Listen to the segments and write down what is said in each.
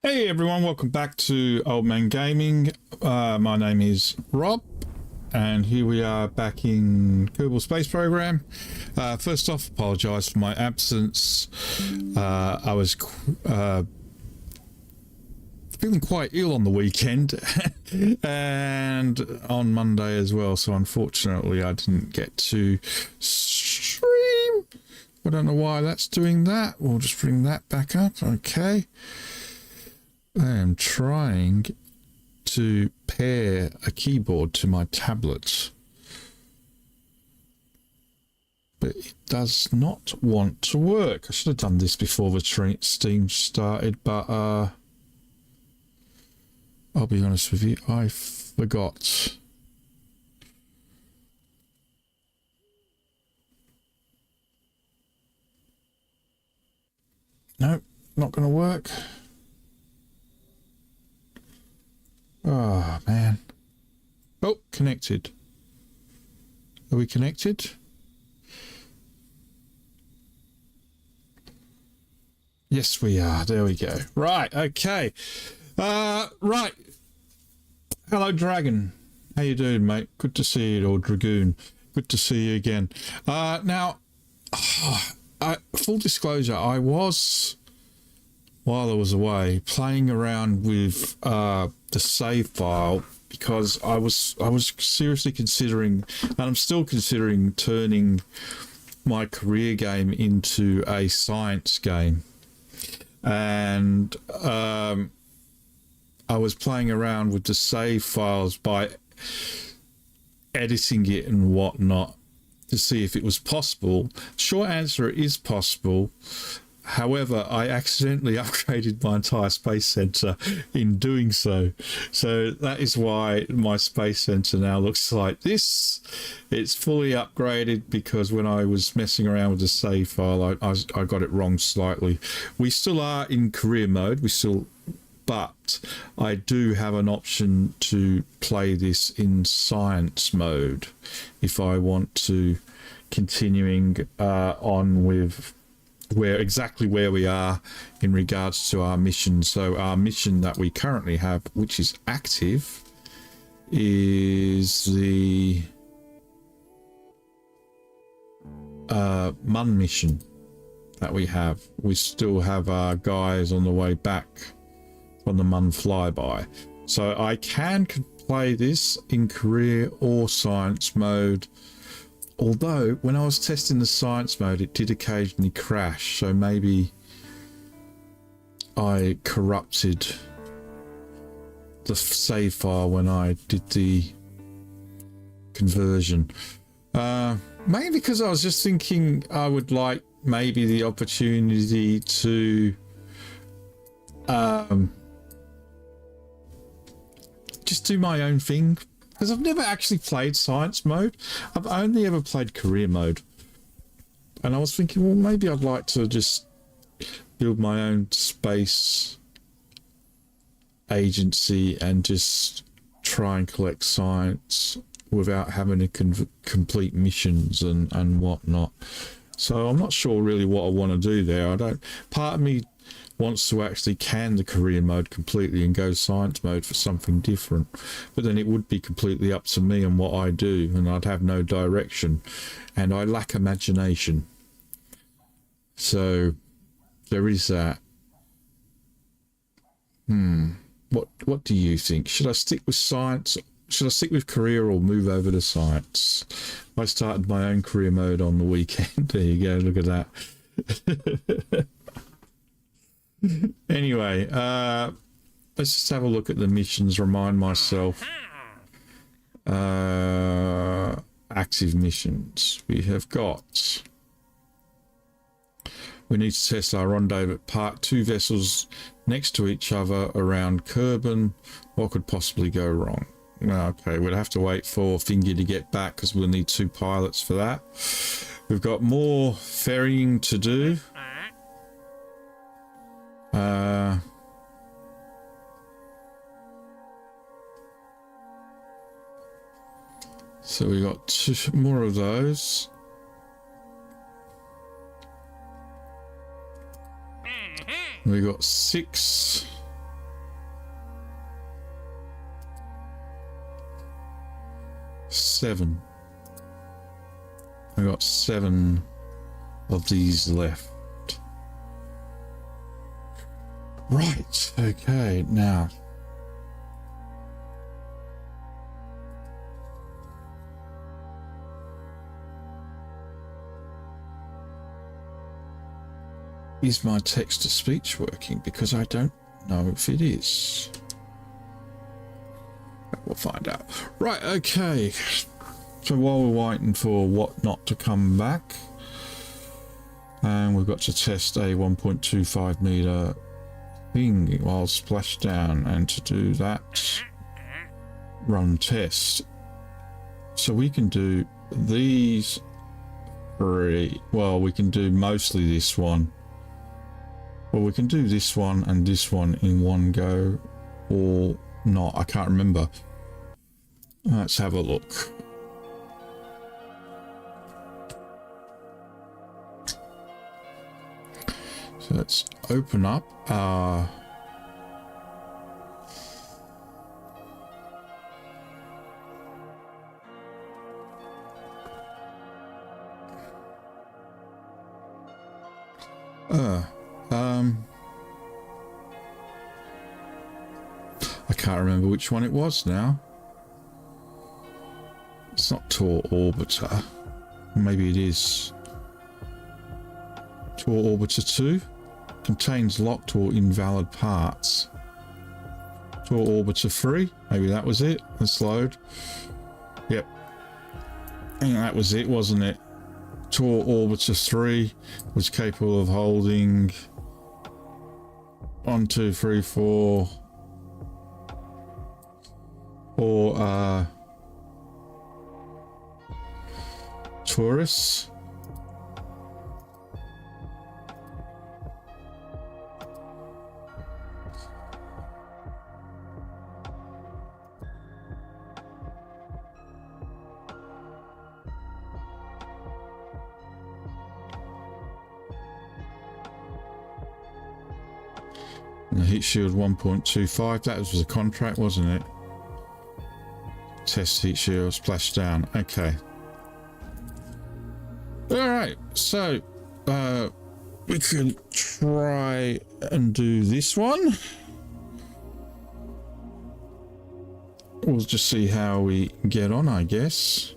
Hey everyone, welcome back to Old Man Gaming. My name is Rob, and here we are back in Kerbal Space Program. First off, apologise for my absence. I was feeling quite ill on the weekend and on Monday as well, so unfortunately I didn't get to stream. I don't know why that's doing that. We'll just bring that back up. Okay. I am trying to pair a keyboard to my tablet, but it does not want to work. I should have done this before the Steam started, but I'll be honest with you, I forgot. Nope, not going to work. Oh, man. Oh, connected. Are we connected? Yes, we are. There we go. Right, okay. Right. Hello, Dragon. How you doing, mate? Good to see you, or Dragoon. Good to see you again. Now, full disclosure, I was, while I was away, playing around with the save file because I was seriously considering, and I'm still considering, turning my career game into a science game. And I was playing around with the save files by editing it and whatnot to see if it was possible. Short answer, it is possible. However, I accidentally upgraded my entire space center in doing so. So that is why my space center now looks like this. It's fully upgraded because when I was messing around with the save file, I got it wrong slightly. We still are in career mode. But I do have an option to play this in science mode if I want to, continuing on with exactly where we are in regards to our mission. So our mission that we currently have, which is active, is the Mun mission that we have. We still have our guys on the way back from the Mun flyby. So I can play this in career or science mode. Although, when I was testing the science mode, it did occasionally crash, so maybe I corrupted the save file when I did the conversion. Maybe because I was just thinking I would like maybe the opportunity to just do my own thing. Because I've never actually played science mode. I've only ever played career mode. And I was thinking, well, maybe I'd like to just build my own space agency and just try and collect science without having to complete missions and whatnot. So I'm not sure really what I want to do there. Part of me wants to actually can the career mode completely and go science mode for something different, but then it would be completely up to me and what I do, and I'd have no direction, and I lack imagination. So there is that. What do you think? Should I stick with science? Should I stick with career or move over to science? I started my own career mode on the weekend. There you go, look at that. Anyway, let's just have a look at the missions, remind myself. Active missions. We need to test our rendezvous at Park. 2 vessels next to each other around Kerbal. What could possibly go wrong? Okay, we'll have to wait for Finger to get back because we'll need 2 pilots for that. We've got more ferrying to do. So we got 2 more of those. We got 6 7. I got 7 of these left. Right, okay, now. Is my text-to-speech working? Because I don't know if it is. We'll find out. Right, okay. So while we're waiting for whatnot to come back, and we've got to test a 1.25 meter thing while splashdown, and to do that, run test. So we can do these 3. Well, we can do mostly this one. Well, we can do this one and this one in one go, or not. I can't remember. Let's have a look. So let's open up our I can't remember which one it was now. It's not Tor Orbiter. Maybe it is. Tor Orbiter 2 contains locked or invalid parts. Tor Orbiter 3, maybe that was it. Let's load. Yep. I think that was it, wasn't it? Tor Orbiter 3 was capable of holding 1, 2, 3, 4 or tourists. And the heat shield 1.25, that was a contract, wasn't it? Test heat shield, splash down. Okay. Alright, so we can try and do this one. We'll just see how we get on, I guess.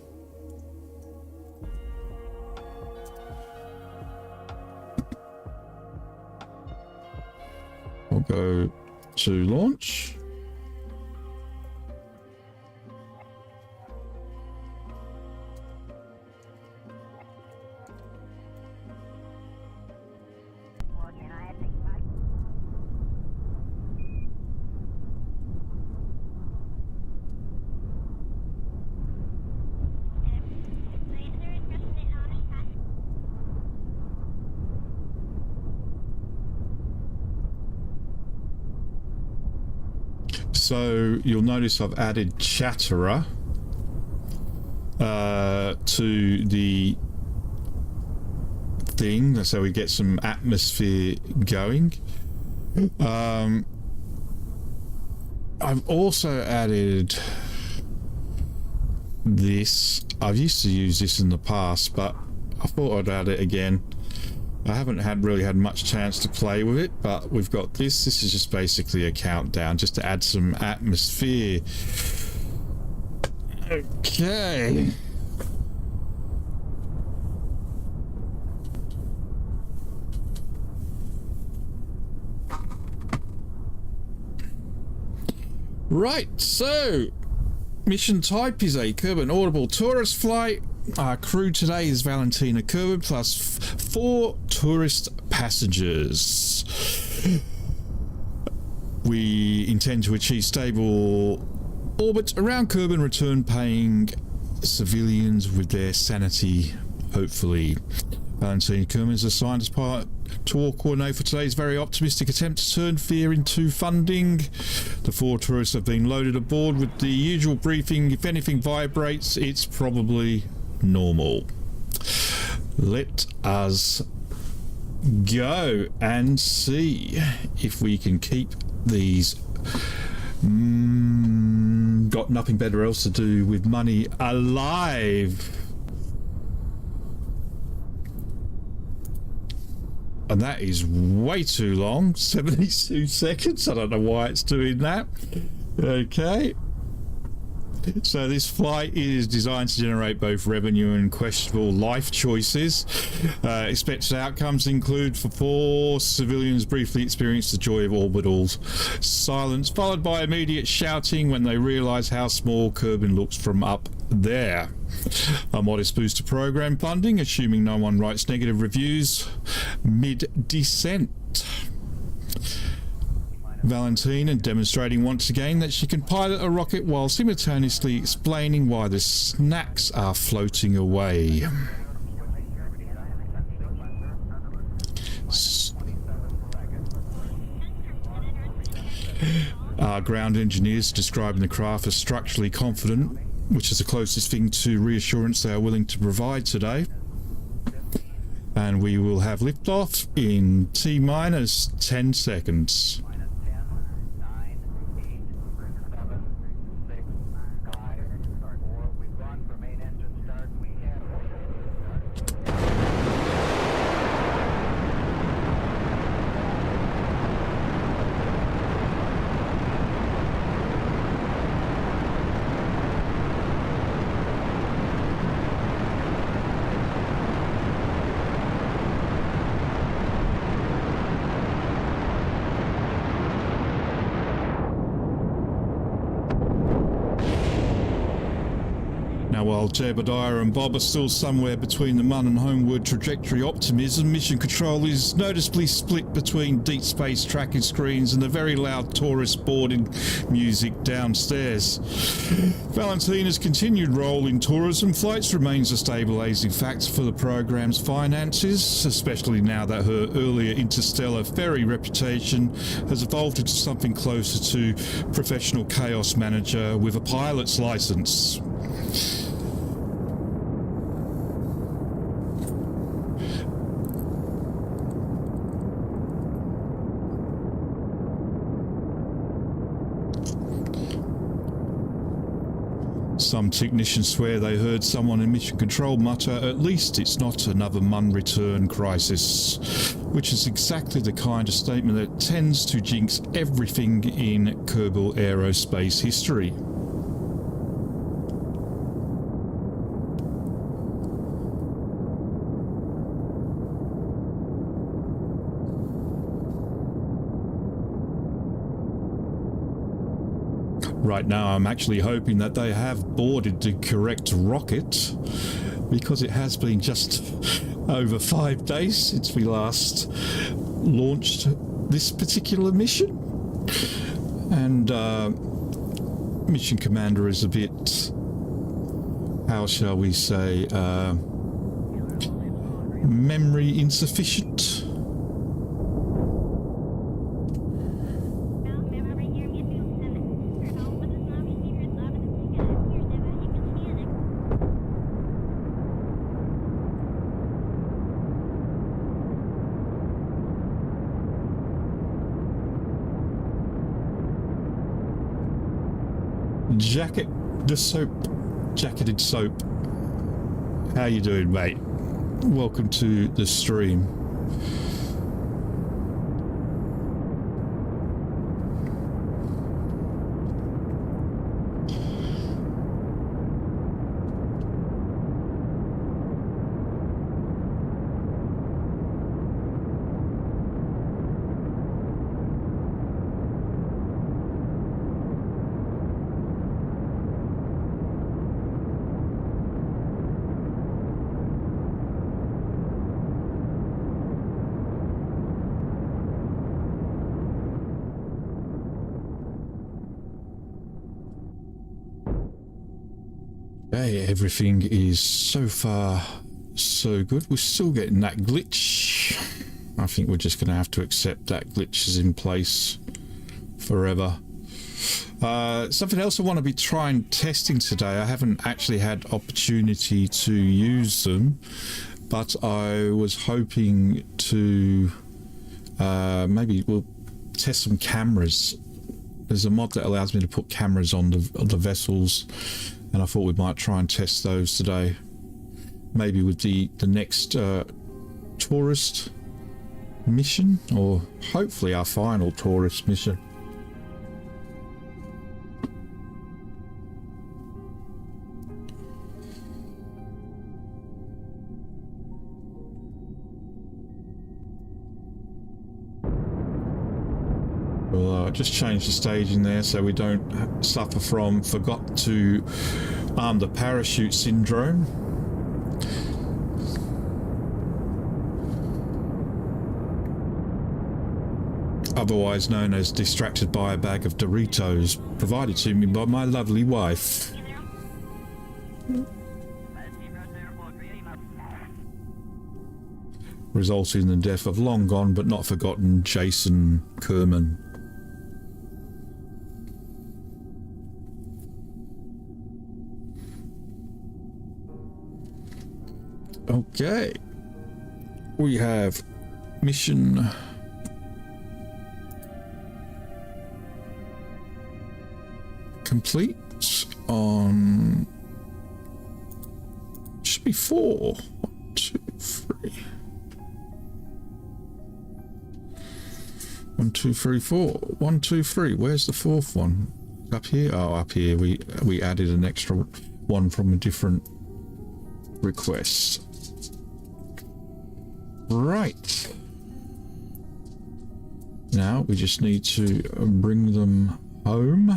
We'll go to launch. So you'll notice I've added Chatterer to the thing, so we get some atmosphere going. I've also added this. I've used to use this in the past, but I thought I'd add it again. I haven't really had much chance to play with it, but we've got this. This is just basically a countdown, just to add some atmosphere. Okay. Right, so mission type is a Kerbal audible tourist flight. Our crew today is Valentina Kerbal plus 4 tourist passengers. We intend to achieve stable orbit around Kerbal and return paying civilians with their sanity, hopefully. Valentina Kerman is assigned as part tour coordinator for today's very optimistic attempt to turn fear into funding. The 4 tourists have been loaded aboard with the usual briefing. If anything vibrates, it's probably normal. Let us go and see if we can keep these going. got nothing better else to do with money alive. And that is way too long, 72 seconds. I don't know why it's doing that. Okay. So this flight is designed to generate both revenue and questionable life choices. Expected outcomes include for 4 civilians briefly experience the joy of orbital silence, followed by immediate shouting when they realise how small Kerbin looks from up there. A modest boost to program funding, assuming no one writes negative reviews mid-descent. Valentina demonstrating once again that she can pilot a rocket while simultaneously explaining why the snacks are floating away. Our ground engineers describing the craft as structurally confident, which is the closest thing to reassurance they are willing to provide today. And we will have liftoff in T-minus 10 seconds. While Jebediah and Bob are still somewhere between the Mun and homeward trajectory optimism, Mission Control is noticeably split between deep space tracking screens and the very loud tourist boarding music downstairs. Valentina's continued role in tourism flights remains a stabilising factor for the program's finances, especially now that her earlier interstellar ferry reputation has evolved into something closer to professional chaos manager with a pilot's licence. Some technicians swear they heard someone in Mission Control mutter, "At least it's not another Mun return crisis," which is exactly the kind of statement that tends to jinx everything in Kerbal aerospace history. Right now, I'm actually hoping that they have boarded the correct rocket, because it has been just over 5 days since we last launched this particular mission. And Mission Commander is a bit, how shall we say, memory insufficient. Jacketed Soap. How you doing, mate? Welcome to the stream. Okay, everything is so far so good. We're still getting that glitch. I think we're just going to have to accept that glitch is in place forever. Something else I want to be trying testing today. I haven't actually had opportunity to use them, but I was hoping to maybe we'll test some cameras there's a mod that allows me to put cameras on the vessels, and I thought we might try and test those today. Maybe with the next tourist mission, or hopefully our final tourist mission. Well, just change the staging there so we don't suffer from forgot to arm the parachute syndrome. Otherwise known as distracted by a bag of Doritos provided to me by my lovely wife. Resulting in the death of long gone but not forgotten Jason Kerman. Okay, we have mission complete on, should be 4. 1, 2, 3. 1, 2, 3, 4. 1, 2, 3. Where's the 4th one? Up here? Oh, up here. We added an extra one from a different request. Right. Now we just need to bring them home.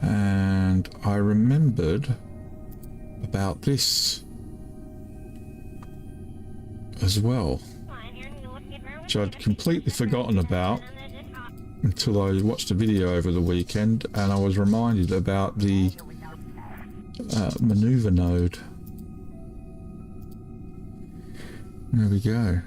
And I remembered about this as well, which I'd completely forgotten about until I watched a video over the weekend, and I was reminded about the maneuver node. There we go.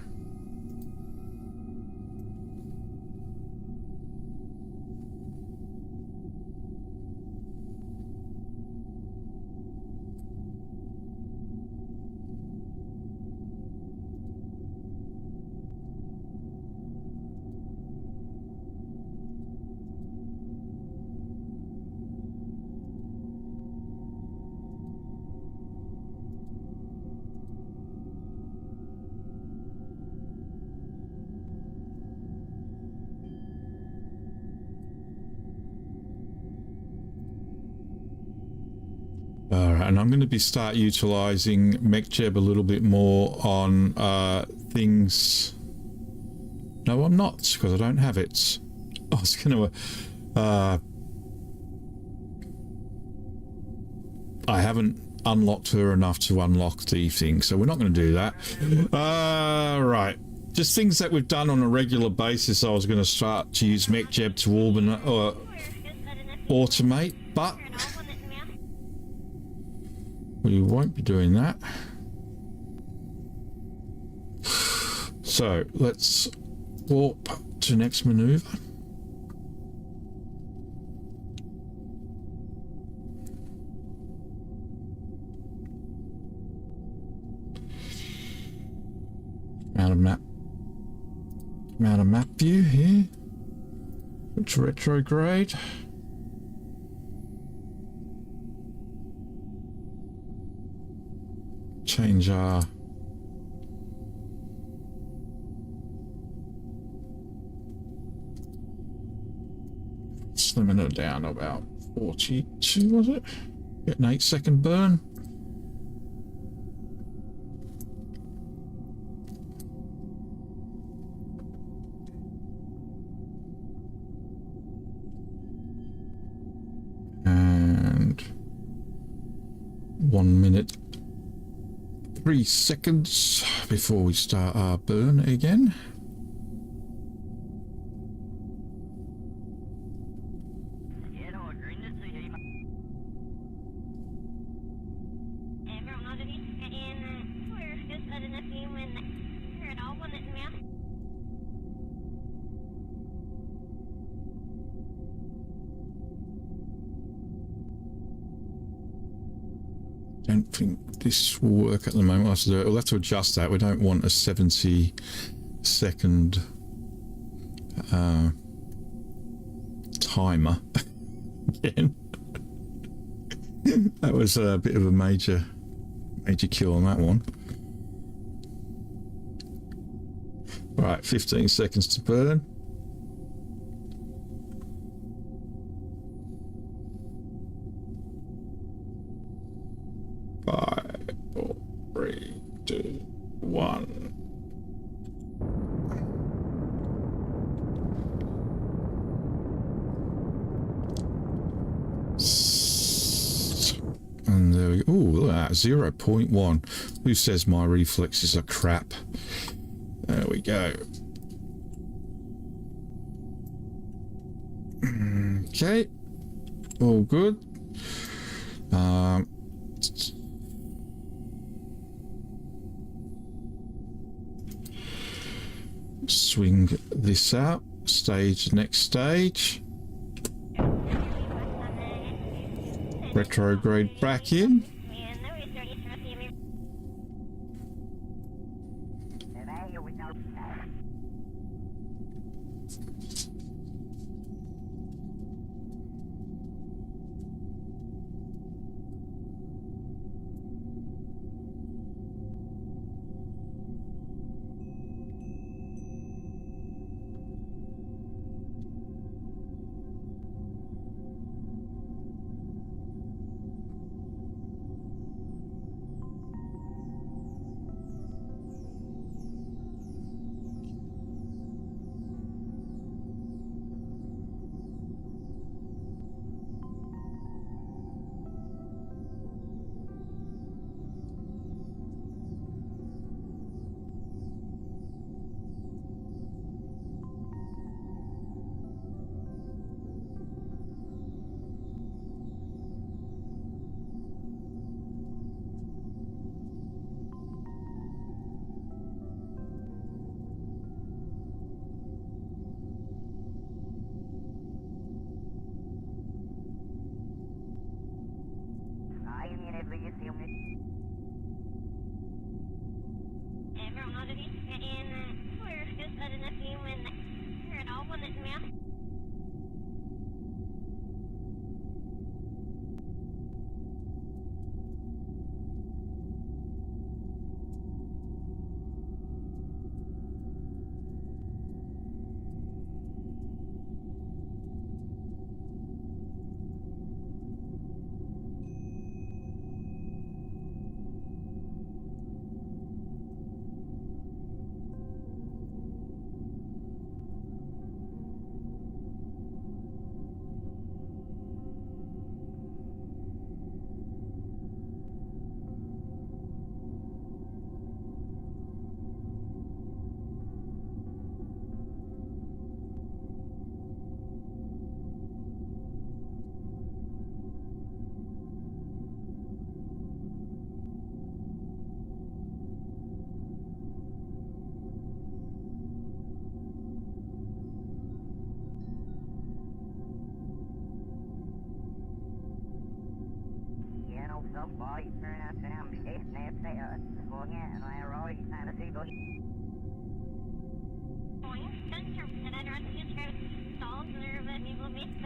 And I'm going to start utilizing MechJeb a little bit more on things. No, I'm not, because I don't have it. I was going to. I haven't unlocked her enough to unlock the thing, so we're not going to do that. Right. Just things that we've done on a regular basis. I was going to start to use MechJeb to automate, but we won't be doing that. So let's warp to next maneuver. Out of map view here. It's retrograde. Change our slimming it down to about 42, was it? Get an 8-second burn. And 1 minute 3 seconds before we start our burn again. don't think this will work at the moment. We'll have to adjust that. We don't want a 70-second timer again. That was a bit of a major kill on that one. Right, 15 seconds to burn. 5, 4, 3, 2, 1. And there we go. Oh, look at that, 0.1. Who says my reflexes are crap? There we go. Okay. All good. Swing this out. Next stage. Retrograde back in.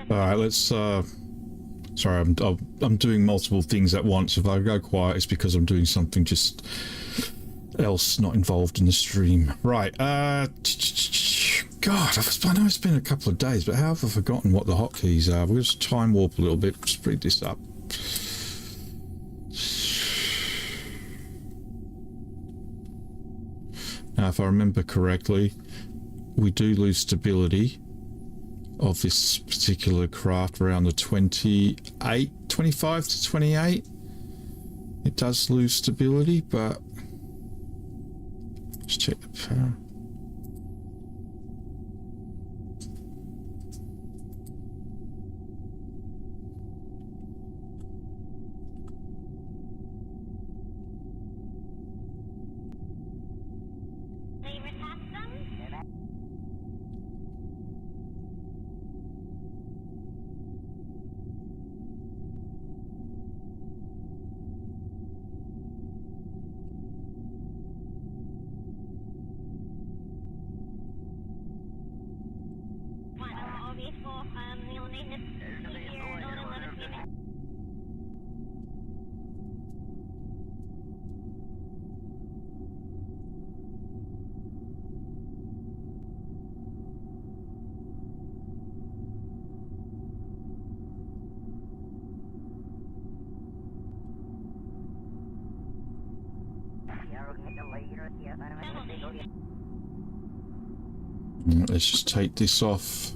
All right, let's sorry, I'm doing multiple things at once. If I go quiet, it's because I'm doing something just else not involved in the stream. Right, God, I know it's been a couple of days, but how have I forgotten what the hotkeys are? We'll just time warp a little bit, speed this up. Now, if I remember correctly, we do lose stability of this particular craft around the 25 to 28. It does lose stability, but let's check the power. Let's just take this off.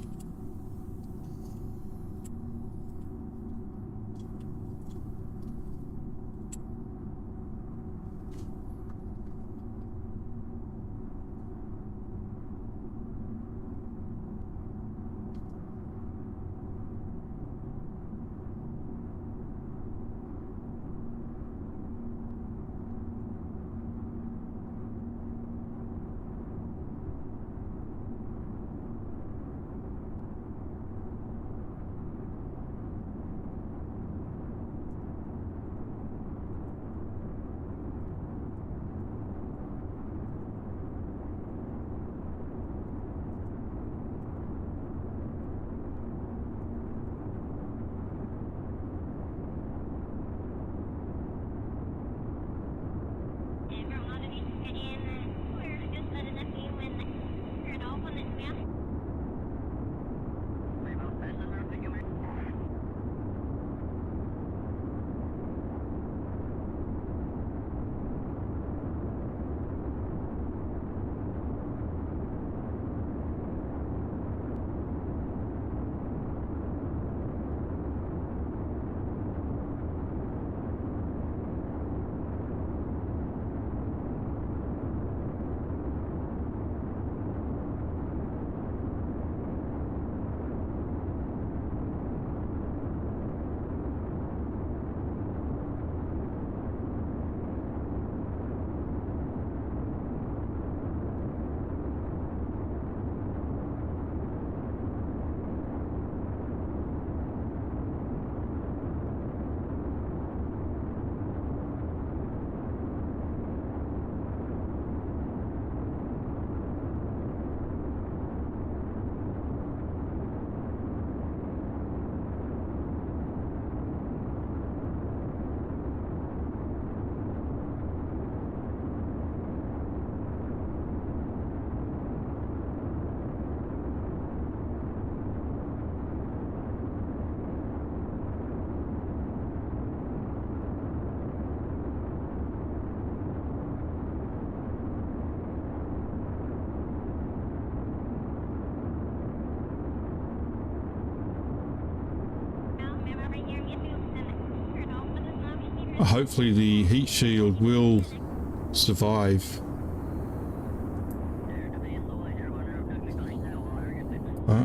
Hopefully the heat shield will survive.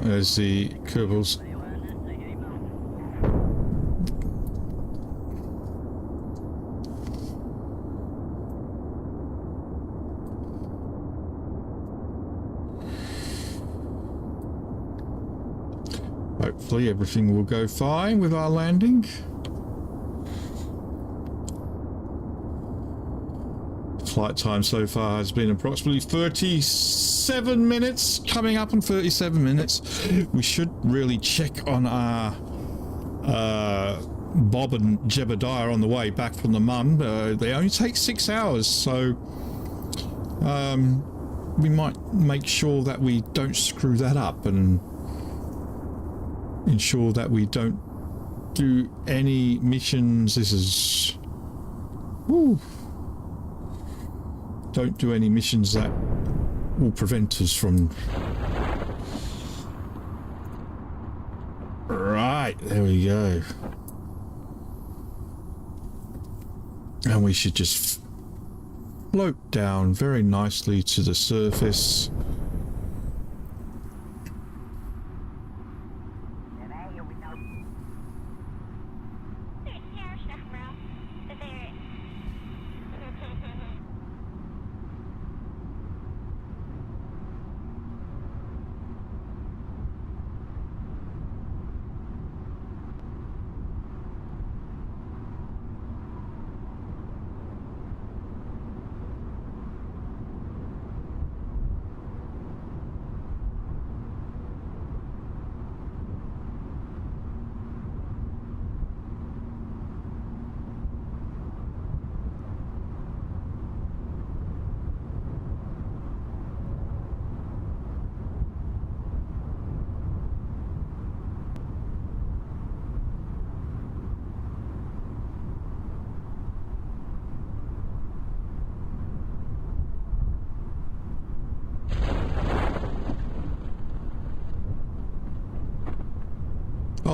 There's the Kerbals. Hopefully everything will go fine with our landing. Flight time so far has been approximately 37 minutes, coming up on 37 minutes. We should really check on our Bob and Jebediah on the way back from the mum. They only take 6 hours, so we might make sure that we don't screw that up and ensure that we don't do any missions. This is... Woo. Don't do any missions that will prevent us from... Right, there we go. And we should just float down very nicely to the surface.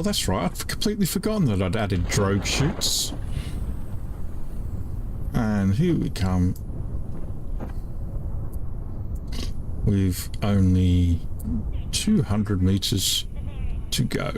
Oh, that's right. I've completely forgotten that I'd added drogue chutes. And here we come. With only 200 meters to go.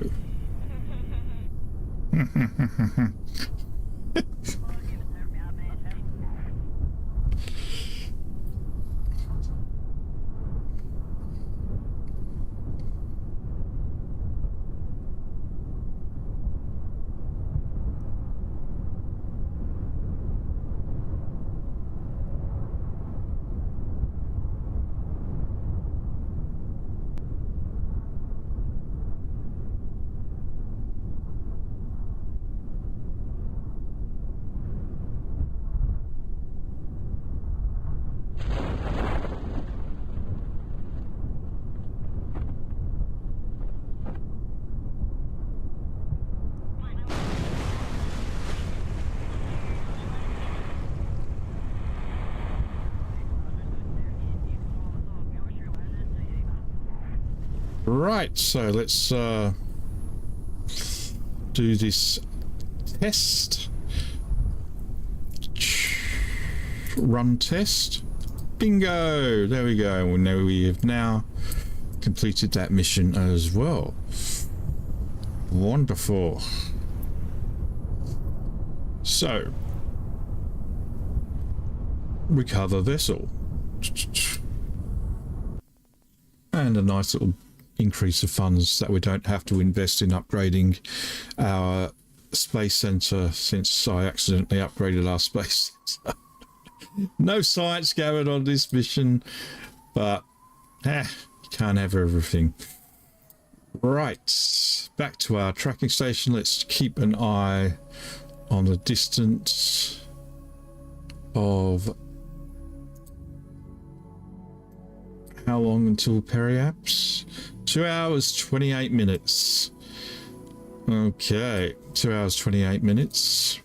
Right, so let's do this test. Run test. Bingo! There we go. We know we have now completed that mission as well. Wonderful. So, recover vessel. And a nice little increase of funds that we don't have to invest in upgrading our space center, since I accidentally upgraded our space center. No science gathered on this mission, but you can't have everything. Right, back to our tracking station. Let's keep an eye on the distance of how long until periaps? 2 hours 28 minutes. Okay, 2 hours 28 minutes.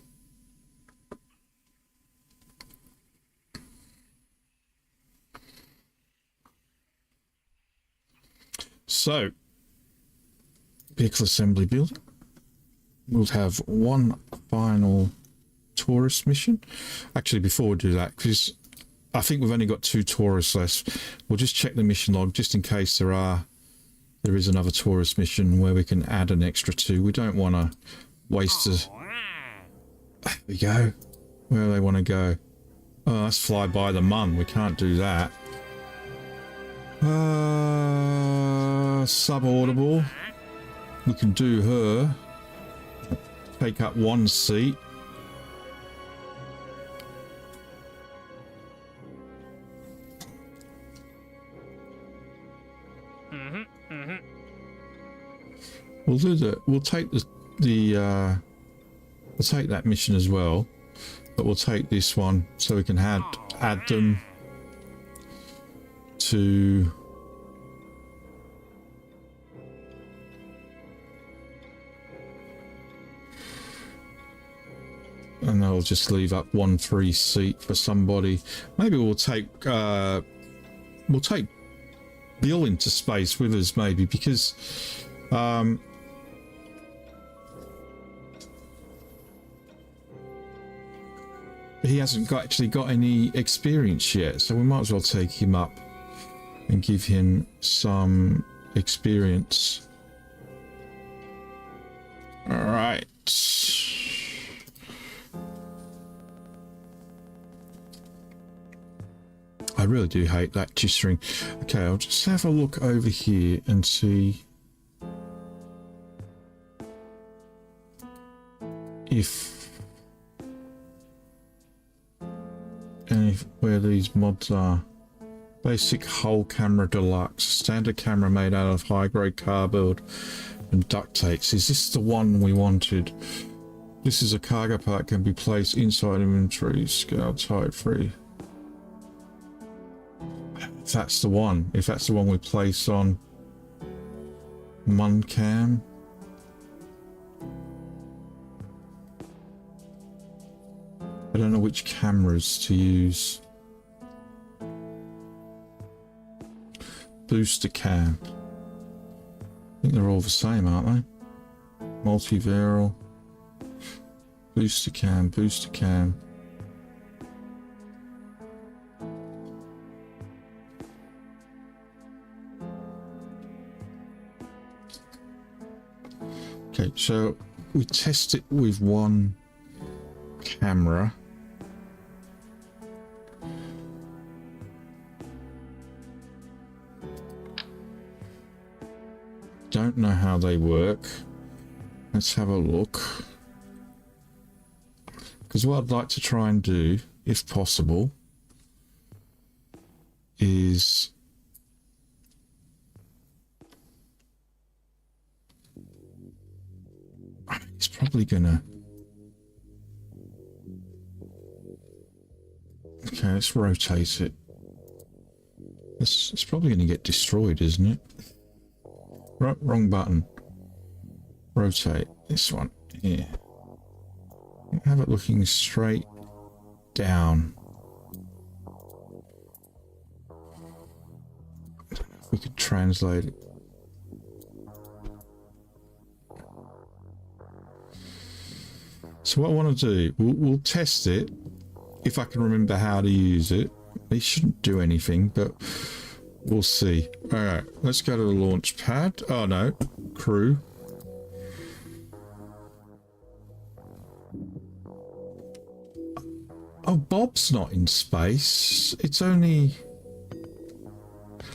So, vehicle assembly building. We'll have one final tourist mission. Actually, before we do that, because I think we've only got 2 tourists left, we'll just check the mission log just in case there is another tourist mission where we can add an extra 2. We don't want to waste a... There we go. Where do they want to go? Oh, let's fly by the Mun. We can't do that. Subaudible. We can do her. Take up 1 seat. We'll do that. We'll take we'll take that mission as well, but we'll take this one so we can add them to and I'll just leave up 1 free seat for somebody. Maybe we'll take Bill into space with us, maybe, because he hasn't actually got any experience yet, so we might as well take him up and give him some experience. All right. I really do hate that G-string. Okay, I'll just have a look over here and see where these mods are. Basic hull camera deluxe, standard camera made out of high-grade cardboard and duct tapes. Is this the one we wanted? This is a cargo part, can be placed inside inventory, scale type free. If that's the one we place on Muncam. I don't know which cameras to use. Booster cam. I think they're all the same, aren't they? multivarial, booster cam, booster cam. Okay, so we test it with one camera. Don't know how they work. Let's have a look. Because what I'd like to try and do, if possible, is it's probably gonna. Okay, let's rotate it. It's probably gonna get destroyed, isn't it? Wrong button. Rotate this one here. Have it looking straight down. I don't know if we could translate it. So what I want to do, we'll test it if I can remember how to use it. It shouldn't do anything, but we'll see. All right, let's go to the launch pad. Oh no, crew. Oh, Bob's not in space. It's only...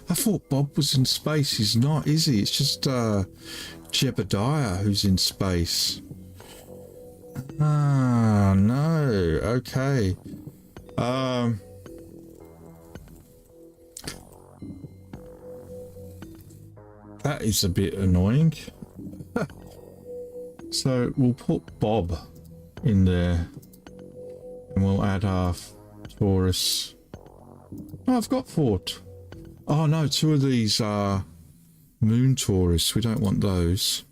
I thought Bob was in space. He's not, is he? It's just Jebediah who's in space. Ah, no. Okay. That is a bit annoying. So we'll put Bob in there. And we'll add our Taurus. Oh, I've got 4. Oh no, 2 of these are Moon Taurus. We don't want those.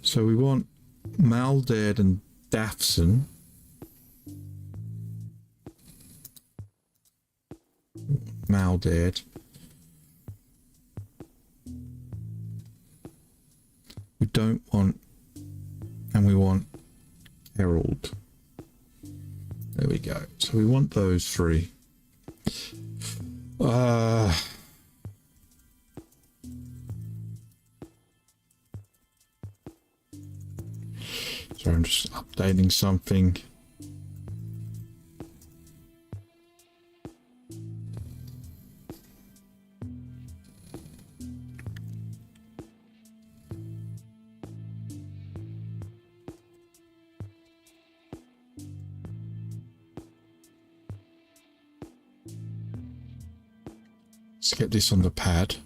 So we want Maldad and Daphson. Maldad. We don't want, and we want Herald. There we go. So we want those 3. So I'm just updating something. Let's get this on the pad.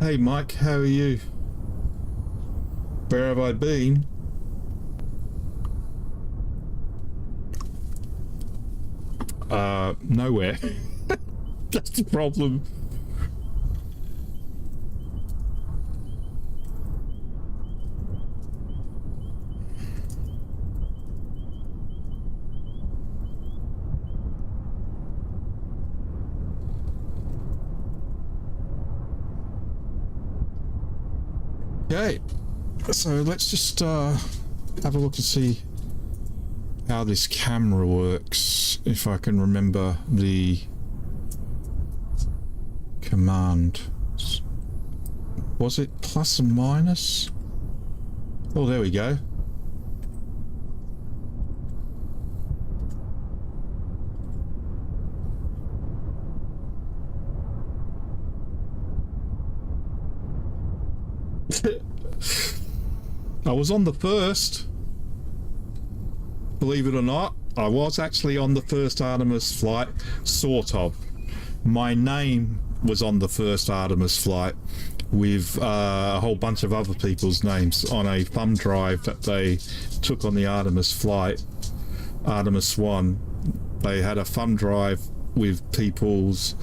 Hey Mike, how are you? Where have I been? Nowhere. That's the problem. Okay, so let's just have a look and see how this camera works, if I can remember the command. Was it plus and minus? Oh, there we go. I was on the first, believe it or not. I was actually on the first Artemis flight, sort of. My name was on the first Artemis flight with a whole bunch of other people's names on a thumb drive that they took on the Artemis flight, Artemis 1. They had a thumb drive with a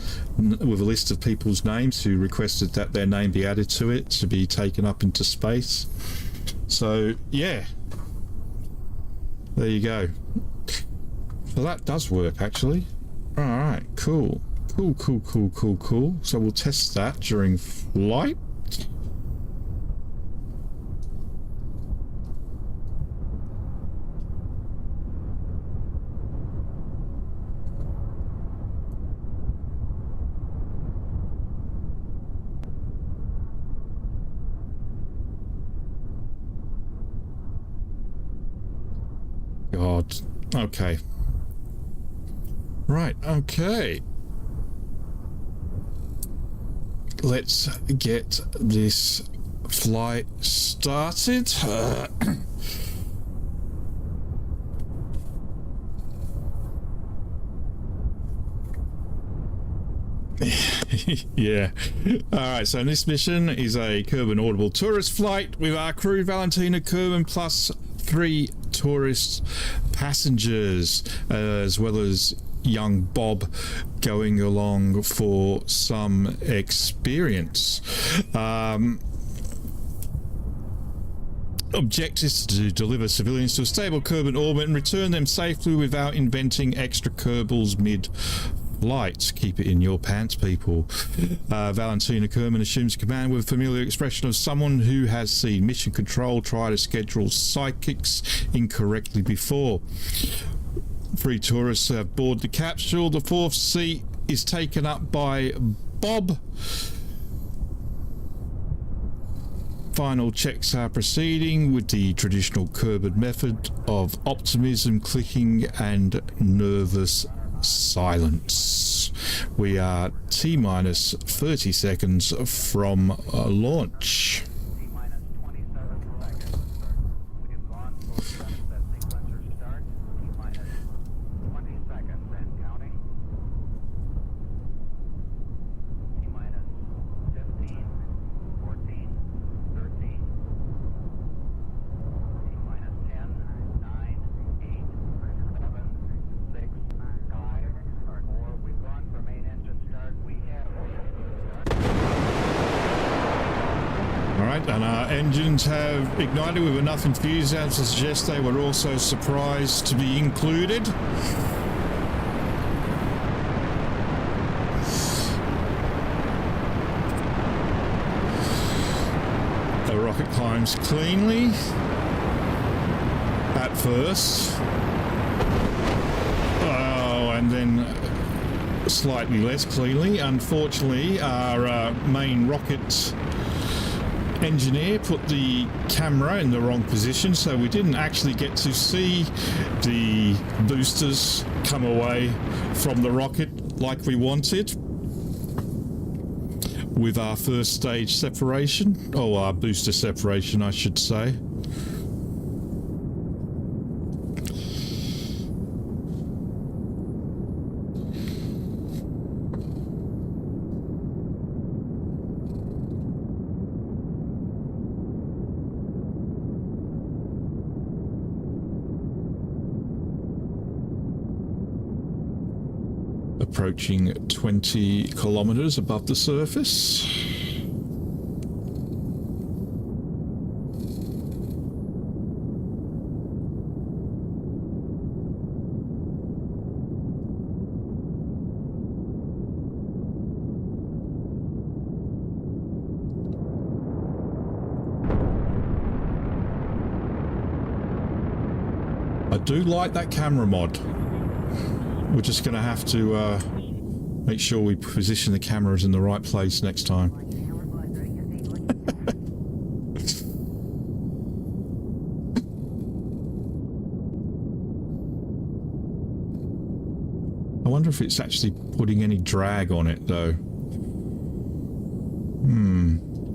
list of people's names who requested that their name be added to it to be taken up into space. So yeah, there you go. So that does work actually. All right, cool. So we'll test that during flight. God. Okay. Right, okay. Let's get this flight started. Yeah. Alright, so this mission is a Kerman Audible tourist flight with our crew Valentina Kerman plus 3 tourist passengers, as well as young Bob going along for some experience. Objective is to deliver civilians to a stable Kerbal orbit and return them safely without inventing extra Kerbals mid-flight. Keep it in your pants, people. Valentina Kerman assumes command with a familiar expression of someone who has seen mission control try to schedule psychics incorrectly before. 3 tourists have boarded the capsule. The 4th seat is taken up by Bob. Final checks are proceeding with the traditional Kerbal method of optimism, clicking, and nervous silence. We are T-minus 30 seconds from launch. And our engines have ignited with enough enthusiasm to suggest they were also surprised to be included. The rocket climbs cleanly at first. Oh, and then slightly less cleanly. Unfortunately, our main rocket engineer put the camera in the wrong position, so we didn't actually get to see the boosters come away from the rocket like we wanted with our first stage separation, or our booster separation I should say. Approaching 20 kilometers above the surface. I do like that camera mod. We're just going to have to make sure we position the cameras in the right place next time. I wonder if it's actually putting any drag on it, though.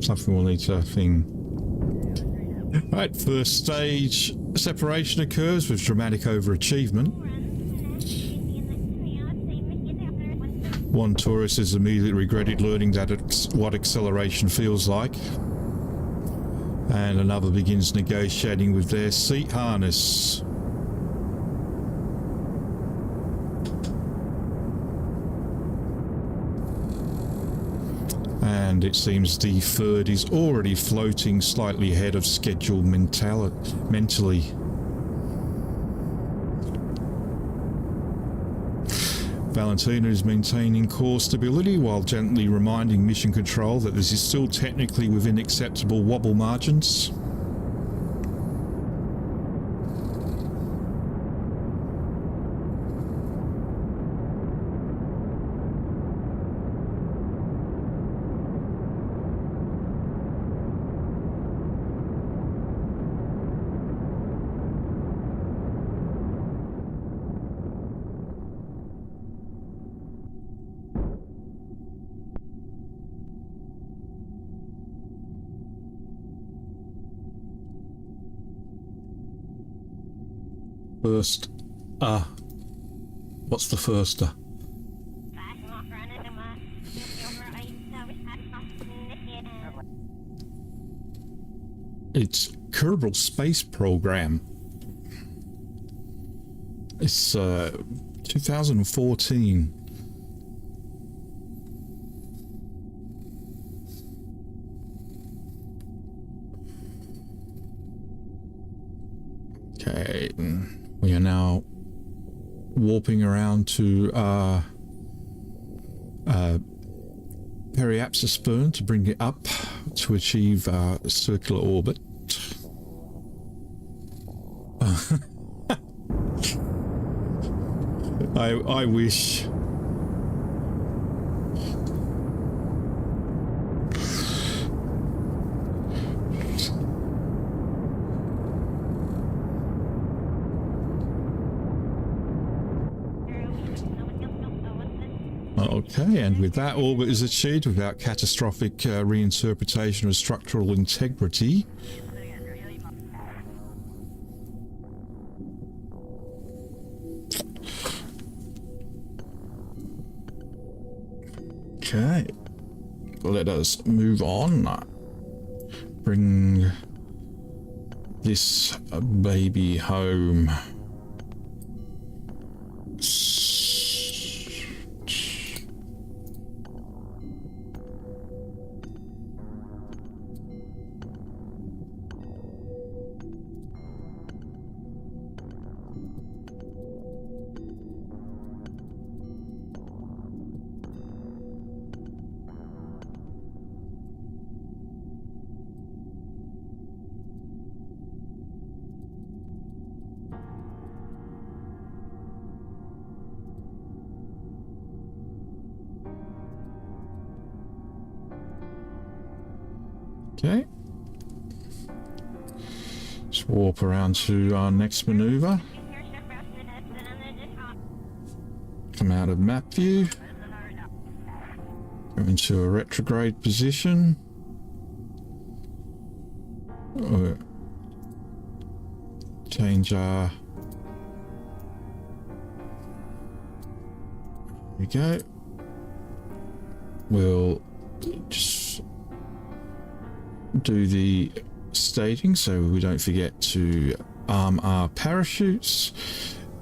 Something we'll need to think. Right, first stage separation occurs with dramatic overachievement. One tourist has immediately regretted learning that what acceleration feels like. And another begins negotiating with their seat harness. And it seems the third is already floating slightly ahead of schedule mentally. Valentina is maintaining core stability while gently reminding Mission Control that this is still technically within acceptable wobble margins. First, what's the first? It's Kerbal Space Program. It's 2014. Okay. We are now warping around to Periapsis burn to bring it up to achieve circular orbit. I wish. Okay, and with that, orbit is achieved without catastrophic reinterpretation of structural integrity. Okay, let us move on. Bring this baby home. Okay. Let's warp around to our next maneuver. Come out of map view. Go into a retrograde position. Change our... There we go. We'll just do the staging so we don't forget to arm our parachutes,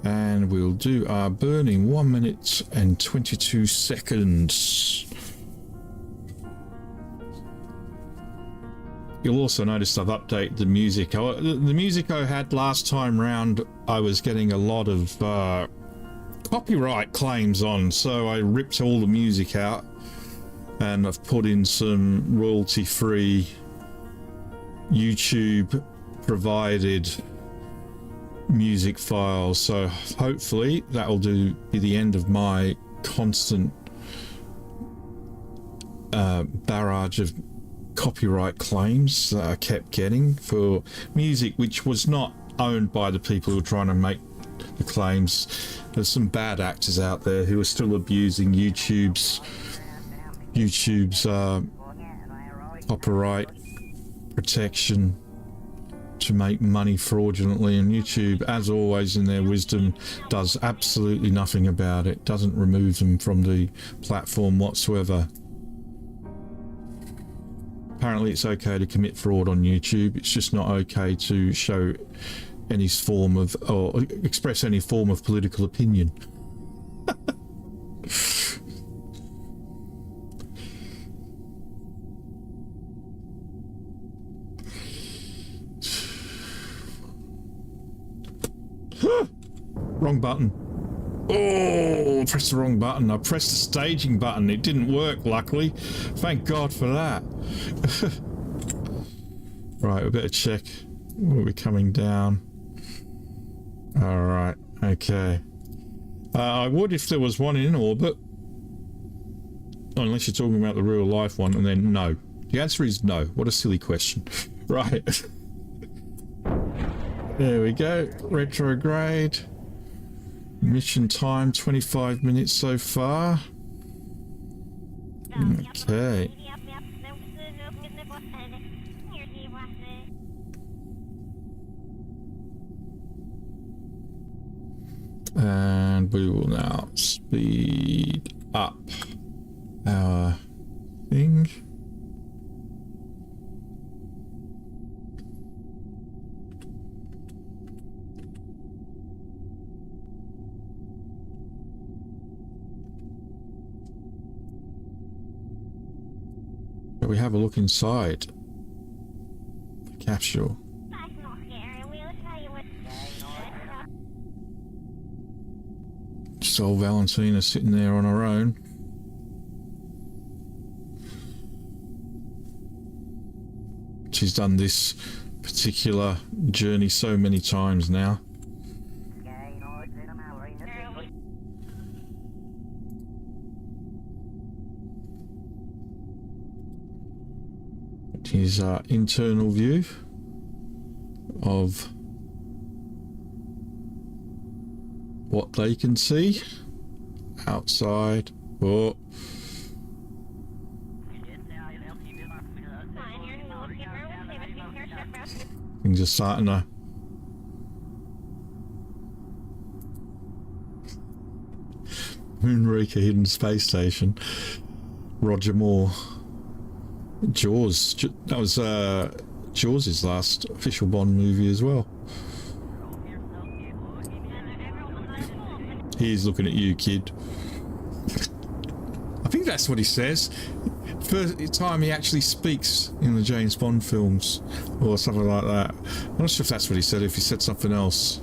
and we'll do our burn in 1 minute and 22 seconds. You'll also notice I've updated the music. The music I had last time round, I was getting a lot of copyright claims on, so I ripped all the music out and I've put in some royalty-free YouTube provided music files. So hopefully that'll be the end of my constant barrage of copyright claims that I kept getting for music which was not owned by the people who were trying to make the claims. There's some bad actors out there who are still abusing YouTube's copyright protection to make money fraudulently, and YouTube, as always in their wisdom, does absolutely nothing about it. Doesn't remove them from the platform whatsoever. Apparently it's okay to commit fraud on YouTube. It's just not okay to show any form of, or express any form of political opinion. Wrong button. Oh, I pressed the wrong button. I pressed the staging button. It didn't work, luckily. Thank God for that. Right, we better check. We're coming down. Alright, okay. I would if there was one in orbit. Unless you're talking about the real life one, and then no. The answer is no. What a silly question. Right. There we go. Retrograde. Mission time 25 minutes so far. Okay. And we will now speed up our thing. We have a look inside the capsule. Just old Valentina sitting there on her own. She's done this particular journey so many times now. Here's our internal view of what they can see outside. Oh. Things are starting to Moonraker Hidden Space Station. Roger Moore. Jaws. That was Jaws' last official Bond movie as well. He's looking at you, kid. I think that's what he says. First time he actually speaks in the James Bond films, or something like that. I'm not sure if that's what he said, if he said something else.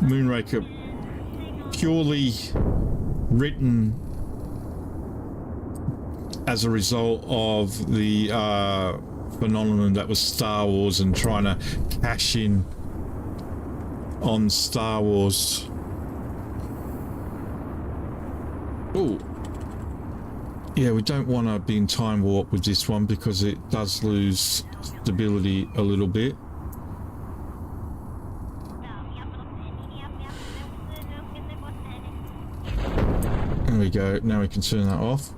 Moonraker, purely written as a result of the phenomenon that was Star Wars and trying to cash in on Star Wars. Oh, yeah, we don't want to be in time warp with this one because it does lose stability a little bit. There we go. Now we can turn that off.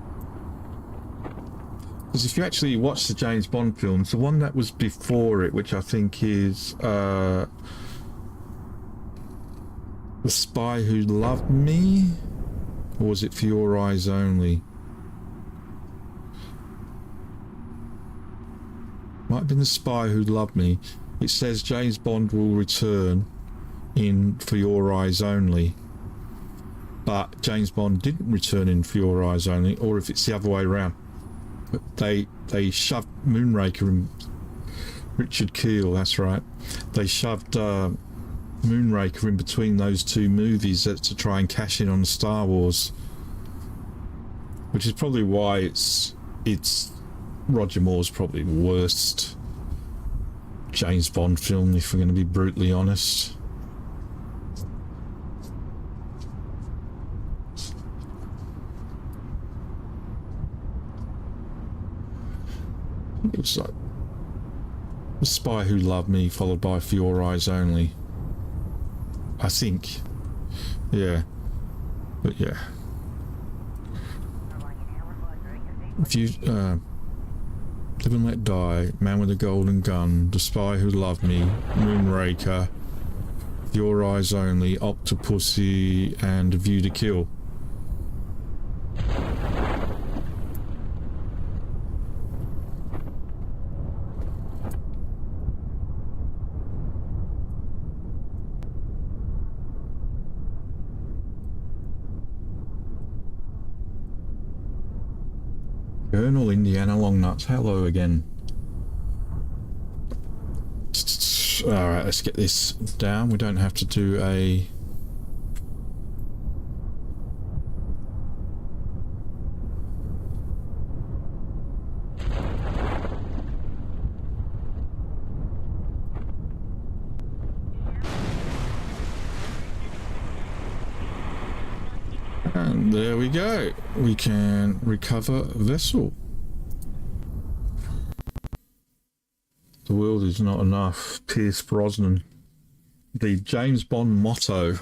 Because if you actually watch the James Bond films, the one that was before it, which I think is The Spy Who Loved Me, or was it For Your Eyes Only? Might have been The Spy Who Loved Me. It says James Bond will return in For Your Eyes Only. But James Bond didn't return in For Your Eyes Only, or if it's the other way around. But they shoved Moonraker in... Richard Keel, that's right. They shoved Moonraker in between those two movies to try and cash in on Star Wars. Which is probably why it's Roger Moore's probably the worst James Bond film, if we're going to be brutally honest. It was like The Spy Who Loved Me, followed by For Your Eyes Only. I think. Yeah. But yeah. If you live and let die, man with a golden gun, the spy who loved me, Moonraker, your eyes only, Octopussy, and a view to kill. Colonel Indiana Longnuts, hello again. Alright, let's get this down. We don't have to do a... And there we go. We can recover vessel. The world is not enough. Pierce Brosnan. The James Bond motto,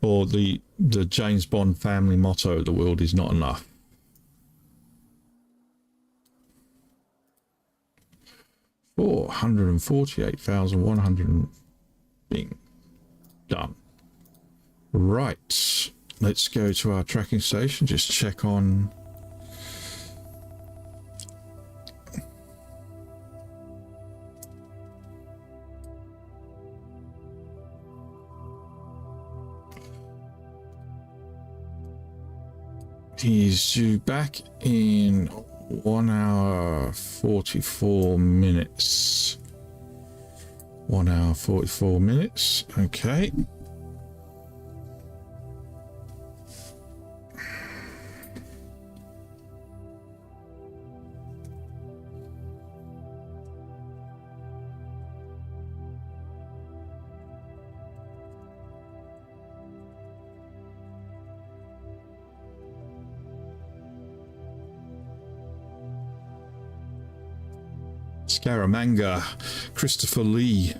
or the James Bond family motto, the world is not enough. $448,100 being done. Right. Let's go to our tracking station. Just check on... He's due back in 1 hour 44 minutes. 1 hour 44 minutes. Okay. Scaramanga, Christopher Lee.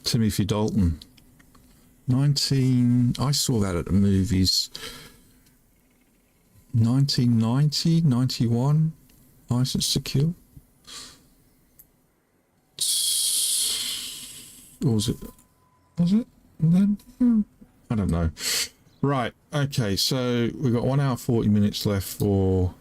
Timothy Dalton. 19... I saw that at the movies. 1990, 91. License to Kill. Or was it... Was it then? I don't know. Right, okay, so we've got 1 hour 40 minutes left for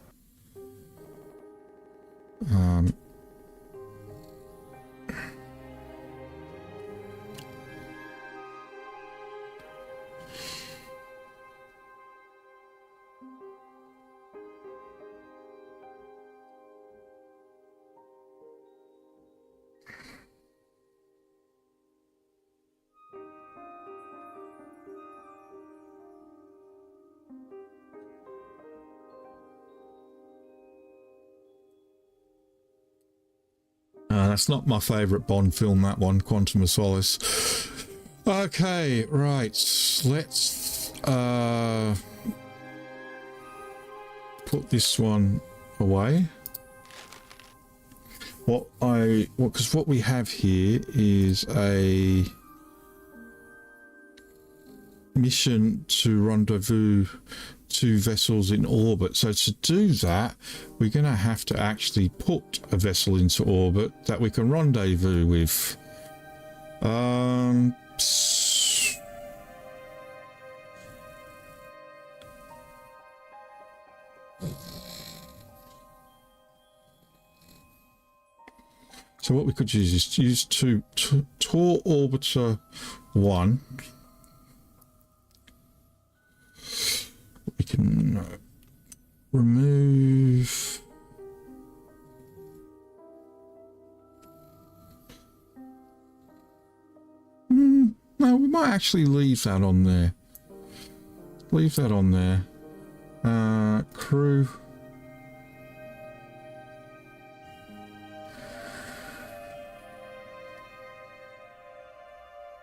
that's not my favourite Bond film, that one, Quantum of Solace. Okay, right, let's put this one away. Because what we have here is a mission to rendezvous two vessels in orbit. So to do that, we're going to have to actually put a vessel into orbit that we can rendezvous with. So what we could use is use Tor Orbiter 1. We can remove no, we might actually leave that on there. Leave that on there. Crew.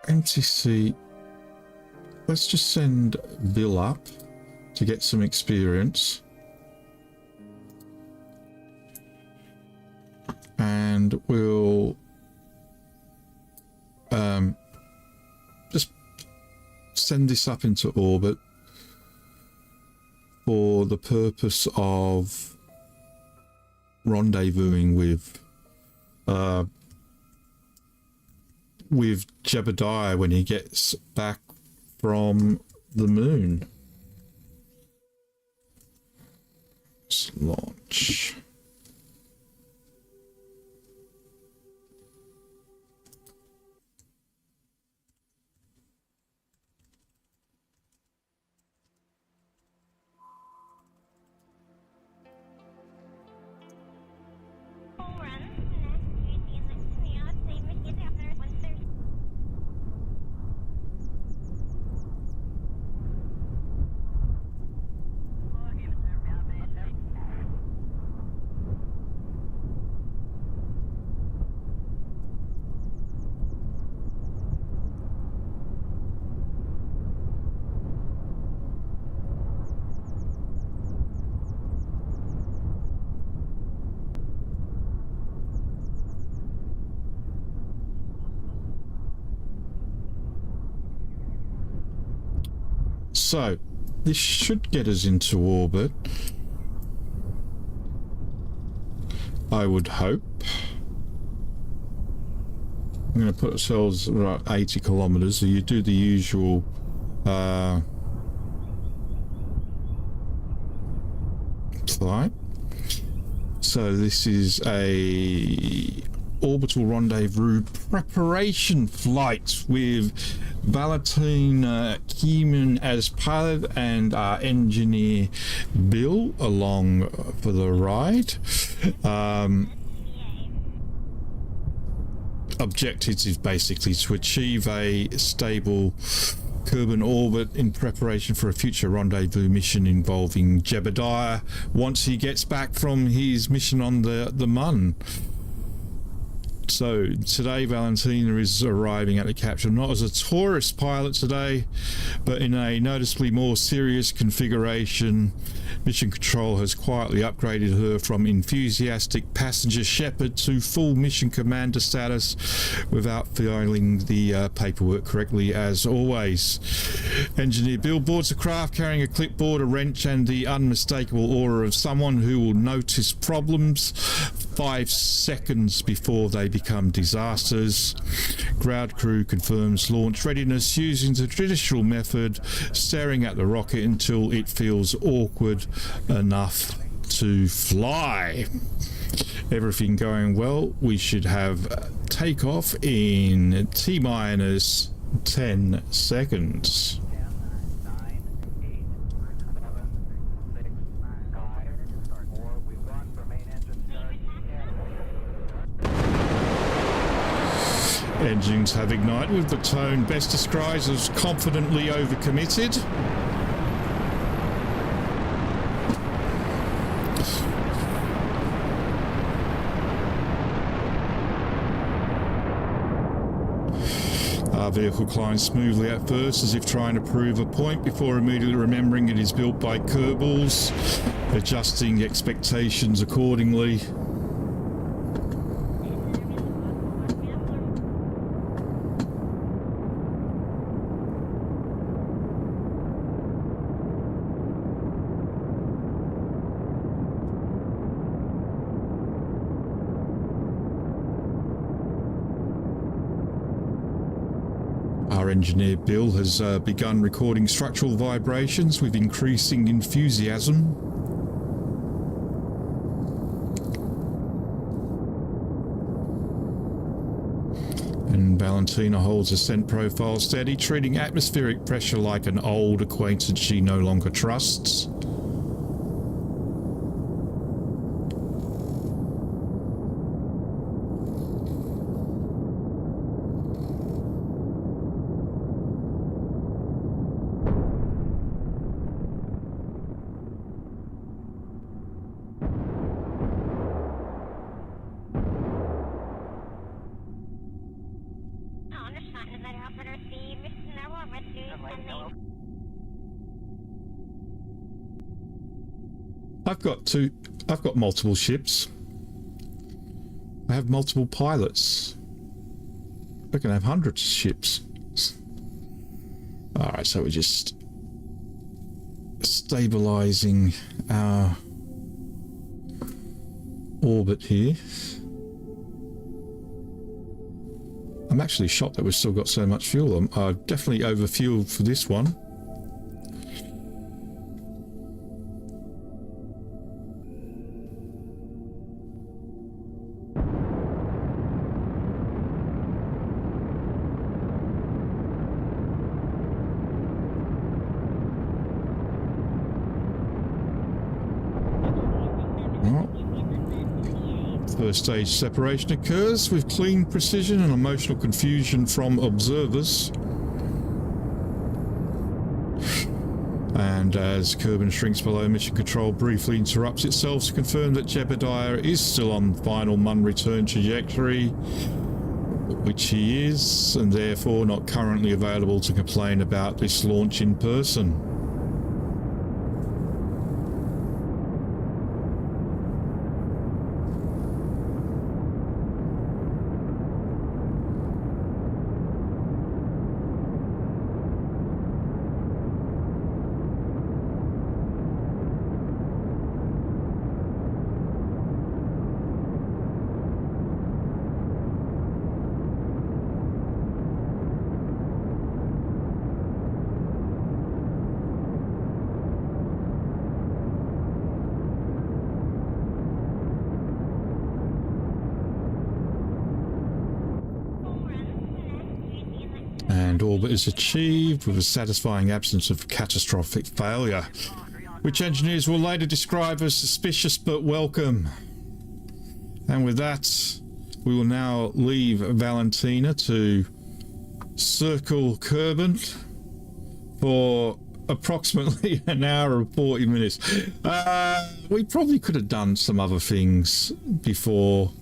MTC. Let's just send Bill up to get some experience. And and we'll just send this up into orbit for the purpose of rendezvousing with Jebediah when he gets back from the moon. Let's launch. So, this should get us into orbit, I would hope. I'm going to put ourselves right 80 kilometers, so you do the usual flight. So this is a orbital rendezvous preparation flight with Jebediah Kerman as pilot and our engineer Bill along for the ride. Objectives is basically to achieve a stable Kerbal orbit in preparation for a future rendezvous mission involving Jebediah once he gets back from his mission on the Mun. So today Valentina is arriving at the capsule not as a tourist pilot today, but in a noticeably more serious configuration. Mission Control has quietly upgraded her from enthusiastic passenger shepherd to full mission commander status without filing the paperwork correctly as always. Engineer Bill boards the craft carrying a clipboard, a wrench and the unmistakable aura of someone who will notice problems 5 seconds before they become disasters. Ground crew confirms launch readiness using the traditional method, staring at the rocket until it feels awkward enough to fly. Everything going well, we should have takeoff in T-minus 10 seconds. Engines have ignited with the tone best described as confidently overcommitted. Our vehicle climbs smoothly at first, as if trying to prove a point before immediately remembering it is built by Kerbals, adjusting expectations accordingly. Our engineer Bill has begun recording structural vibrations with increasing enthusiasm. And Valentina holds a scent profile steady, treating atmospheric pressure like an old acquaintance she no longer trusts. I've got multiple ships. I have multiple pilots. We can have hundreds of ships. Alright, so we're just stabilizing our orbit here. I'm actually shocked that we've still got so much fuel. I've definitely overfueled for this one. First stage separation occurs with clean precision and emotional confusion from observers. And as Kerman shrinks below, mission control briefly interrupts itself to confirm that Jebediah is still on final Mun return trajectory, which he is, and therefore not currently available to complain about this launch in person. And orbit is achieved with a satisfying absence of catastrophic failure, which engineers will later describe as suspicious but welcome. And with that, we will now leave Valentina to circle Kerman for approximately an hour and 40 minutes. We probably could have done some other things before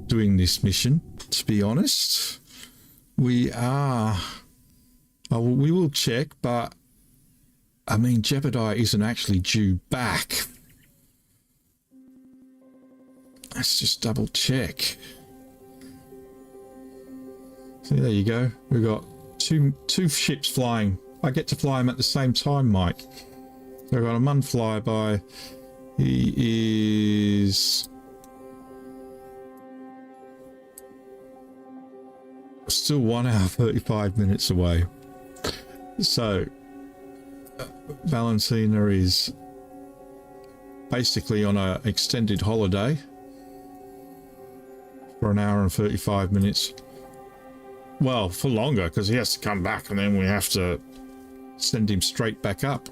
doing this mission, to be honest. We will check, but I mean, Jebediah isn't actually due back. Let's just double check. So there you go. We've got two ships flying. I get to fly them at the same time, Mike. So I've got a Mun flyby. He is still 1 hour 35 minutes away. So Valentina is basically on an extended holiday for an hour and 35 minutes. Well, for longer, because he has to come back and then we have to send him straight back up.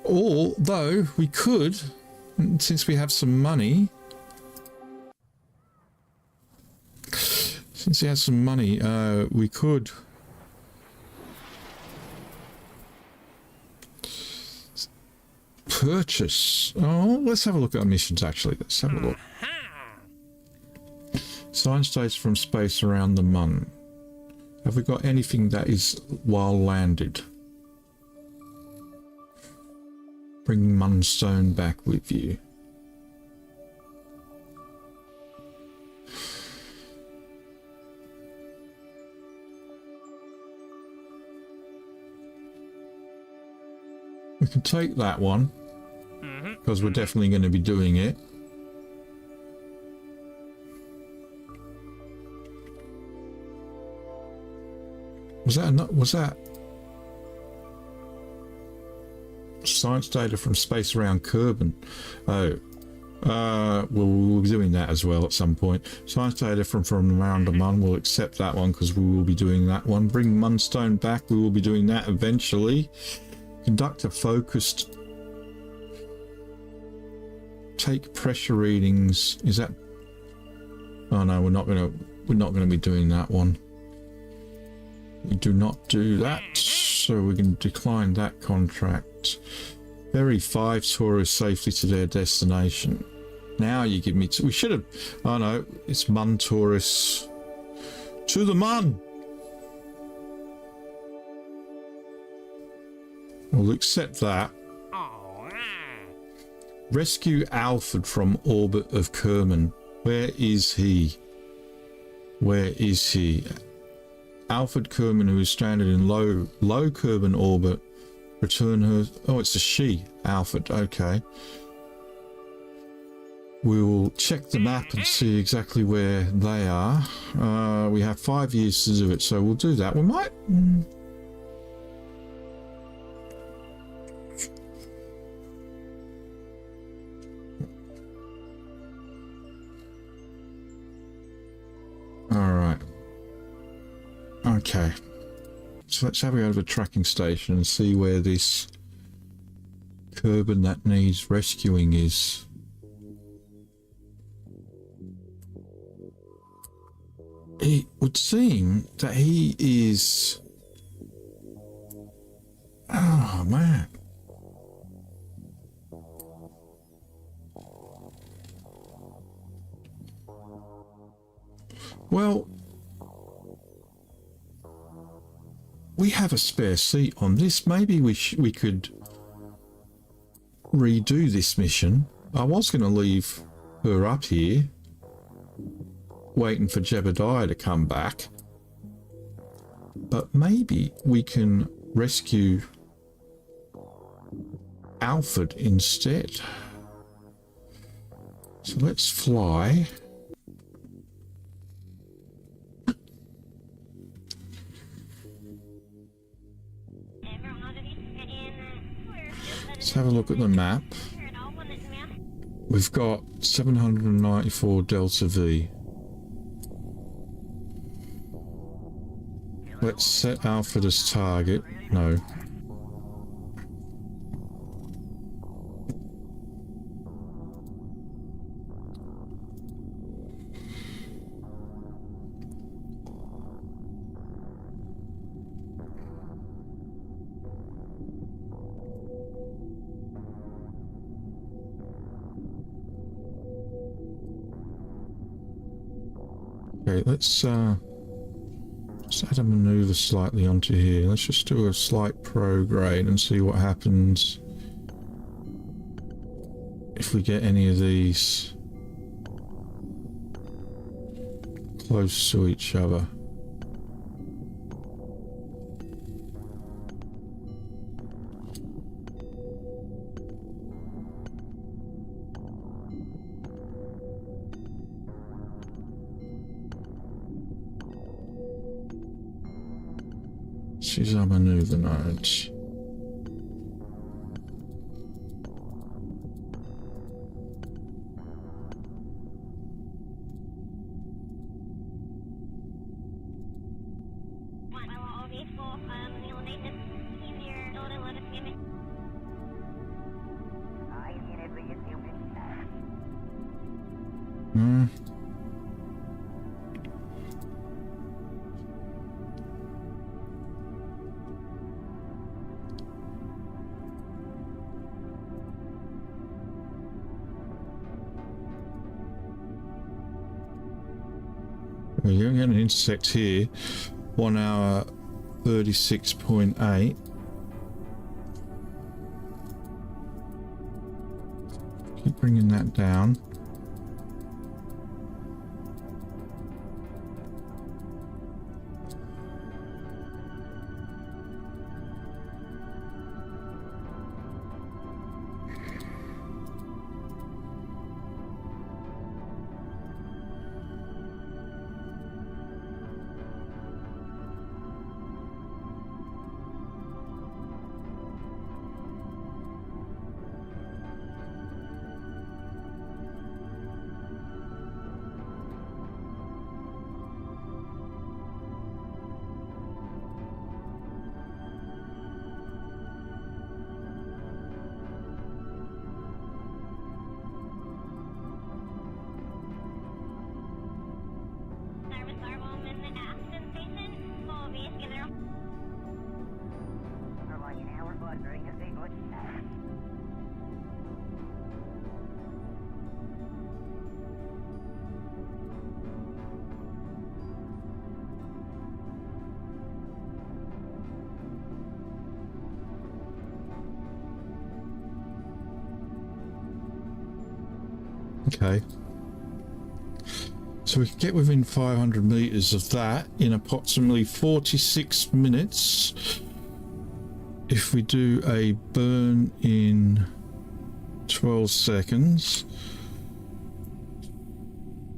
Although we could, since we have some money, we could purchase. Oh, let's have a look at our missions, actually. Let's have a look. Science data from space around the Mun. Have we got anything that is while landed? Bring Munstone back with you. We can take that one, because we're definitely going to be doing it. Was that science data from space around Kerban? Oh, we'll be doing that as well at some point. Science data from around the Mun, we'll accept that one because we will be doing that one. Bring Munstone back, we will be doing that eventually. Conduct a focused. Take pressure readings. Is that? Oh no, we're not gonna be doing that one. We do not do that, so we can decline that contract. Ferry 5 tourists safely to their destination. Now you give me. We should have. Oh no, it's Mun tourists to the Mun. We'll accept that. Rescue Alfred from orbit of Kerman. Where is he? Where is he? Alfred Kerman, who is stranded in low Kerbal orbit. Return her. Oh, it's a she. Alfred. Okay. We'll check the map and see exactly where they are. We have 5 years to do it, so we'll do that. We might... Alright. Okay. So let's have a go to the tracking station and see where this Kerbal that needs rescuing is. It would seem that he is... Oh, man. Well, we have a spare seat on this. Maybe we could redo this mission. I was going to leave her up here, waiting for Jebediah to come back. But maybe we can rescue Alfred instead. So let's fly. Let's have a look at the map. We've got 794 Delta V. Let's set Alfred as target. No. Okay, let's just add a maneuver slightly onto here. Let's just do a slight prograde and see what happens if we get any of these close to each other. These are maneuver nodes. You're going to intersect here, 1 hour 36.8. Keep bringing that down. Okay. So we can get within 500 meters of that in approximately 46 minutes. If we do a burn in 12 seconds.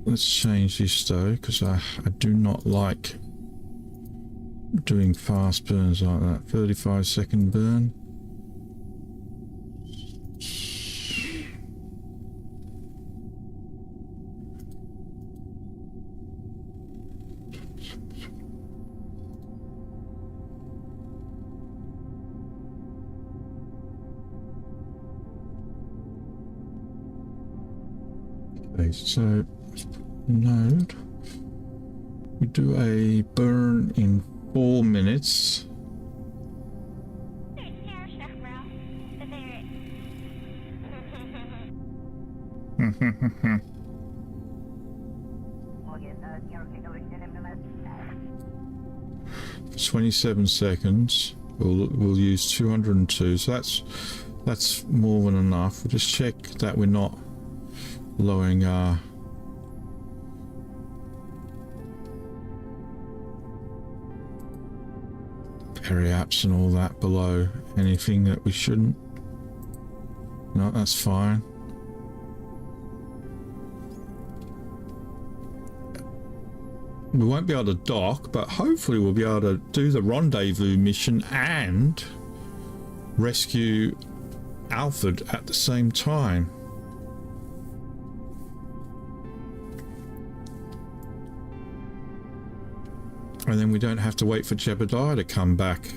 Let's change this though, because I do not like doing fast burns like that. 35-second burn. Okay, so node. We do a burn in 4 minutes. 27 seconds. We'll use 202. So that's more than enough. We'll just check that we're not lowering our periaps and all that below anything that we shouldn't. No, that's fine. We won't be able to dock, but hopefully we'll be able to do the rendezvous mission and rescue Alfred at the same time. And then we don't have to wait for Jebediah to come back.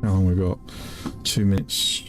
How long we got? 2 minutes.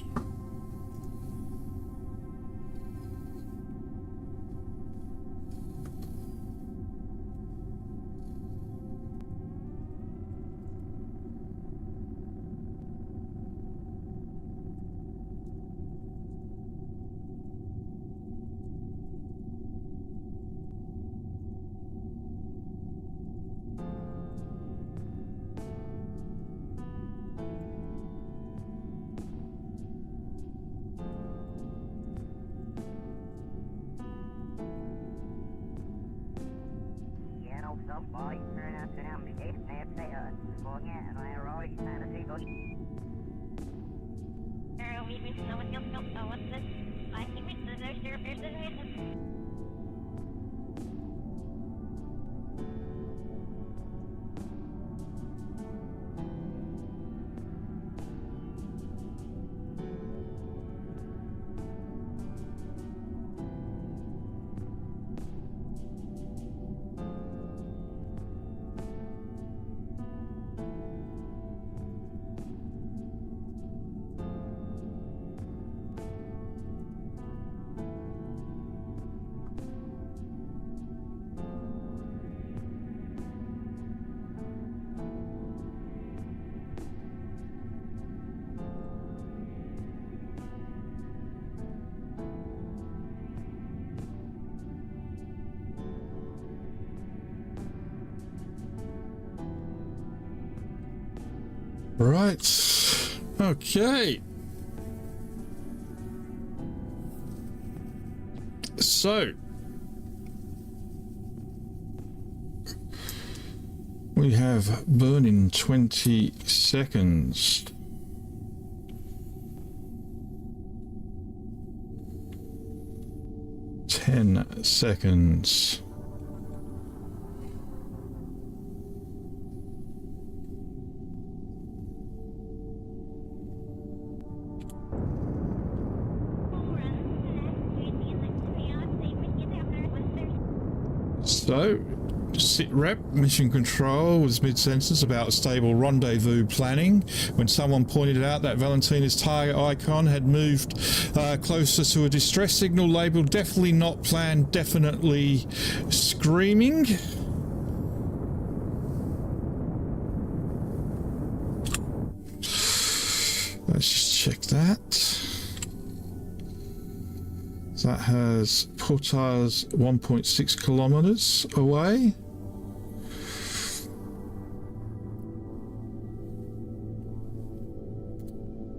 Right. Okay. So we have burn in 20 seconds. Ten seconds. So, sit rep, mission control was mid-sentence about stable rendezvous planning when someone pointed out that Valentina's target icon had moved closer to a distress signal labeled definitely not planned, definitely screaming. Let's just check that. That has put us 1.6 kilometers away.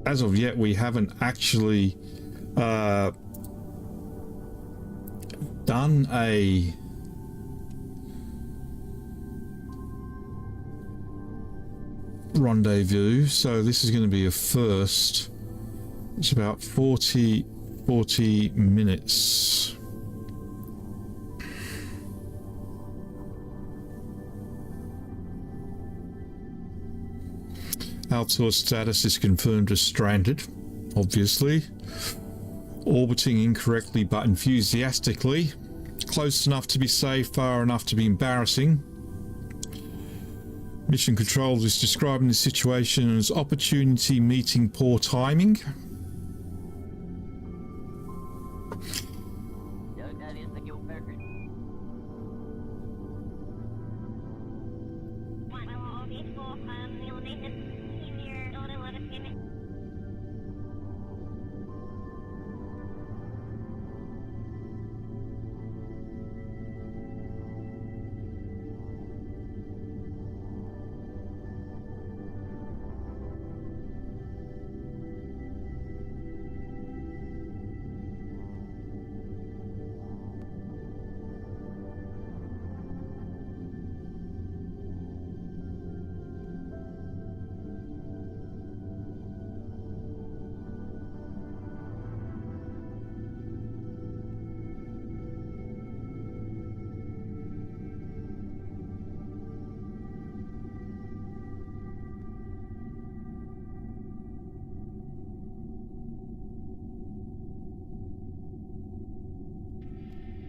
As of yet, we haven't actually done a rendezvous, so this is going to be a first. It's about 40 minutes. Altor status is confirmed as stranded, obviously. Orbiting incorrectly but enthusiastically. Close enough to be safe, far enough to be embarrassing. Mission Control is describing the situation as opportunity meeting poor timing.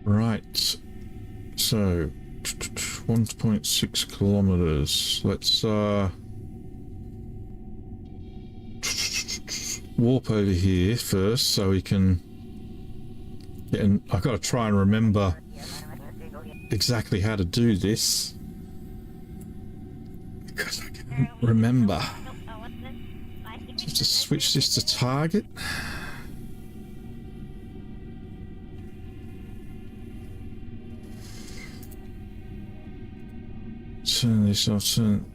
Right, so 1.6 kilometers. Let's warp over here first so we can get in. I've got to try and remember exactly how to do this because I can't remember. Just to switch this to target. Turn this off, turn.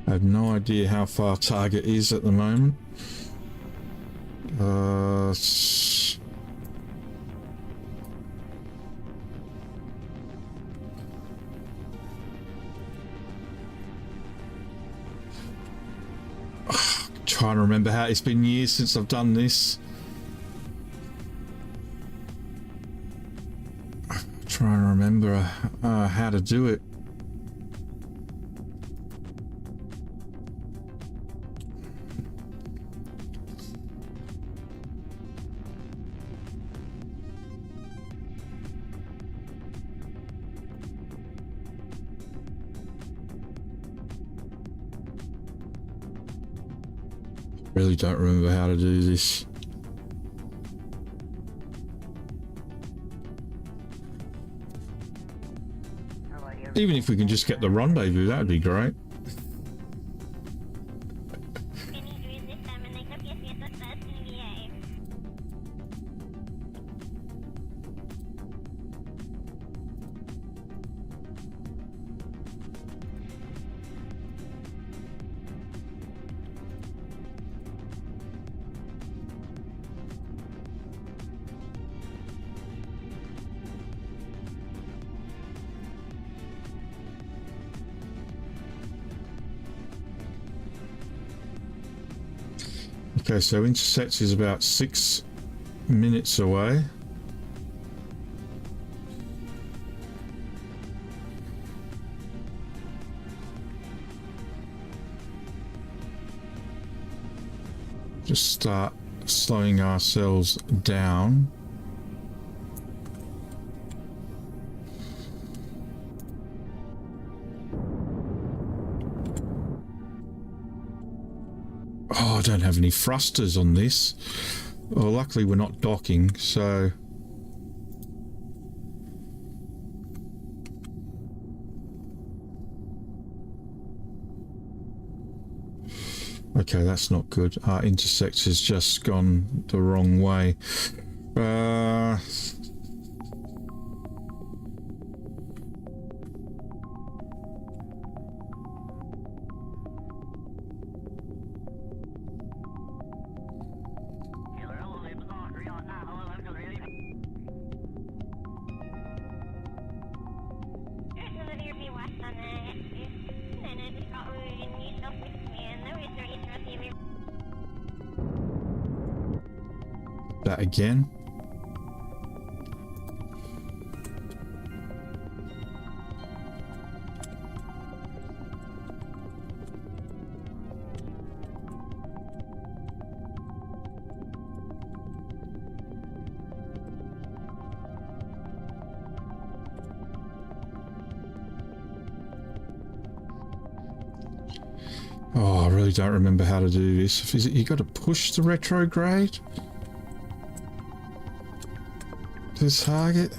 I have no idea how far target is at the moment. Trying to remember how it's been years since I've done this. Trying to remember how to do it. Really don't remember how to do this. Even if we can just get the rendezvous, that would be great. Okay, so intercept is about 6 minutes away. just start slowing ourselves down. Oh, I don't have any thrusters on this. Well, luckily we're not docking, so... Okay, that's not good. Our intersect has just gone the wrong way. That again. Oh, I really don't remember how to do this. Is it you got to push the retrograde to the target?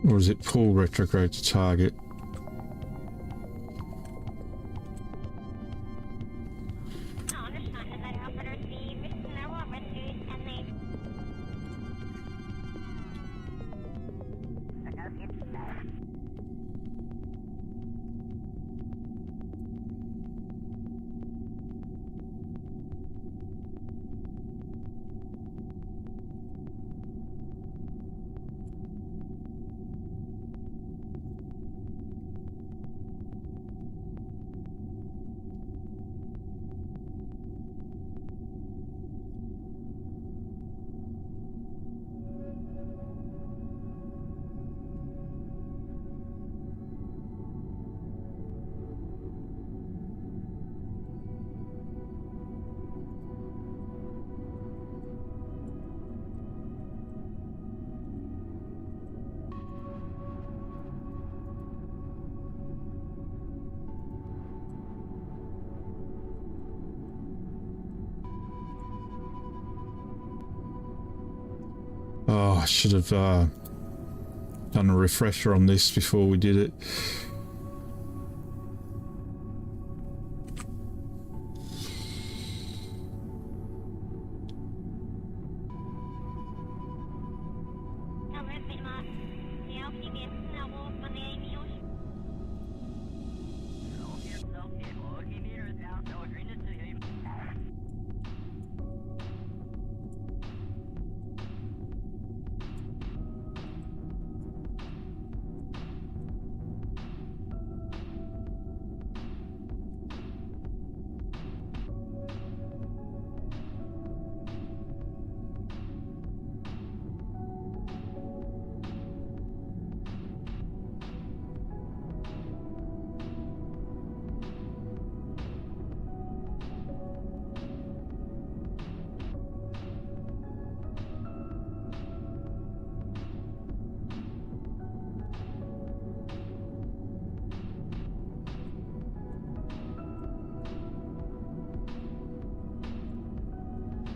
Or is it pull retrograde to target? Oh, I should have done a refresher on this before we did it.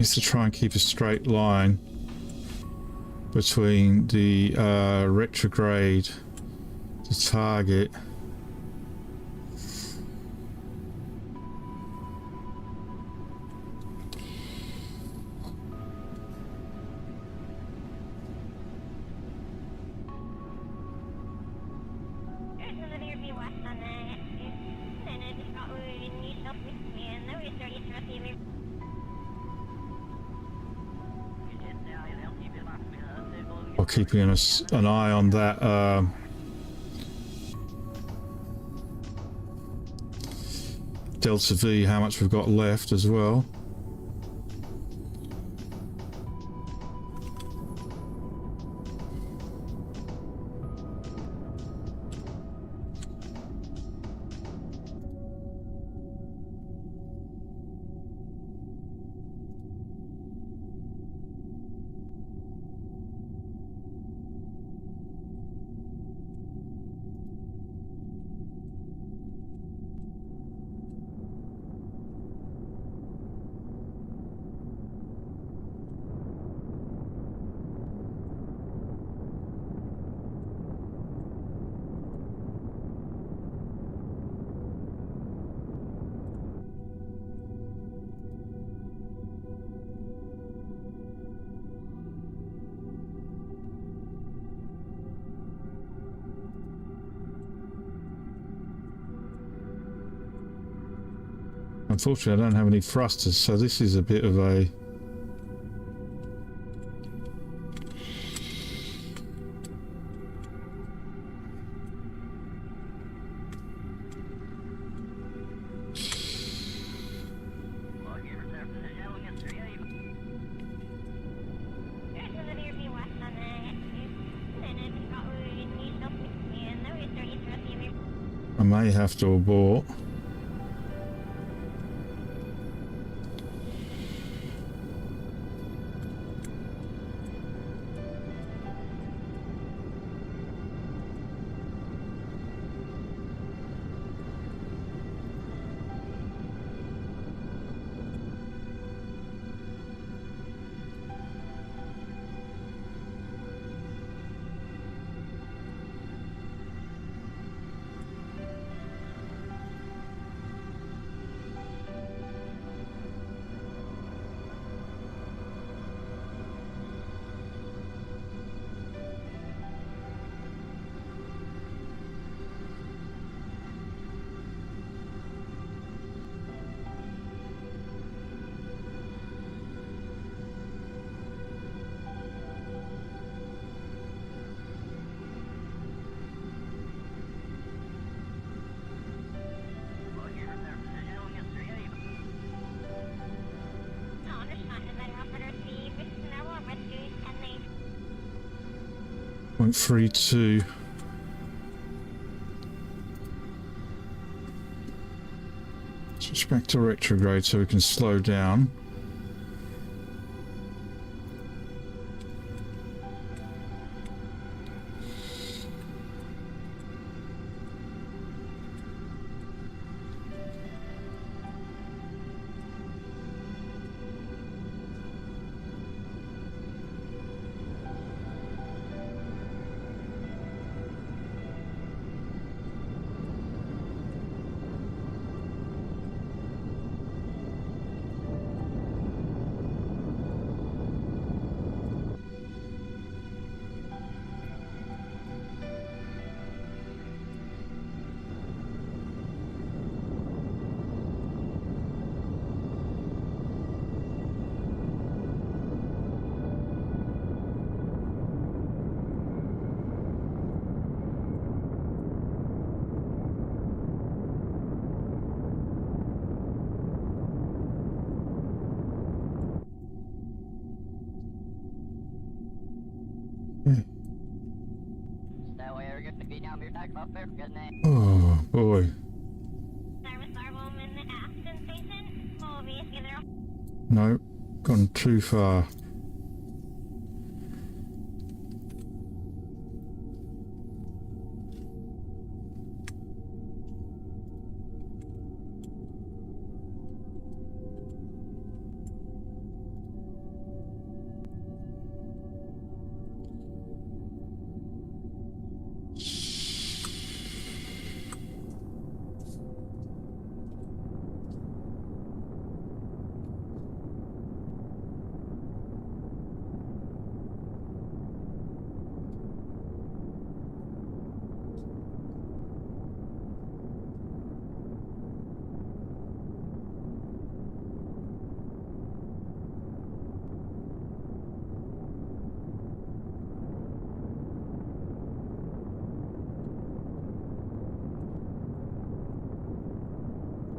Is to try and keep a straight line between the retrograde to target. Keeping an eye on that delta V how much we've got left as well. Unfortunately, I don't have any thrusters, so this is a bit of a... I may have to abort. Point 32. Switch back to retrograde so we can slow down. Oh boy. No, gone too far.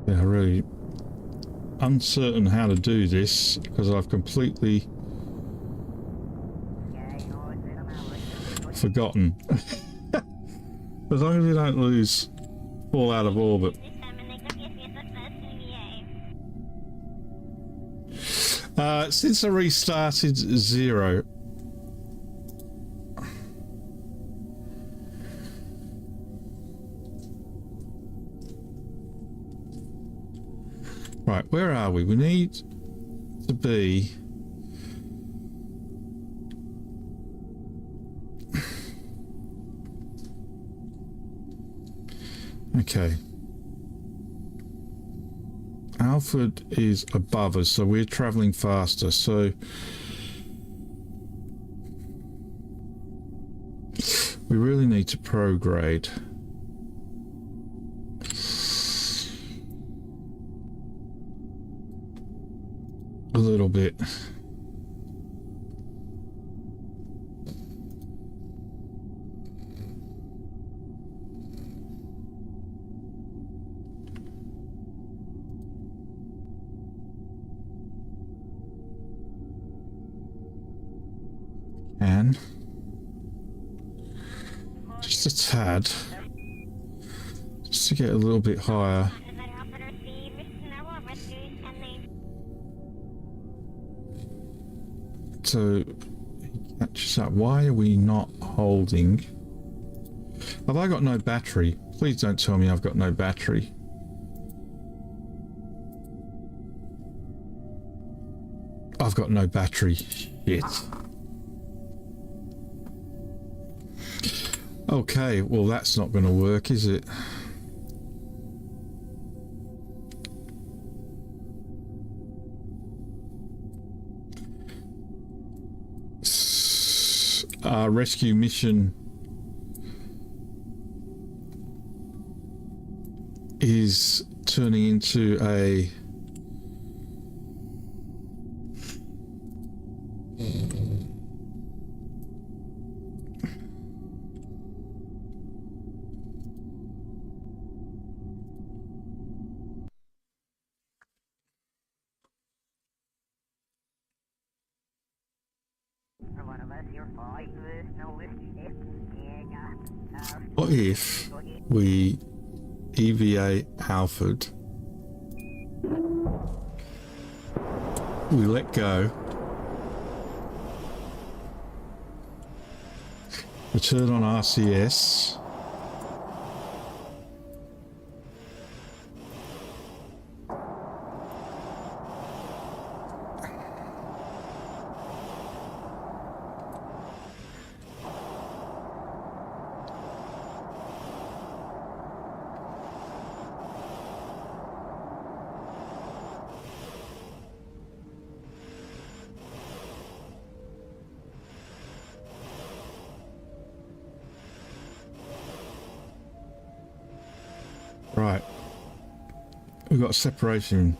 Yeah, really uncertain how to do this because I've completely forgotten. As long as we don't fall out of orbit. Since I restarted 0. Right, where are we? We need to be... Okay. Alfred is above us, so we're travelling faster, so... we really need to prograde. A little bit. And just a tad, just to get a little bit higher. So he catches up. Why are we not holding? Have I got no battery? Please don't tell me I've got no battery. I've got no battery. Shit. Okay, well that's not going to work, is it? Our rescue mission is turning into a what if we EVA Alfred, we let go, return on RCS, right, we've got separation.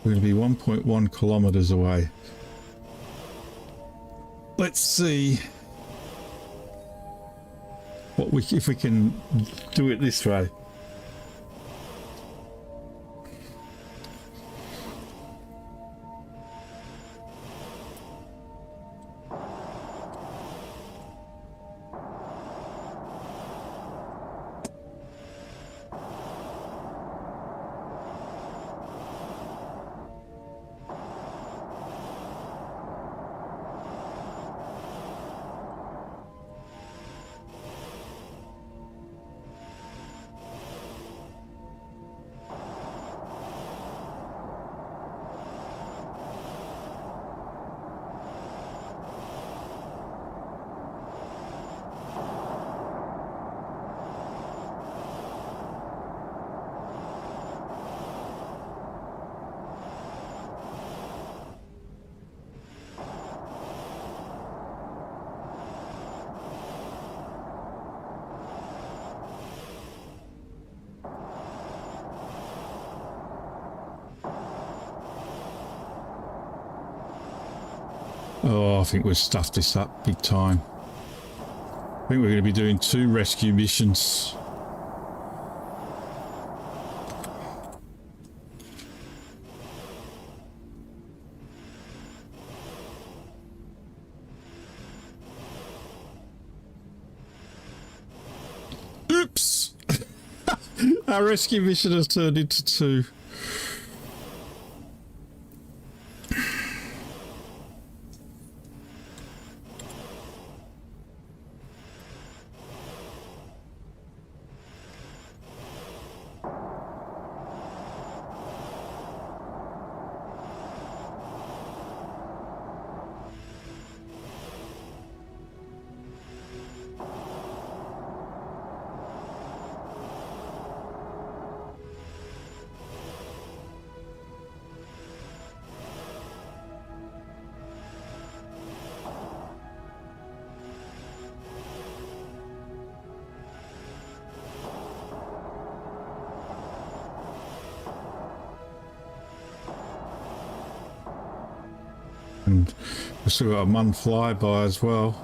We're going to be 1.1 kilometers away. Let's see what if we can do it this way. Oh, I think we've stuffed this up big time. I think we're going to be doing 2 rescue missions. Oops! Our rescue mission has turned into 2. And we've still got a month flyby as well.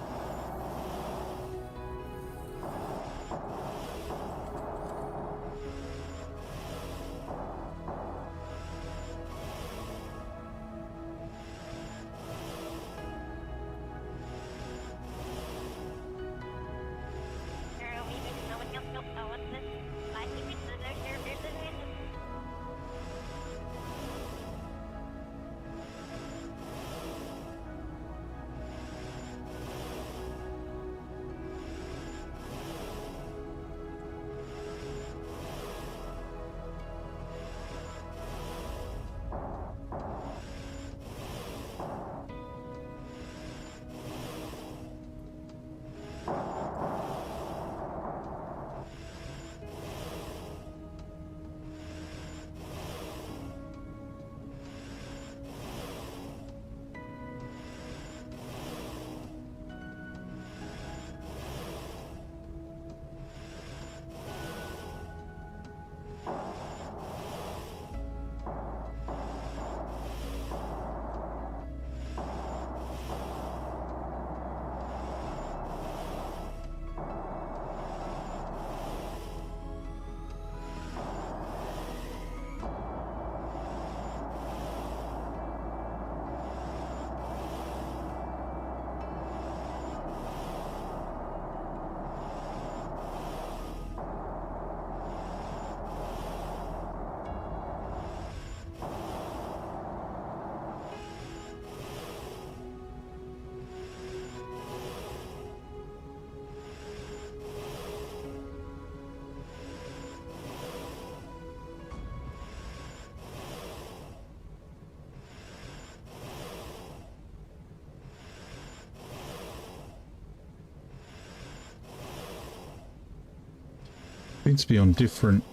Seems to be on different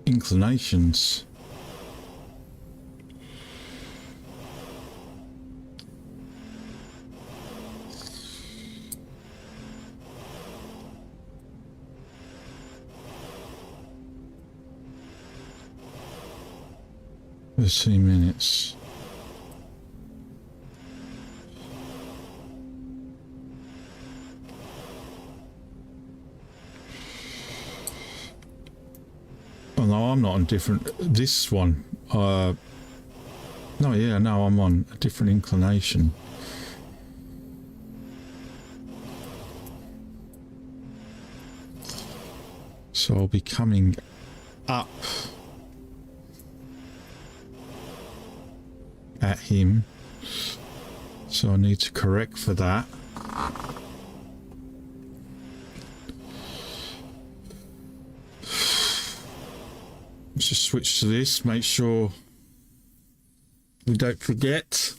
inclinations. Minutes. Oh no, I'm not on different. This one. No, yeah, no, I'm on a different inclination. So I'll be coming up at him. So I need to correct for that. Let's just switch to this, make sure we don't forget.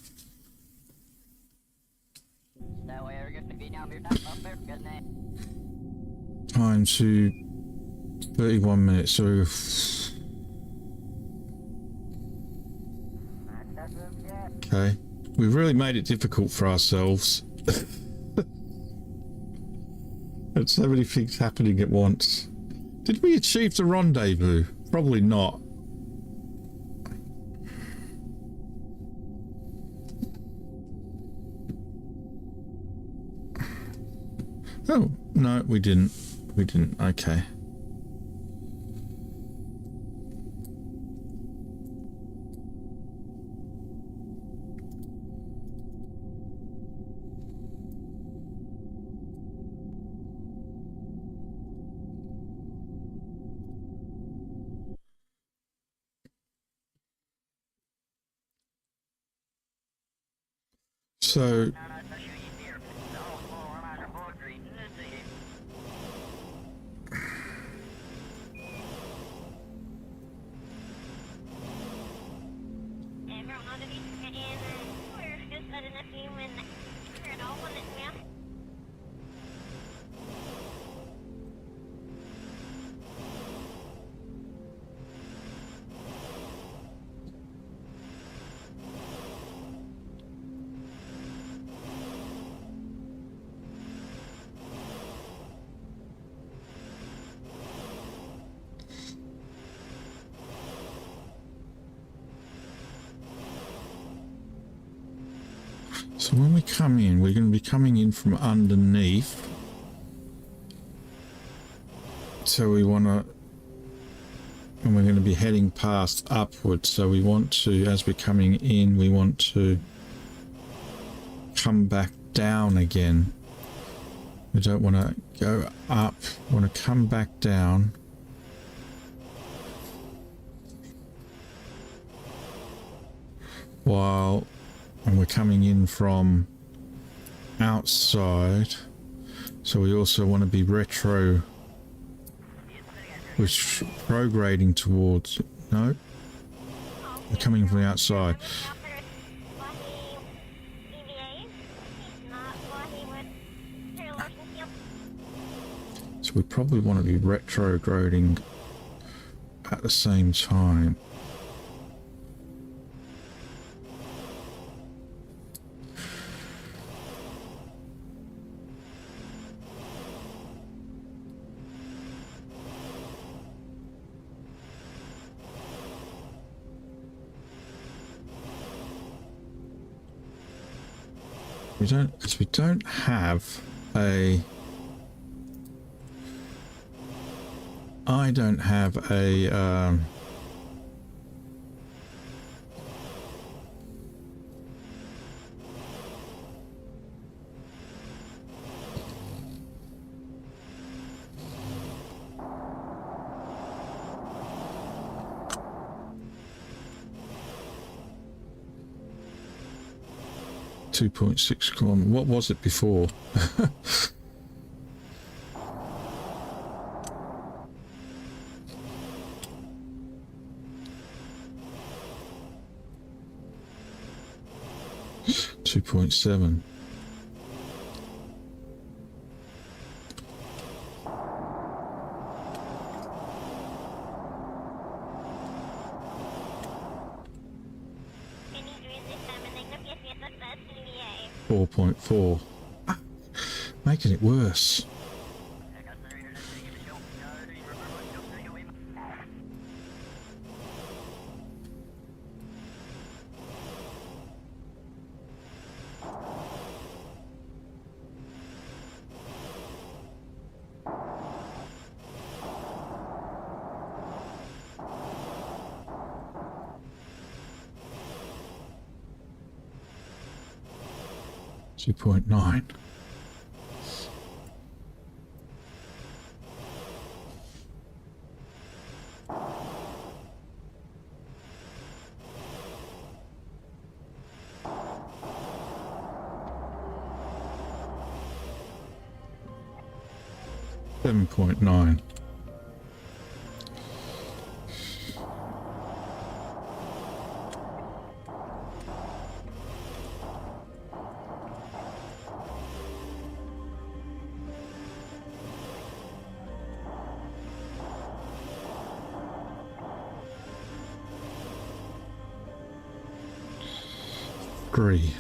Time to 31 minutes, so okay. We've really made it difficult for ourselves. There's so many things happening at once. Did we achieve the rendezvous? Probably not. Oh, no, we didn't. We didn't. Okay. So So when we come in, we're going to be coming in from underneath. So we want to, and we're going to be heading past upwards. So we want to, as we're coming in, we want to come back down again. We don't want to go up. We want to come back down. And we're coming in from outside, so we also want to be retrograding towards. No, we're coming from the outside. So we probably want to be retrograding at the same time. We don't have a. I don't have a. 2.6 kilometers. What was it before? .7. .4. Making it worse. .9. .9. Agree.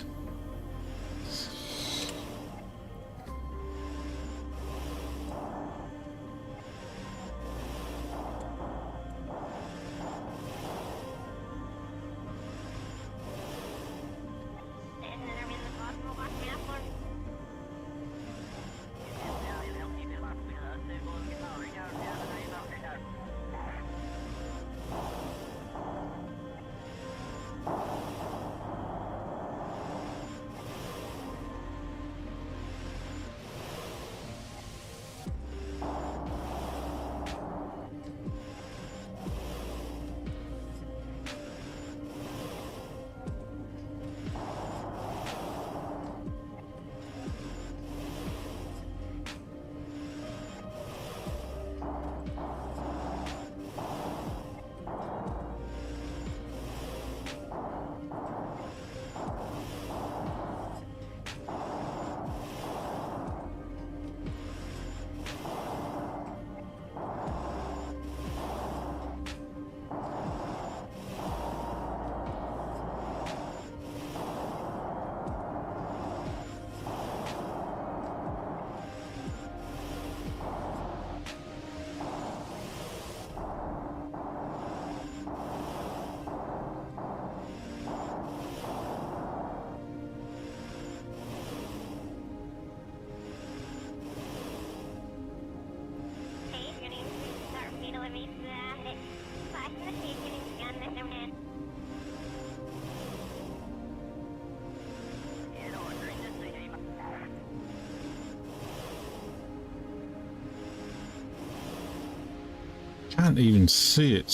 Can't even see it.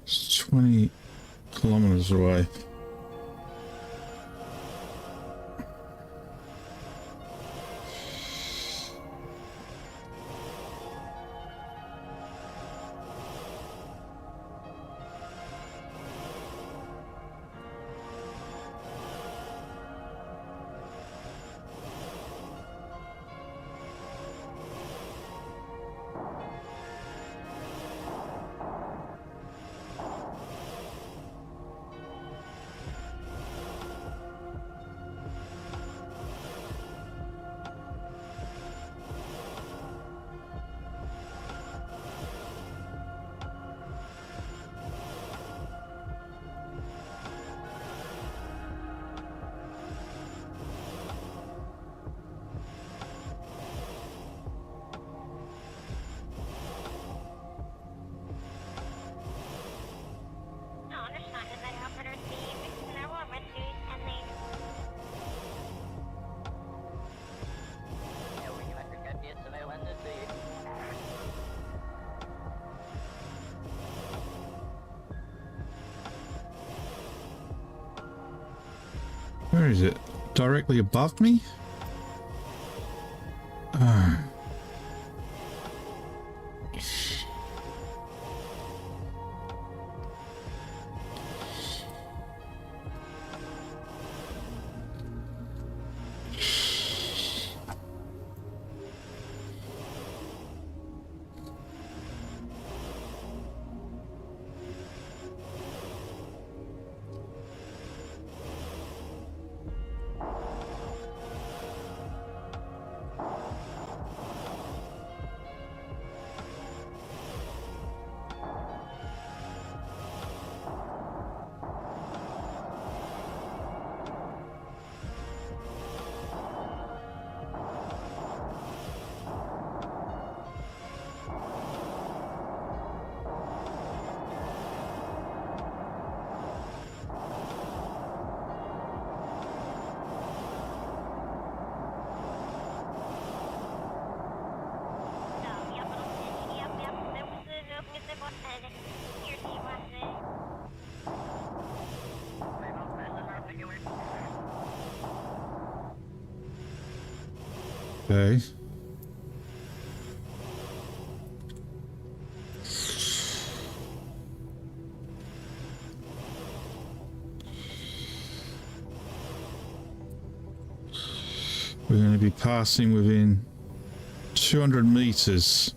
It's 20 kilometers away. Where is it? Directly above me? Okay. We're going to be passing within 200 meters.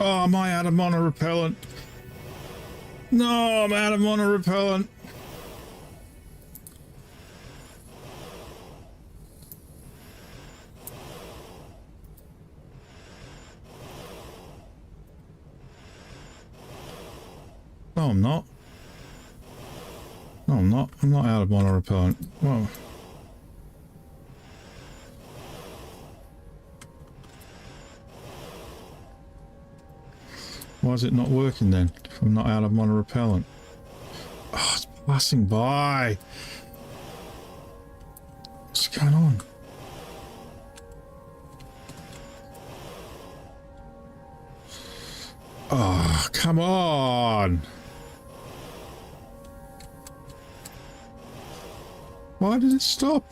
Oh, am I out of mono repellent? No, I'm out of mono repellent. No, I'm not. No, I'm not. I'm not out of mono repellent. Whoa. Why is it not working then, if I'm not out of mono repellent? Oh, it's passing by. What's going on? Oh, come on. Why did it stop?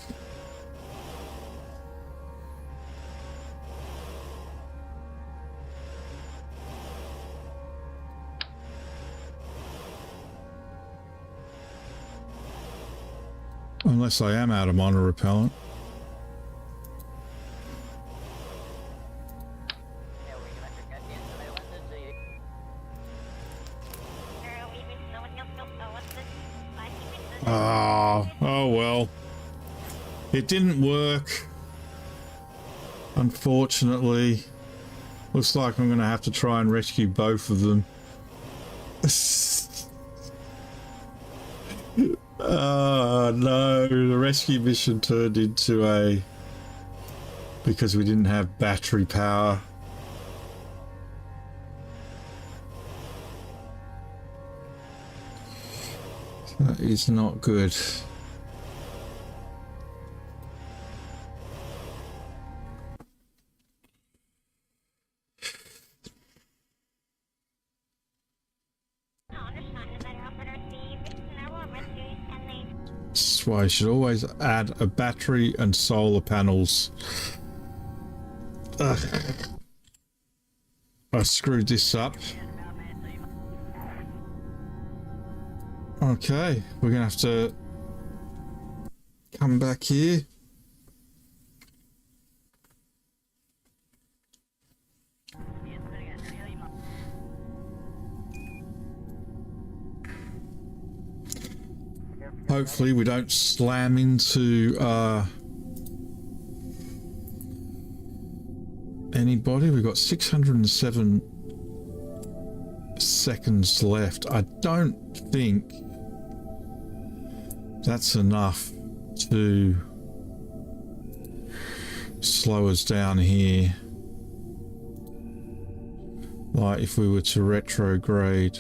Unless I am out of mono repellent. Oh well. It didn't work. Unfortunately. Looks like I'm going to have to try and rescue both of them. Oh no, the rescue mission turned into a... because we didn't have battery power. That is not good. That's why I should always add a battery and solar panels. Ugh. I screwed this up. Okay, we're gonna have to come back here. Hopefully we don't slam into anybody. We've got 607 seconds left. I don't think that's enough to slow us down here. Like if we were to retrograde.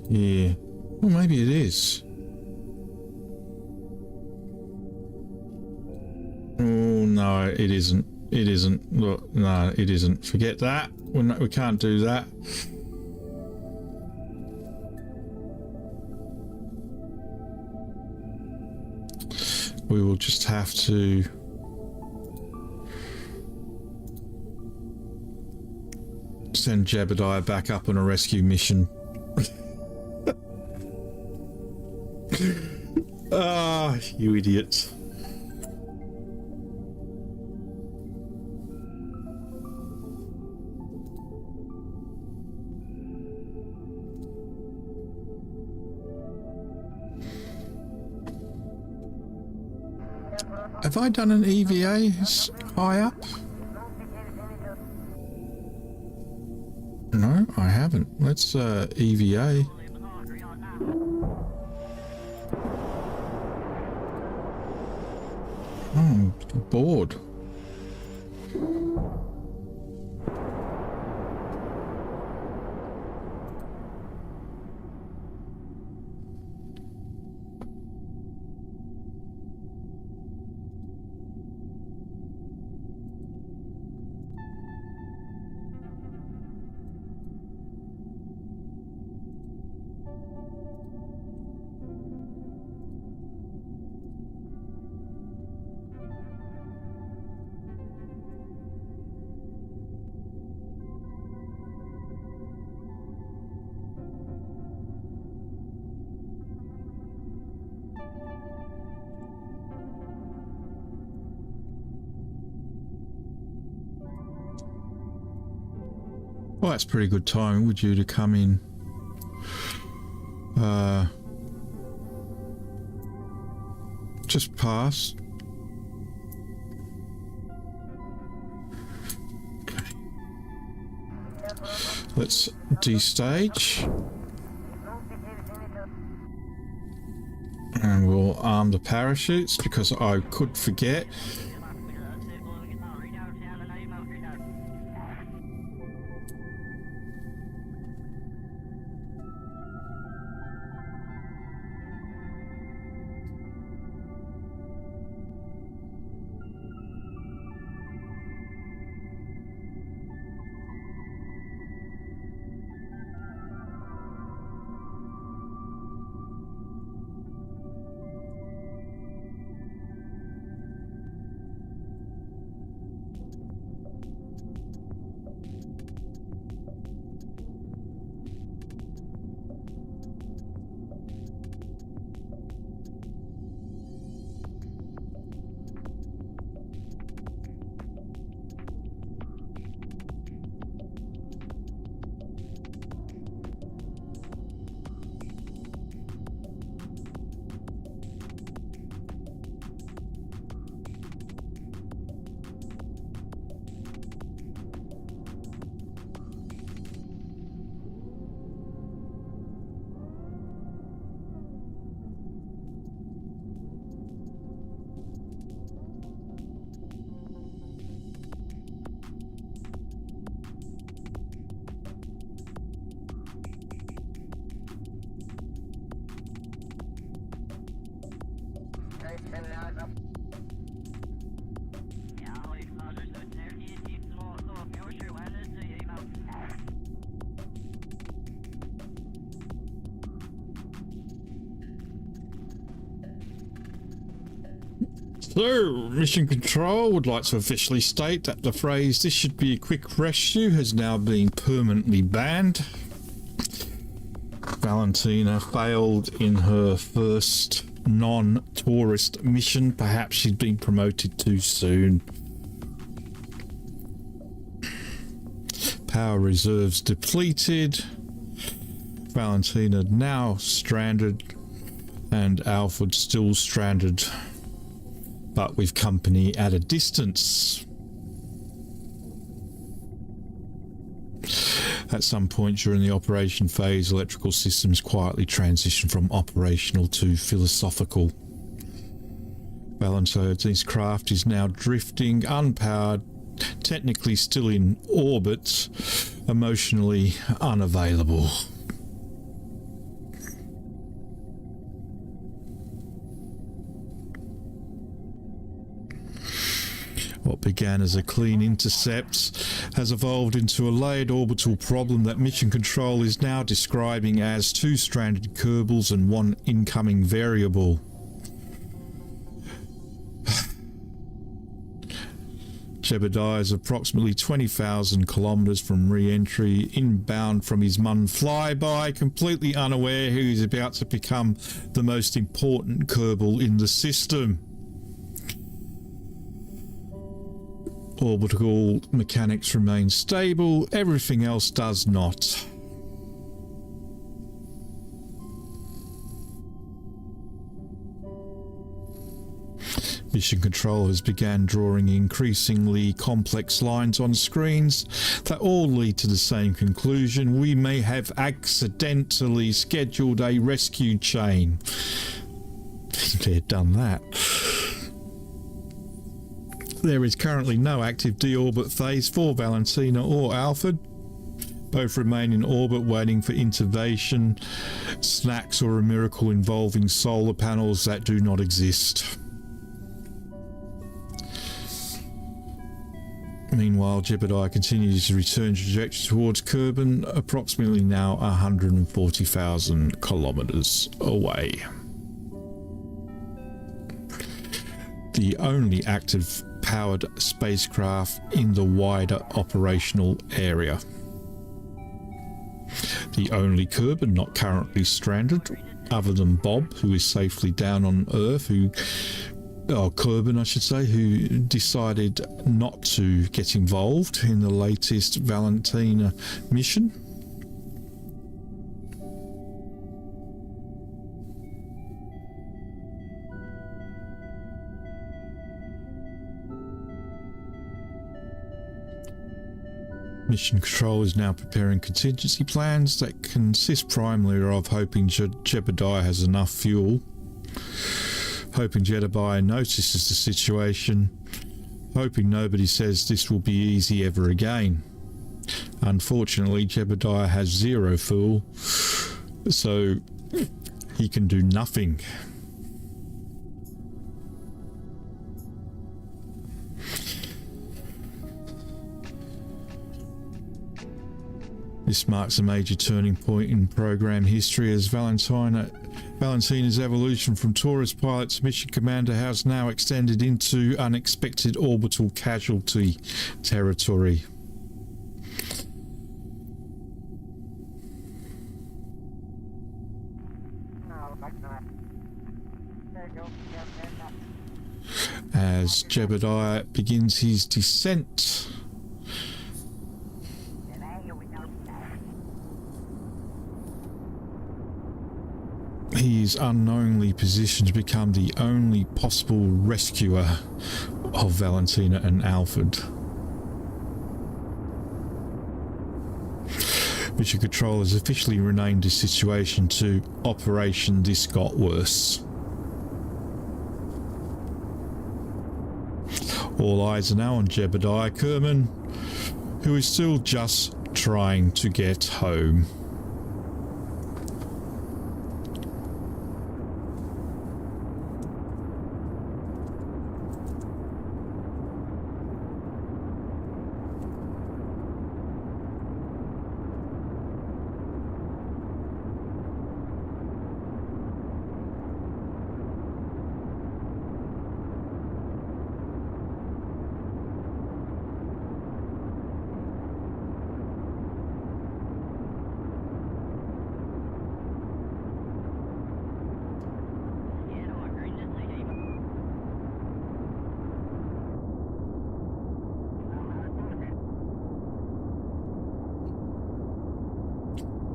Yeah. Well, maybe it is. Oh, no, it isn't. It isn't. Look, no, it isn't. Forget that. We can't do that. We will just have to... send Jebediah back up on a rescue mission. Ah, you idiot. Have I done an EVA high up? No, I haven't. Let's EVA. Oh, bored. Well, that's pretty good timing, would you, to come in? Just past. Okay. Let's destage. And we'll arm the parachutes because I could forget. So, Mission Control would like to officially state that the phrase "this should be a quick rescue" has now been permanently banned. Valentina failed in her first non-tourist mission. Perhaps she'd been promoted too soon. Power reserves depleted. Valentina now stranded, and Alfred still stranded, but with company at a distance. At some point during the operation phase, electrical systems quietly transition from operational to philosophical. Valentina's craft is now drifting, unpowered, technically still in orbit, emotionally unavailable. What began as a clean intercept has evolved into a layered orbital problem that Mission Control is now describing as 2 stranded Kerbals and 1 incoming variable. Jebediah is approximately 20,000 kilometers from re-entry, inbound from his Mun flyby, completely unaware who is about to become the most important Kerbal in the system. Orbital mechanics remain stable, everything else does not. Mission Control has begun drawing increasingly complex lines on screens that all lead to the same conclusion: we may have accidentally scheduled a rescue chain. They had done that. There is currently no active deorbit phase for Valentina or Alfred. Both remain in orbit waiting for intervention, snacks, or a miracle involving solar panels that do not exist. Meanwhile, Jebediah continues to return trajectory towards Kerbal, approximately now 140,000 kilometers away. The only active powered spacecraft in the wider operational area. The only Kerbal not currently stranded, other than Bob, who is safely down on Earth, Kerbal, I should say, who decided not to get involved in the latest Valentina mission. Mission Control is now preparing contingency plans that consist primarily of hoping Jebediah has enough fuel, hoping Jebediah notices the situation, hoping nobody says this will be easy ever again. Unfortunately, Jebediah has 0 fuel, so he can do nothing. This marks a major turning point in program history, as Valentina's evolution from tourist pilot to mission commander has now extended into unexpected orbital casualty territory. As Jebediah begins his descent, he is unknowingly positioned to become the only possible rescuer of Valentina and Alfred. Mission Control has officially renamed this situation to Operation This Got Worse. All eyes are now on Jebediah Kerman, who is still just trying to get home.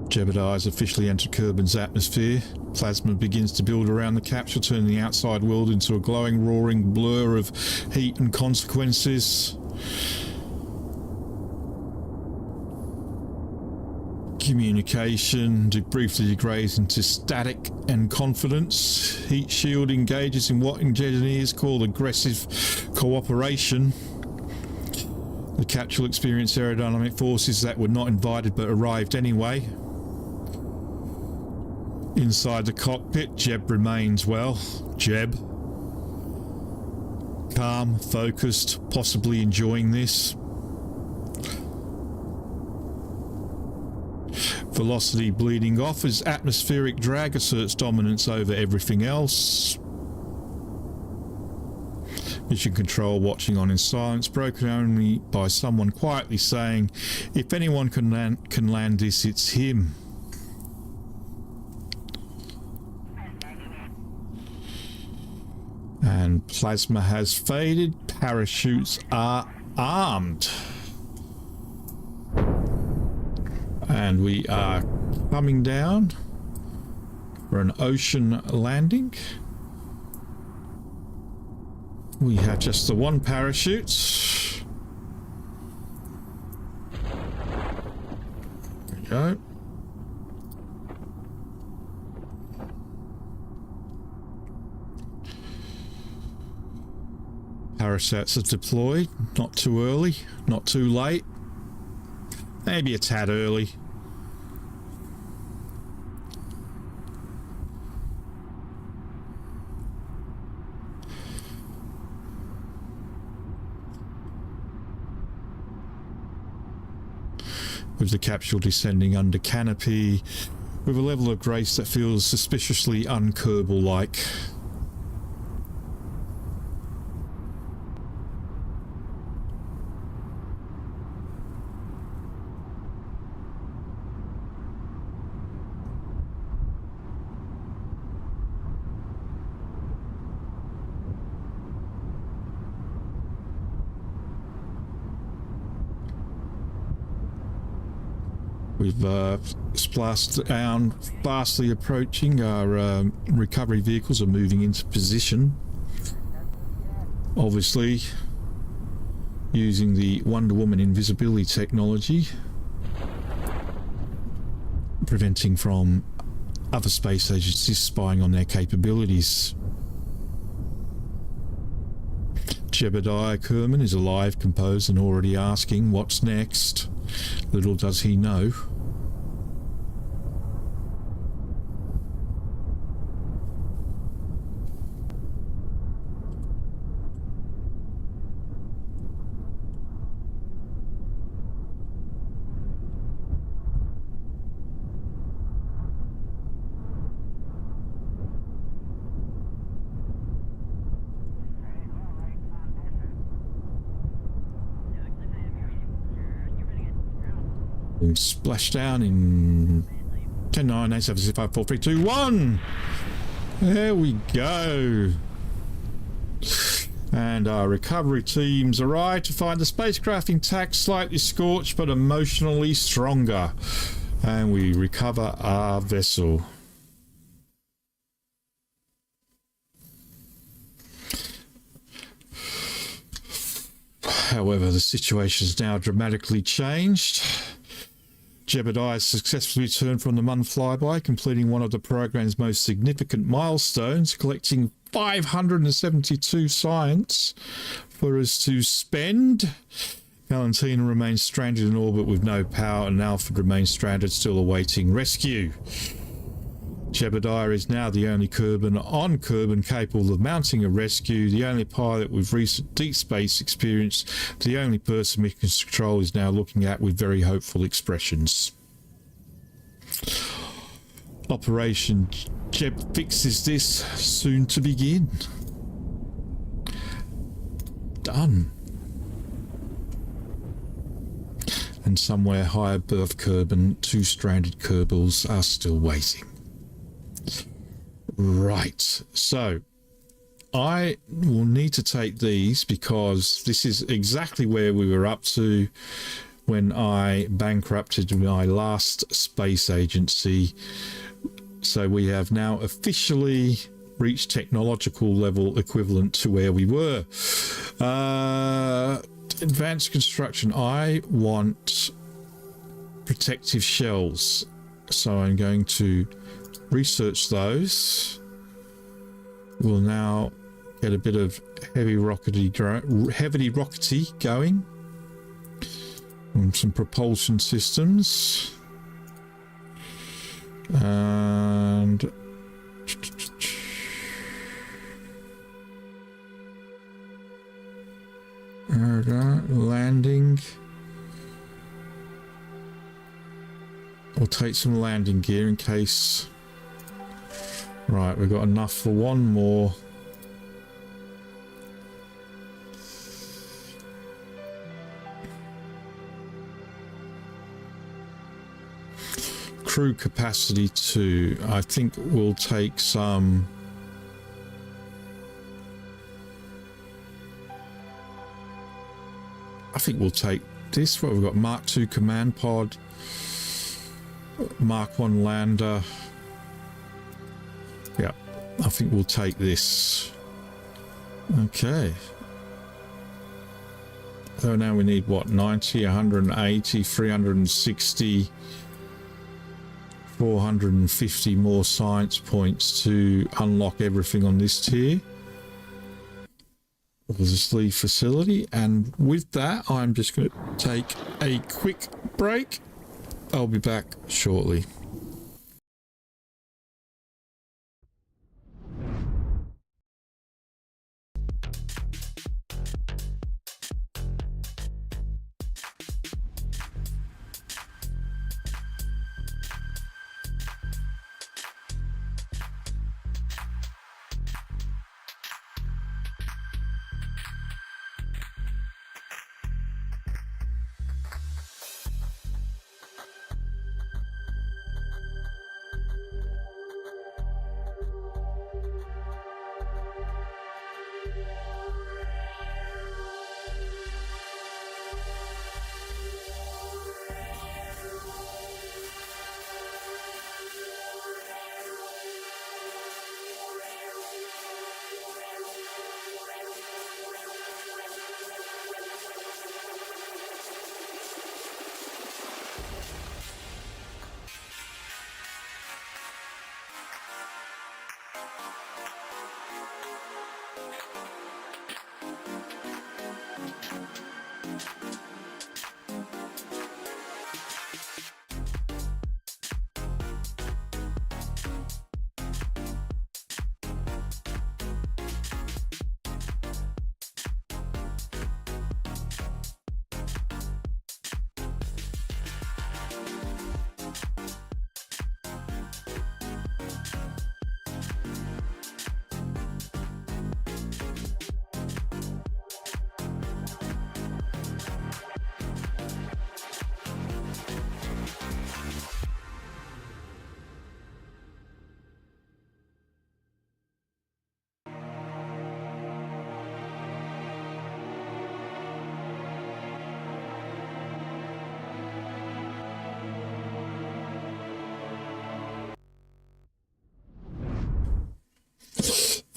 Jebediah has officially entered Kerban's atmosphere. Plasma begins to build around the capsule, turning the outside world into a glowing, roaring blur of heat and consequences. Communication briefly degrades into static and confidence. Heat shield engages in what engineers call aggressive cooperation. The capsule experienced aerodynamic forces that were not invited but arrived anyway. Inside the cockpit, Jeb remains, Jeb. Calm, focused, possibly enjoying this. Velocity bleeding off as atmospheric drag asserts dominance over everything else. Mission control watching on in silence, broken only by someone quietly saying, "If anyone can land this, it's him." And plasma has faded. Parachutes are armed. And we are coming down for an ocean landing. We have just the one parachute. There we go. Parachutes are deployed. Not too early, not too late. Maybe a tad early. With the capsule descending under canopy with a level of grace that feels suspiciously un-Kerbal-like. We've splashed down, fastly approaching. Our recovery vehicles are moving into position. Obviously, using the Wonder Woman invisibility technology, preventing from other space agencies spying on their capabilities. Jebediah Kerman is alive, composed, and already asking what's next. Little does he know. Splashdown in 10, 9, 8, 7, 6, 5, 4, 3, 2, 1. There we go. And our recovery teams arrive to find the spacecraft intact, slightly scorched, but emotionally stronger. And we recover our vessel. However, the situation has now dramatically changed. Jebediah successfully returned from the Mun flyby, completing one of the program's most significant milestones, collecting 572 science for us to spend. Valentina remains stranded in orbit with no power, and Alfred remains stranded, still awaiting rescue. Jebediah is now the only Kerban on Kerban capable of mounting a rescue, the only pilot with recent deep space experience, the only person Mission Control is now looking at with very hopeful expressions. Operation Jeb Fixes This soon to begin. Done. And somewhere high above Kerban, two stranded Kerbals are still waiting. Right, so I will need to take these because this is exactly where we were up to when I bankrupted my last space agency. So we have now officially reached technological level equivalent to where we were. Advanced construction. I want protective shells, so I'm going to research those. We'll now get a bit of heavy rockety going, and some propulsion systems, and landing. We'll take some landing gear in case. Right, we've got enough for one more. Crew capacity 2. I think we'll take some. I think we'll take this. What we've got: Mark II command pod, Mark 1 lander. Yeah, I think we'll take this. Okay. So now we need what? 90, 180, 360, 450 more science points to unlock everything on this tier. This leave facility, and with that I'm just going to take a quick break. I'll be back shortly.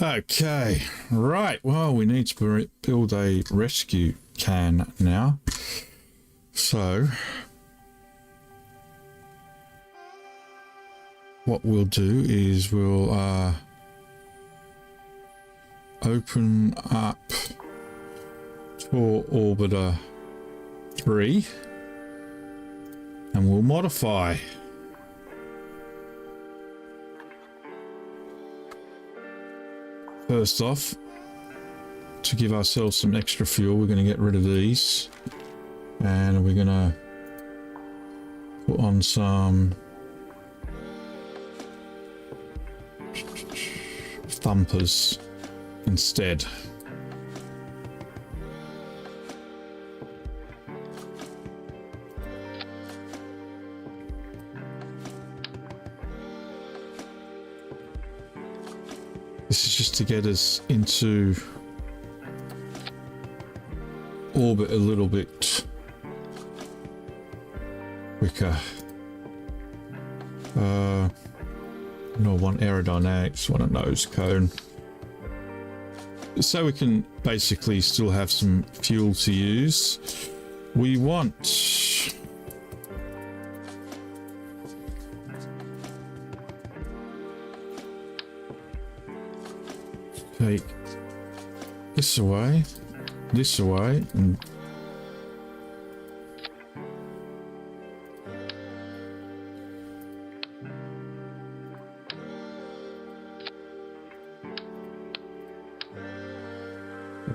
Okay, right. Well, we need to build a rescue can now. So what we'll do is we'll open up Tour Orbiter 3 and we'll modify. First off, to give ourselves some extra fuel, we're going to get rid of these and we're going to put on some thumpers instead. This is just to get us into orbit a little bit quicker. No, one aerodynamics, one a nose cone. So we can basically still have some fuel to use. We want take this away, and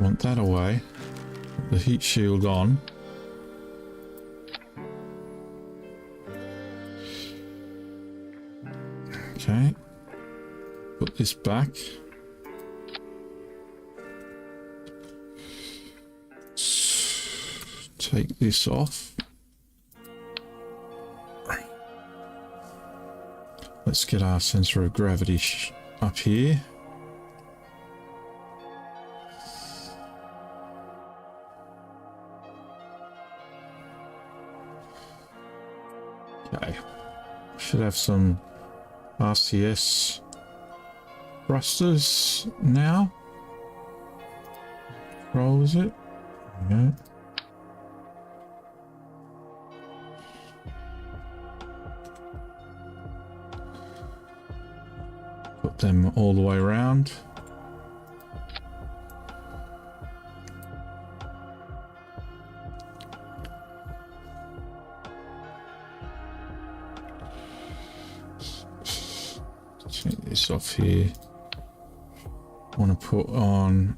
want that away. The heat shield on. Okay. Put this back. Take this off. Let's get our sensor of gravity up here. Okay. Should have some RCS thrusters now. Roll, is it? Yeah. Put them all the way around. Take this off here. I want to put on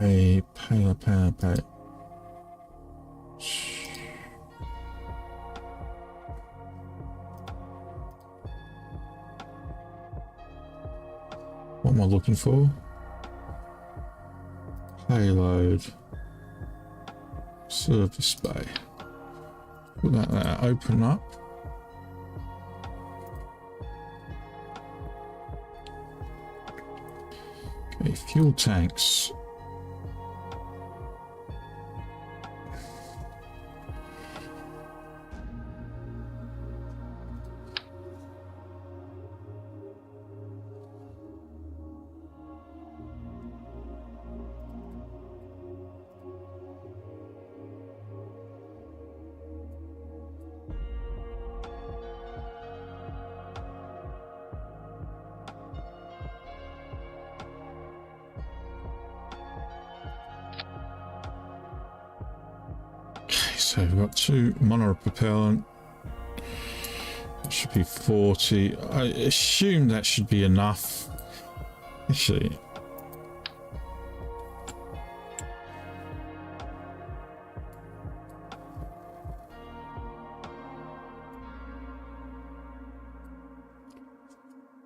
a pale. What am I looking for? Payload. Service bay. Put that there. Open up. Okay, fuel tanks. So we've got 2 monopropellant. That should be 40. I assume that should be enough. Actually,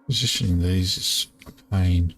positioning these is a pain.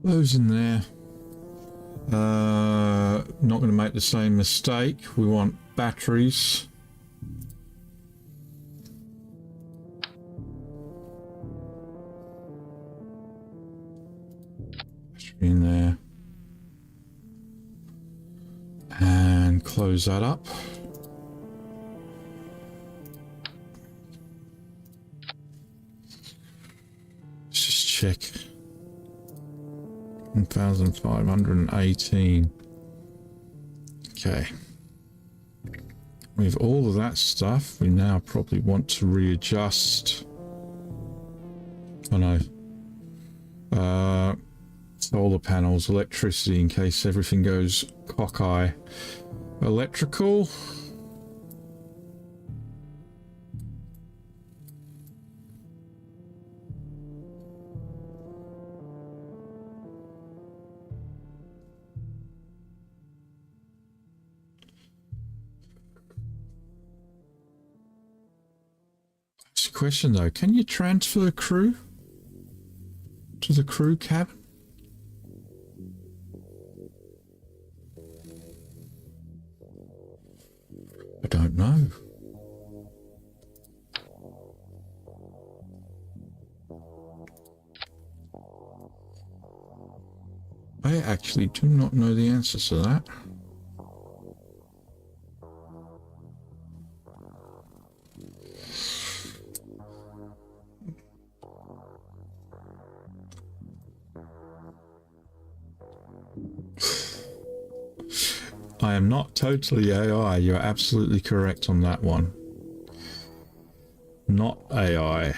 Those in there. Not going to make the same mistake. We want batteries. Battery in there. And close that up. Let's just check. 1,518. Okay. With all of that stuff, we now probably want to readjust. Oh no. Solar panels, electricity in case everything goes cockeye. Electrical. question though. Can you transfer crew to the crew cabin? I don't know. I actually do not know the answer to that. I am not totally AI. You're absolutely correct on that one. Not AI.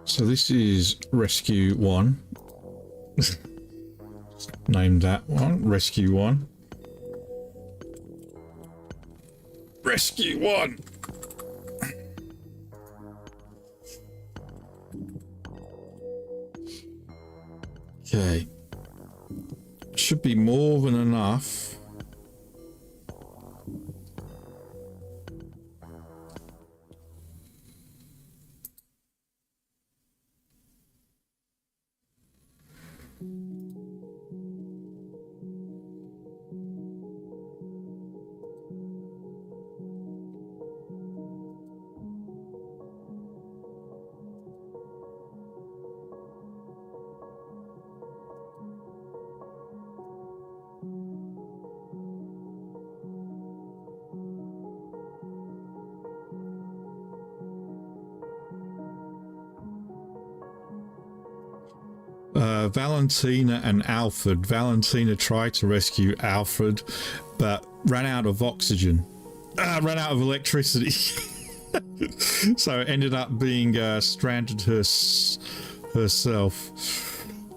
So this is Rescue 1. Name that one. Rescue 1. Rescue 1! Okay. Should be more than enough. Valentina and Alfred. Valentina tried to rescue Alfred, but ran out of oxygen. Ran out of electricity. So ended up being stranded herself.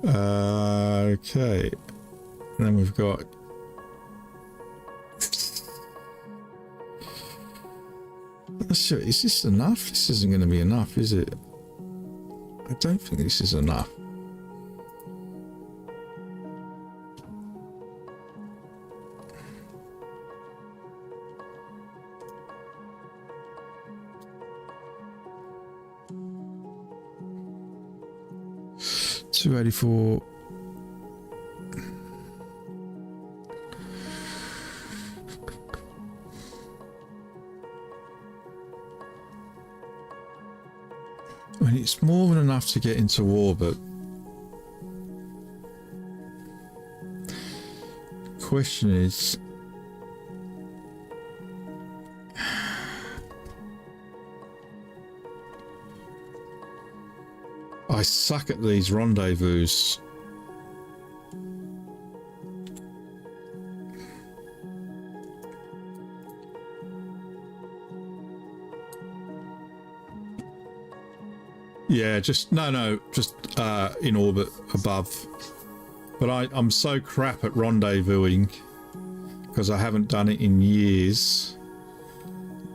Okay. And then we've got... So is this enough? This isn't going to be enough, is it? I don't think this is enough. $284. I mean, it's more than enough to get into orbit. Question is, I suck at these rendezvous. Yeah, just just in orbit above. But I'm so crap at rendezvousing because I haven't done it in years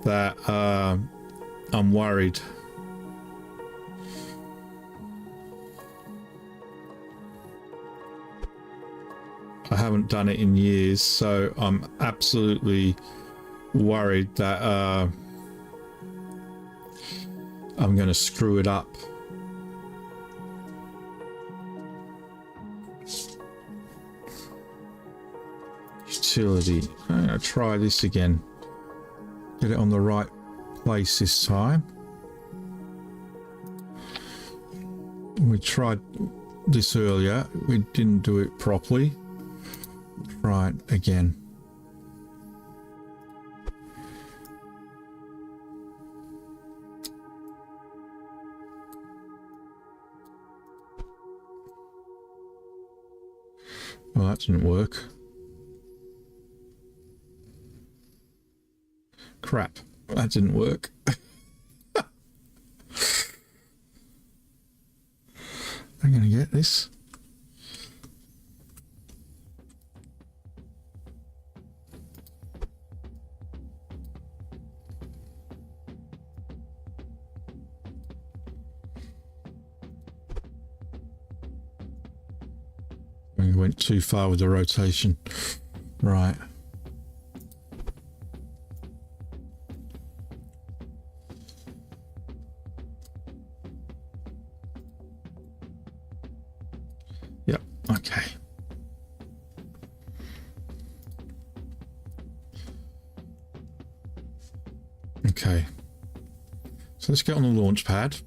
that I'm worried. I haven't done it in years, so I'm absolutely worried that I'm going to screw it up. Utility. I'm going to try this again. Get it on the right place this time. We tried this earlier. We didn't do it properly. Try it again. Well, that didn't work. Crap, that didn't work. I'm gonna get this. We went too far with the rotation. Right. Yep, okay. Okay. So let's get on the launch pad.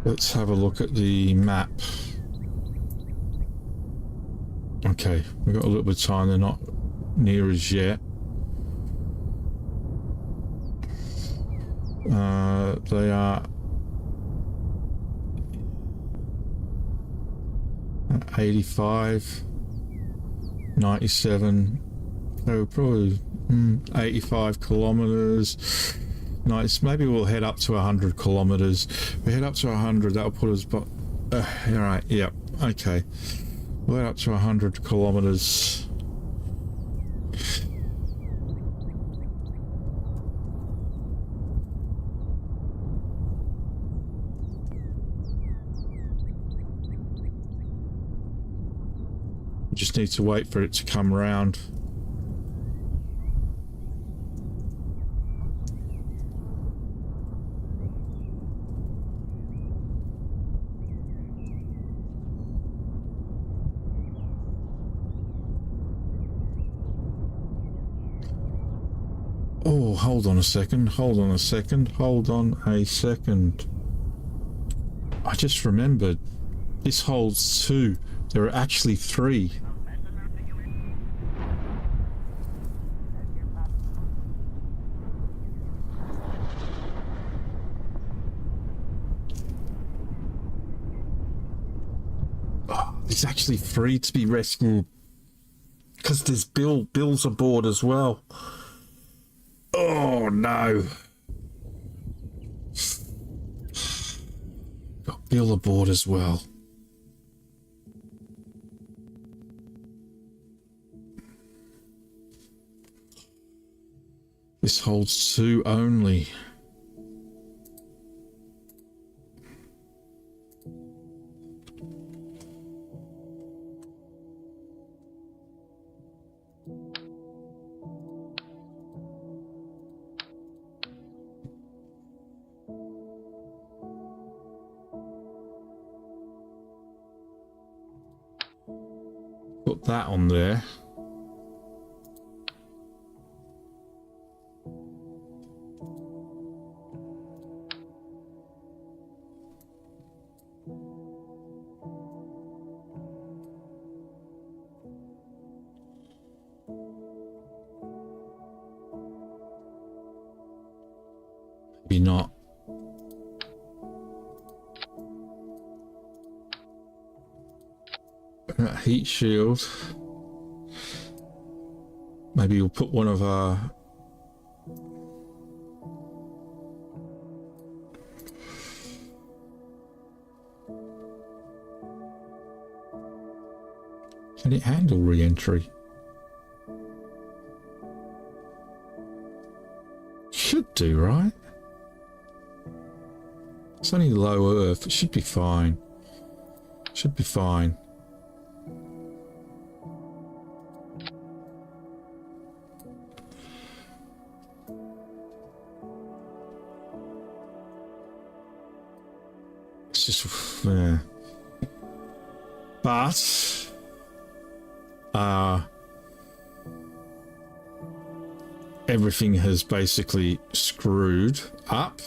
Let's have a look at the map. Okay, we've got a little bit of time. They're not near us yet. They are at 85, 97. They were probably 85 kilometers. Nice. Maybe we'll head up to 100 kilometers. We head up to 100. That'll put us. But all right. Yep. Okay. We'll head up to 100 kilometers. Just need to wait for it to come round. Oh, hold on a second. Hold on a second. Hold on a second. I just remembered this holds 2. There are actually 3. There's actually 3 to be rescued because there's Bill's aboard as well. Oh no! Got Bill aboard as well. This holds 2 only. Put that on there. Maybe not. Heat shield. Maybe we'll put one of our can it handle re-entry? Should do, right? It's only low Earth. It should be fine. Should be fine. It's just, yeah. But everything has basically screwed up.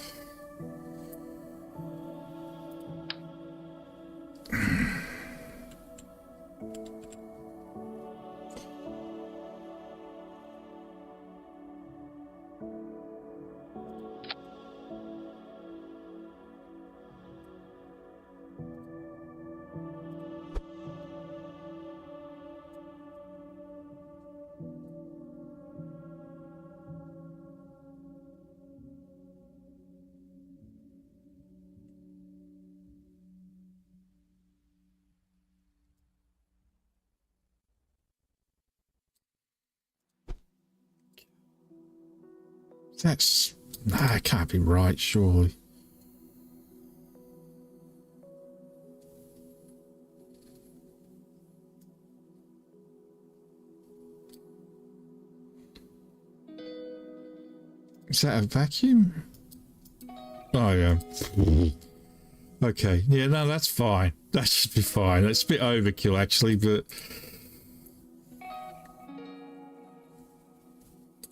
That's... Nah, it can't be right, surely. Is that a vacuum? Oh, yeah. Okay. Yeah, no, that's fine. That should be fine. It's a bit overkill, actually, but...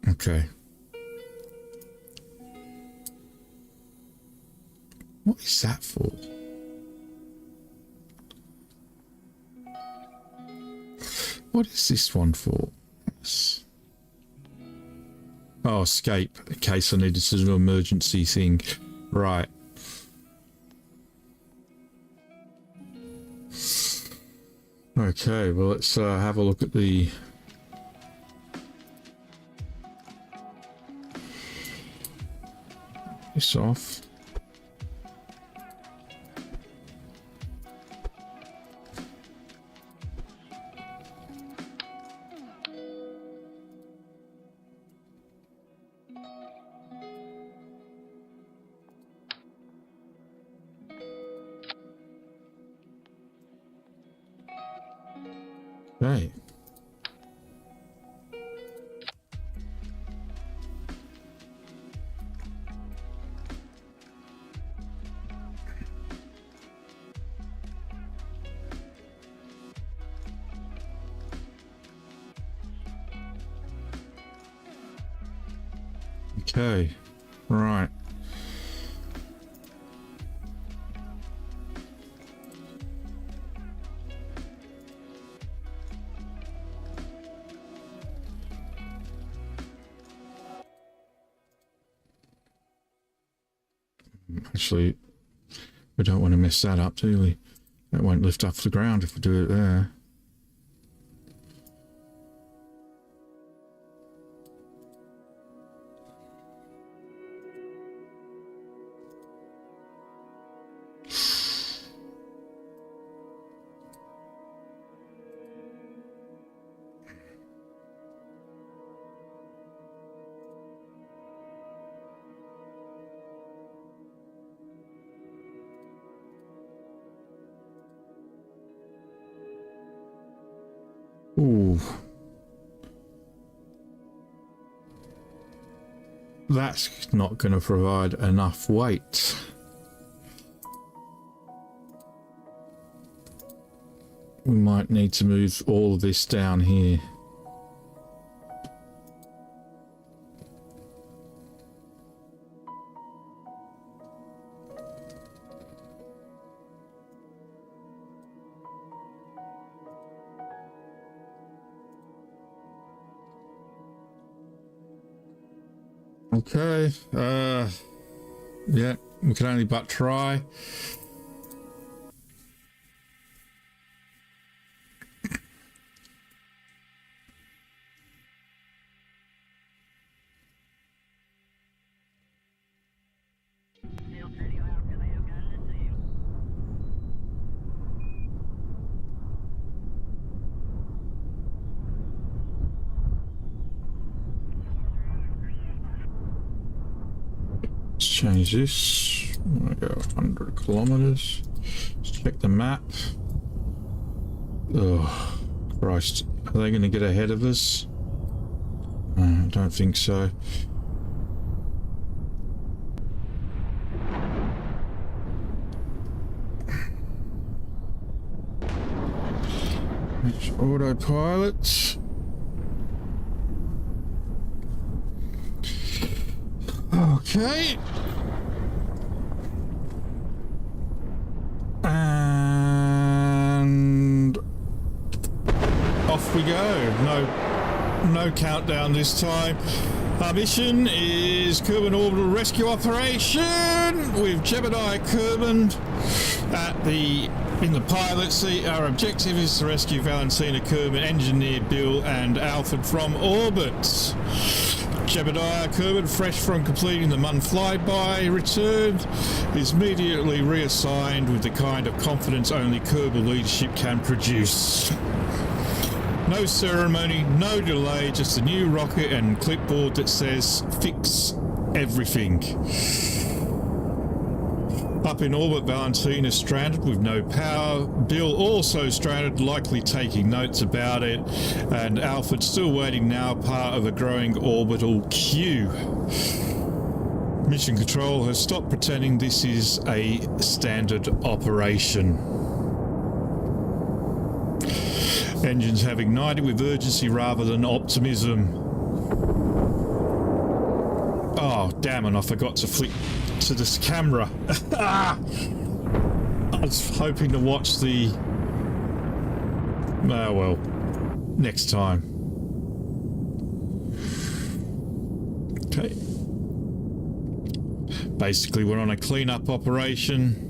Okay. What is that for? What is this one for? Yes. Oh, escape, in case I needed to do an emergency thing. Right. Okay, well, let's have a look at the... this off. Okay. Okay, right. Actually, we don't want to mess that up, do we? That won't lift off the ground if we do it there. Ooh. That's not going to provide enough weight. We might need to move all of this down here. Okay, yeah, we can only but try. Change this. I'm gonna go 100 kilometers. Let's check the map. Oh, Christ. Are they going to get ahead of us? I don't think so. It's autopilot. Okay. And off we go. No countdown this time. Our mission is Kerman Orbital Rescue Operation with Jebediah Kerman in the pilot seat. Our objective is to rescue Valentina Kerman, Engineer Bill and Alfred from orbit. Jebediah Kerman, fresh from completing the Mun flyby return, is immediately reassigned with the kind of confidence only Kerbal leadership can produce. No ceremony, no delay, just a new rocket and clipboard that says fix everything. Up in orbit, Valentina stranded with no power. Bill also stranded, likely taking notes about it. And Alfred still waiting now, part of a growing orbital queue. Mission Control has stopped pretending this is a standard operation. Engines have ignited with urgency rather than optimism. Oh, damn, and I forgot to flick to this camera. I was hoping to watch the... Oh, well, next time. Okay. Basically, we're on a cleanup operation.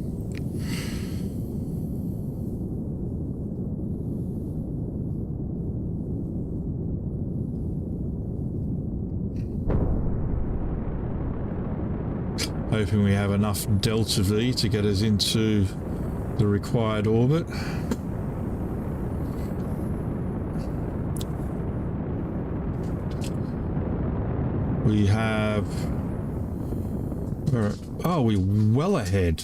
Hoping we have enough Delta V to get us into the required orbit. We have... Oh, we're well ahead.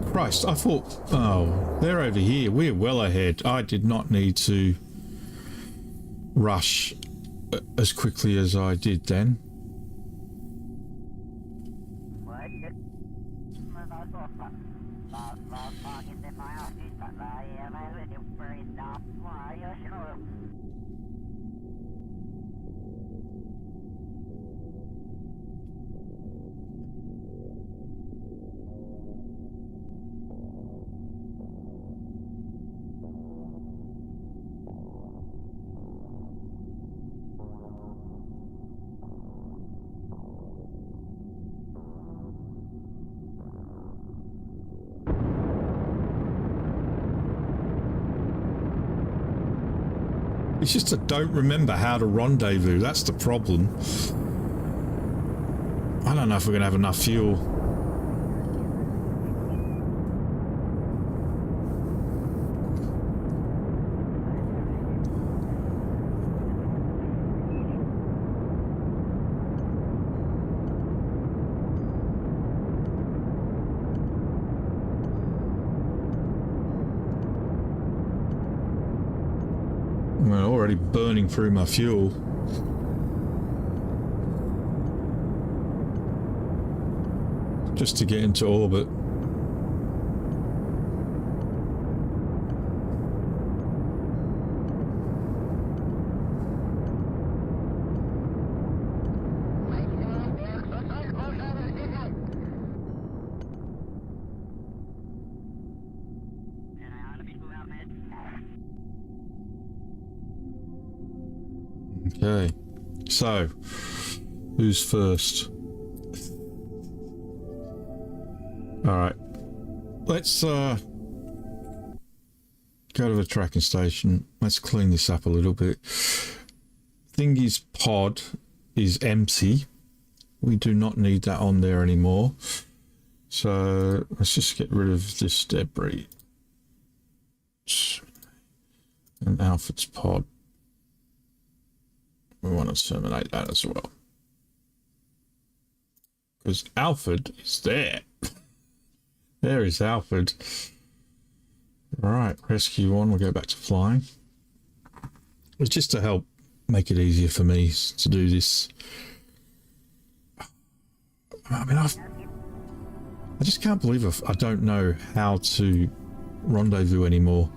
Christ, I thought... Oh, they're over here. We're well ahead. I did not need to rush as quickly as I did then. It's just I don't remember how to rendezvous. That's the problem. I don't know if we're going to have enough fuel. Already burning through my fuel. Just to get into orbit. Okay, so who's first? All right, let's go to the tracking station. Let's clean this up a little bit. Thingy's pod is empty. We do not need that on there anymore. So let's just get rid of this debris. And Alfred's pod. We want to terminate that as well. Because Alfred is there. There is Alfred. Right, rescue on. We'll go back to flying. It's just to help make it easier for me to do this. I mean, I just can't believe I don't know how to rendezvous anymore.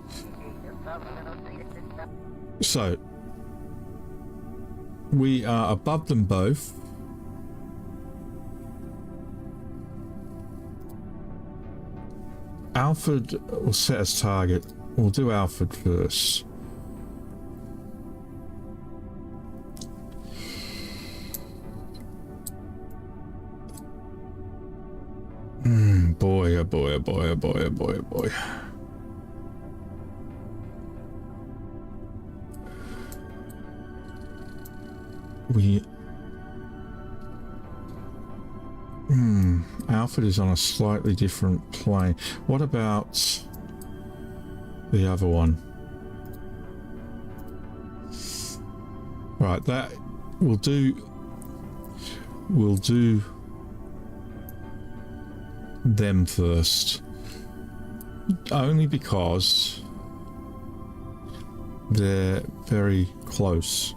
So, we are above them both. Alfred will set as target. We'll do Alfred first. Boy, oh boy, oh boy, oh boy, oh boy, oh boy. Alfred is on a slightly different plane. What about the other one? Right, that will do. we'll do them first, only because they're very close.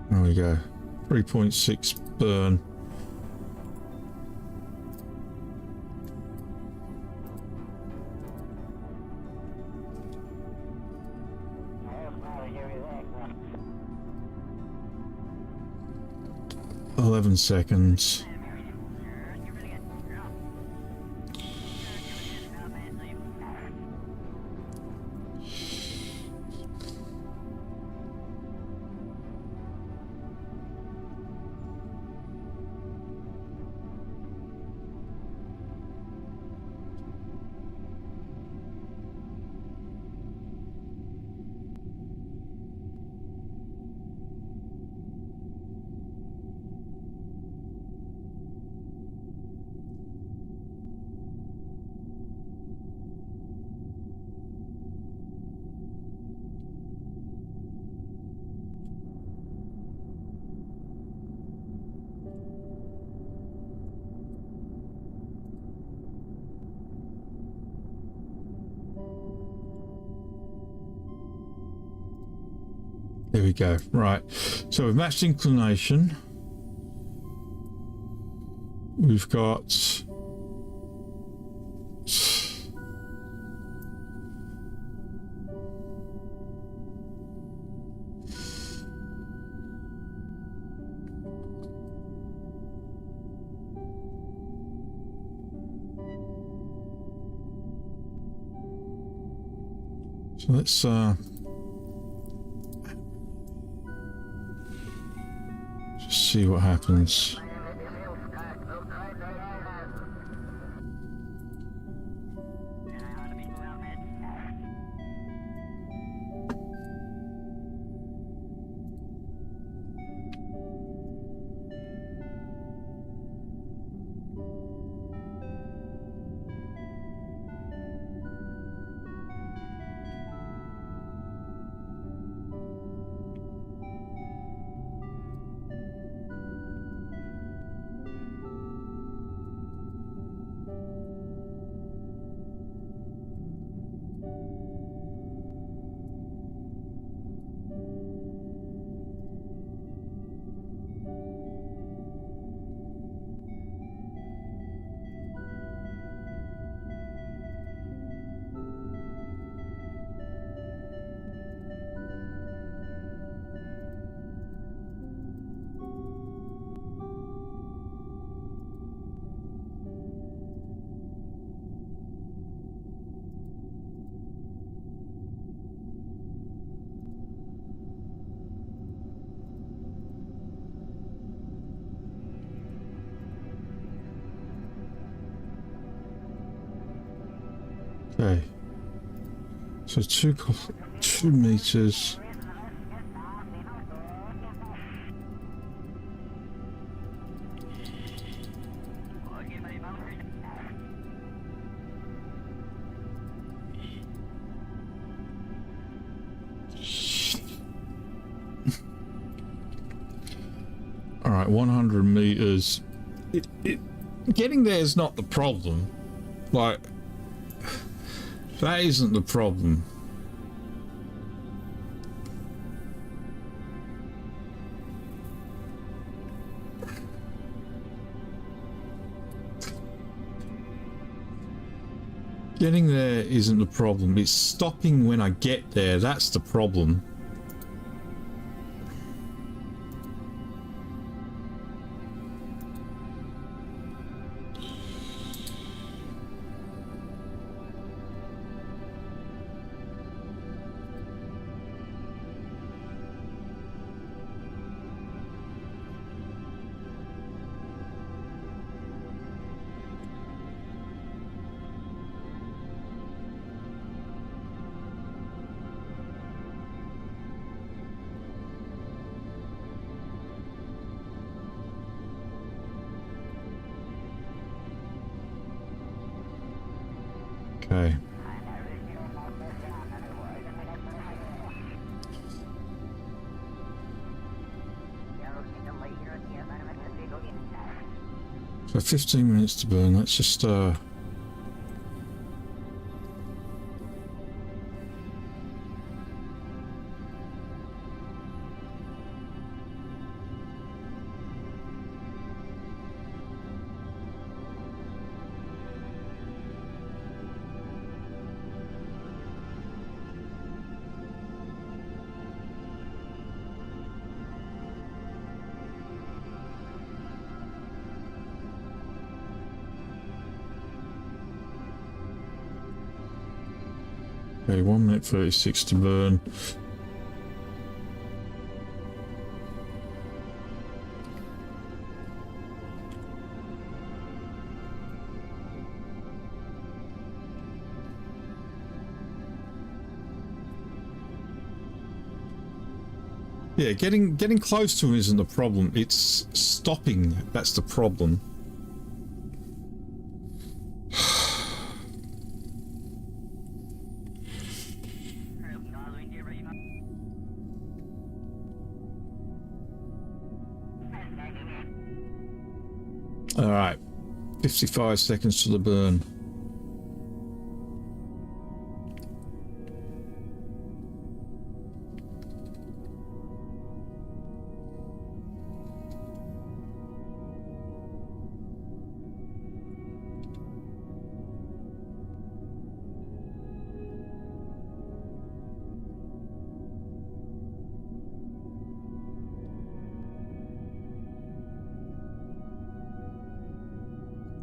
There we go. 3.6 burn. Seconds. There we go. Right. So we've matched inclination. We've got... So let's just see what happens. Okay, so 2 meters. All right, 100 meters. Getting there is not the problem. Like, that isn't the problem. Getting there isn't the problem. It's stopping when I get there. That's the problem. Okay. So 15 minutes to burn. Let's just okay, 1 minute 36 to burn. Yeah, getting close to him isn't the problem. It's stopping. That's the problem. All right, 55 seconds to the burn.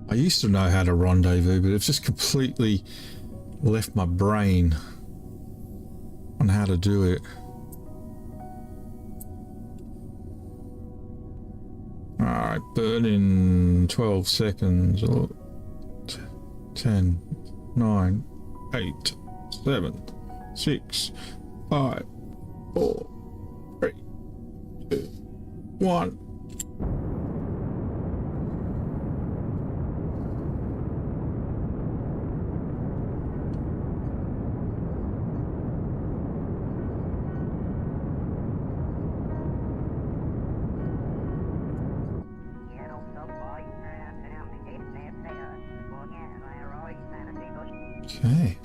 I used to know how to rendezvous, but it's just completely left my brain on how to do it. Alright, burn in 12 seconds. 10, 9, 8, 7, 6, 5, 4, 3, 2, 1. Okay.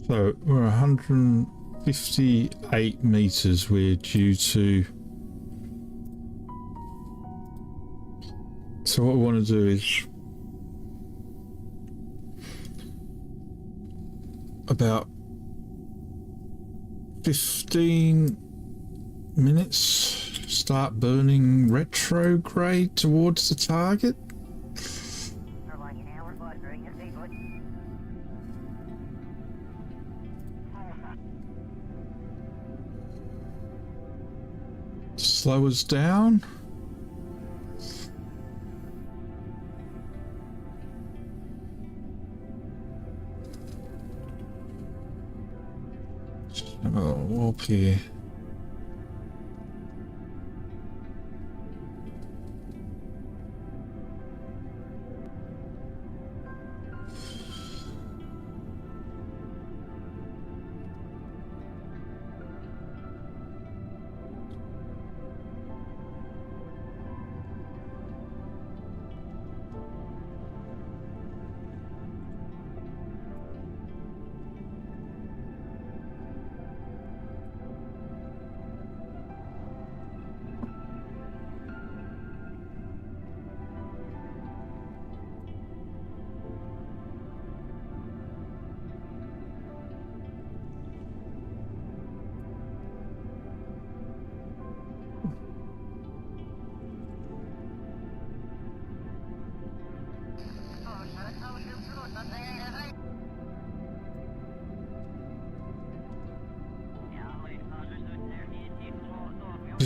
So we're 158 meters. We're due to. So what we want to do is about 15 minutes. Start burning retrograde towards the target. Slow us down. Oh, warp here.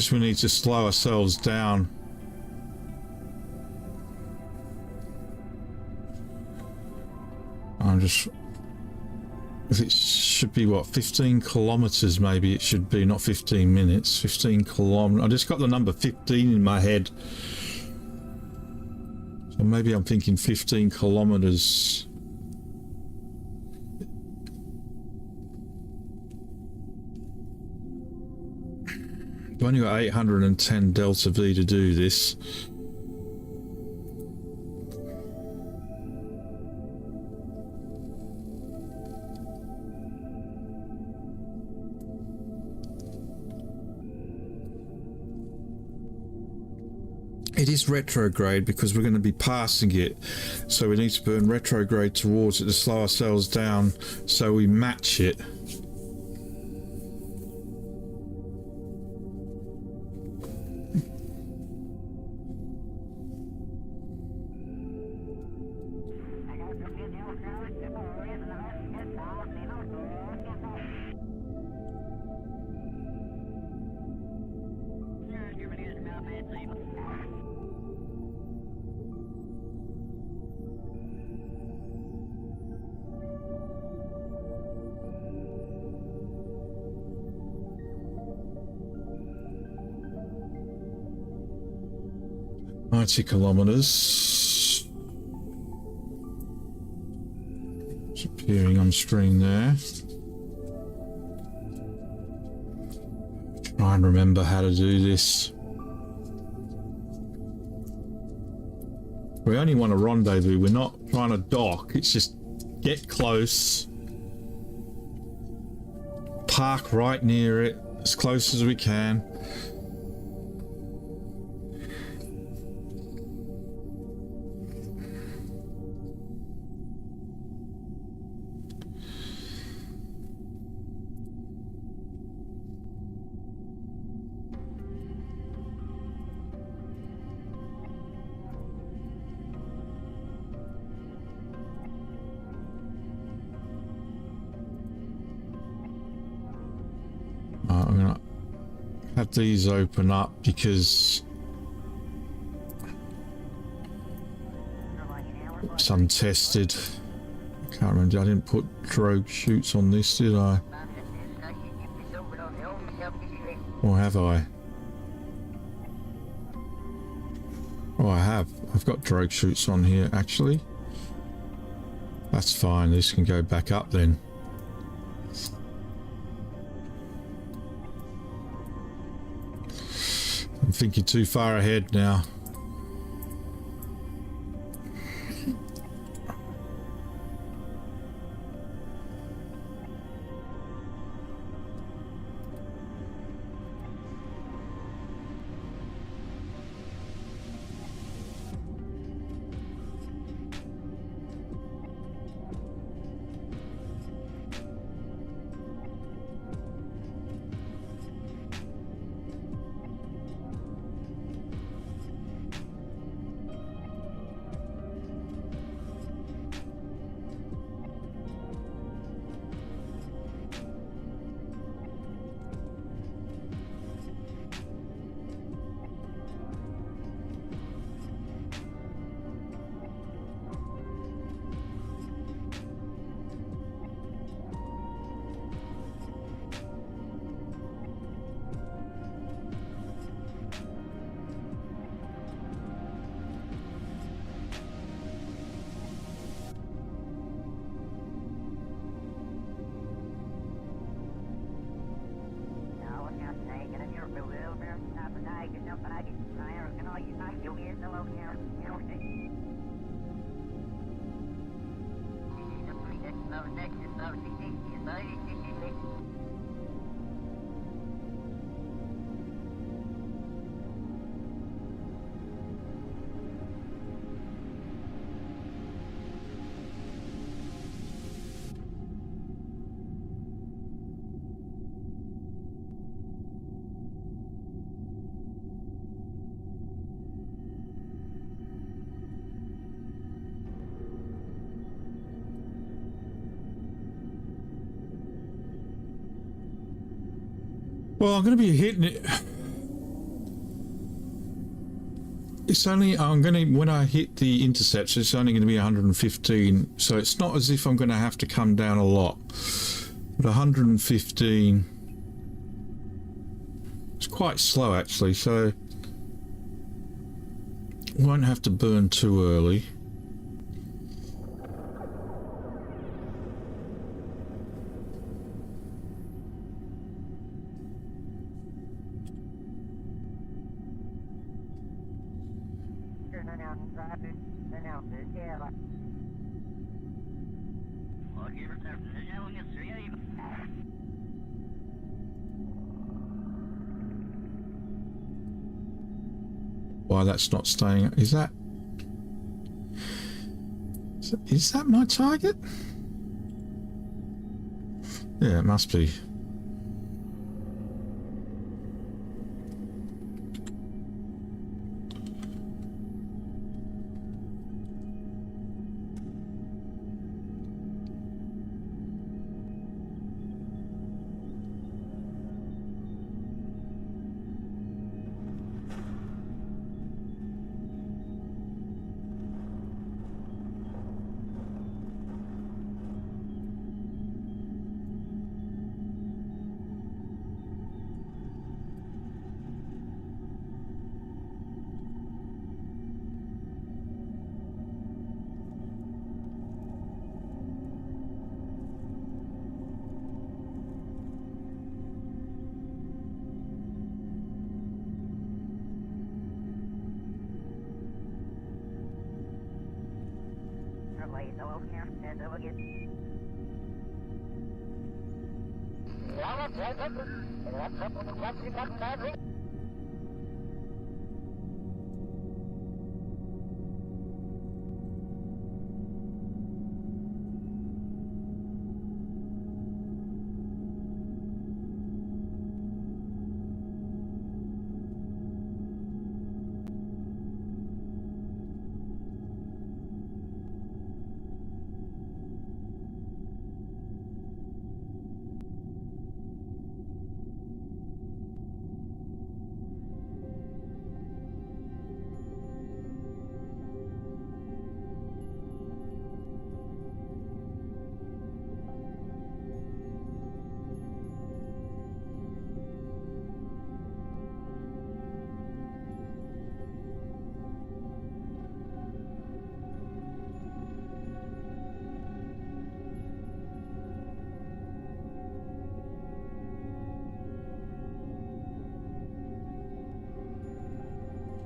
because we need to slow ourselves down. I'm just... It should be, what, 15 kilometers maybe it should be, not 15 minutes. 15 kilometers. I just got the number 15 in my head. So maybe I'm thinking 15 kilometers. I've only got 810 delta V to do this. It is retrograde because we're going to be passing it, so we need to burn retrograde towards it to slow ourselves down so we match it. Kilometers. It's appearing on screen there. Try and remember how to do this. We only want a rendezvous. We're not trying to dock. It's just get close, park right near it, as close as we can. I'm gonna have these open up because it's untested. I can't remember. I didn't put drogue chutes on this, did I? Or have I? Oh, I have. I've got drogue chutes on here, actually. That's fine. This can go back up then. I'm thinking too far ahead now. Well, I'm going to be hitting it. It's only, I'm going to, when I hit the intercepts, it's only going to be 115. So it's not as if I'm going to have to come down a lot. But 115, it's quite slow actually, so won't have to burn too early. Why that's not staying? Is that my target? Yeah, it must be.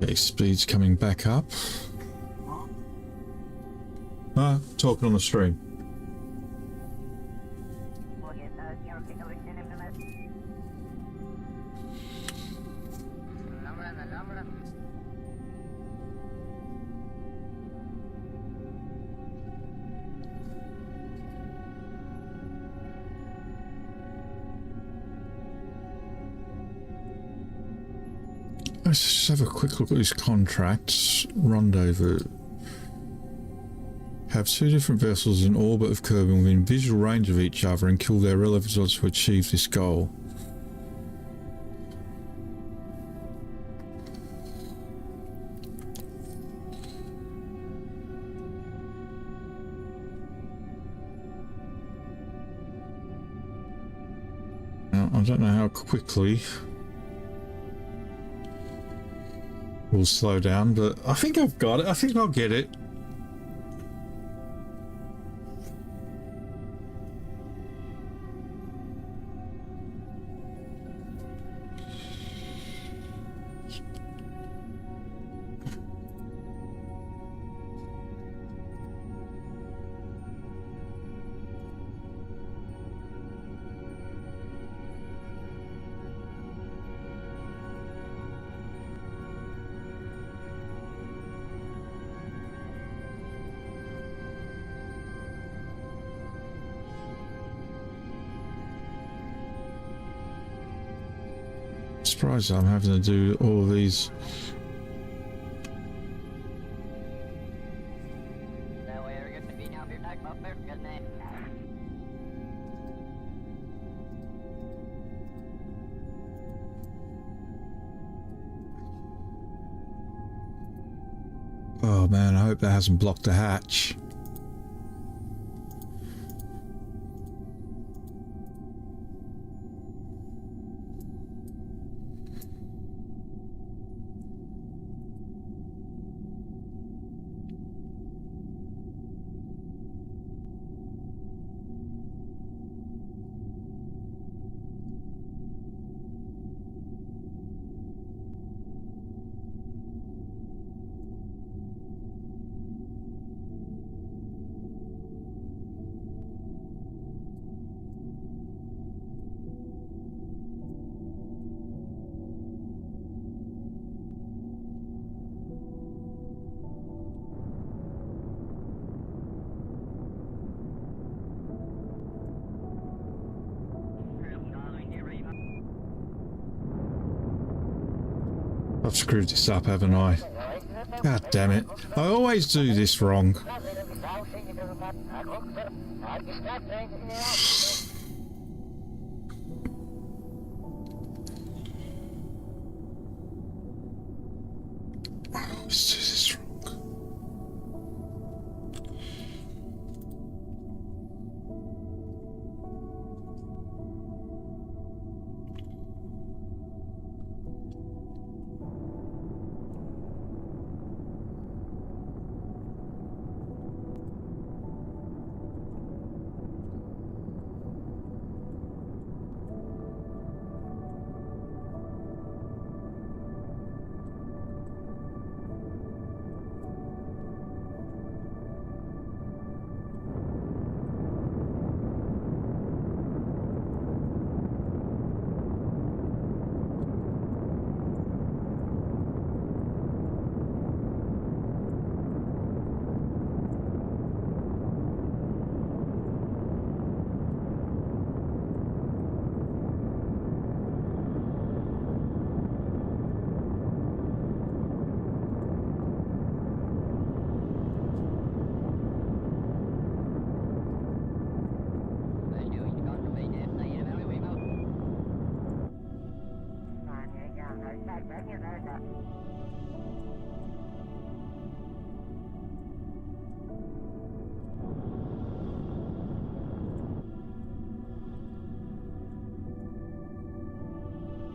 Okay, speed's coming back up. Talking on the stream. Let's just have a quick look at these contracts. Rendezvous. Have two different vessels in orbit of Kerbal within visual range of each other and kill their relevant odds to achieve this goal. Now, I don't know how quickly we'll slow down, but I think I've got it. I think I'll get it. Surprised I'm having to do all of these. Oh man, I hope that hasn't blocked the hatch. I've screwed this up, haven't I? God damn it. I always do this wrong. I always do this wrong.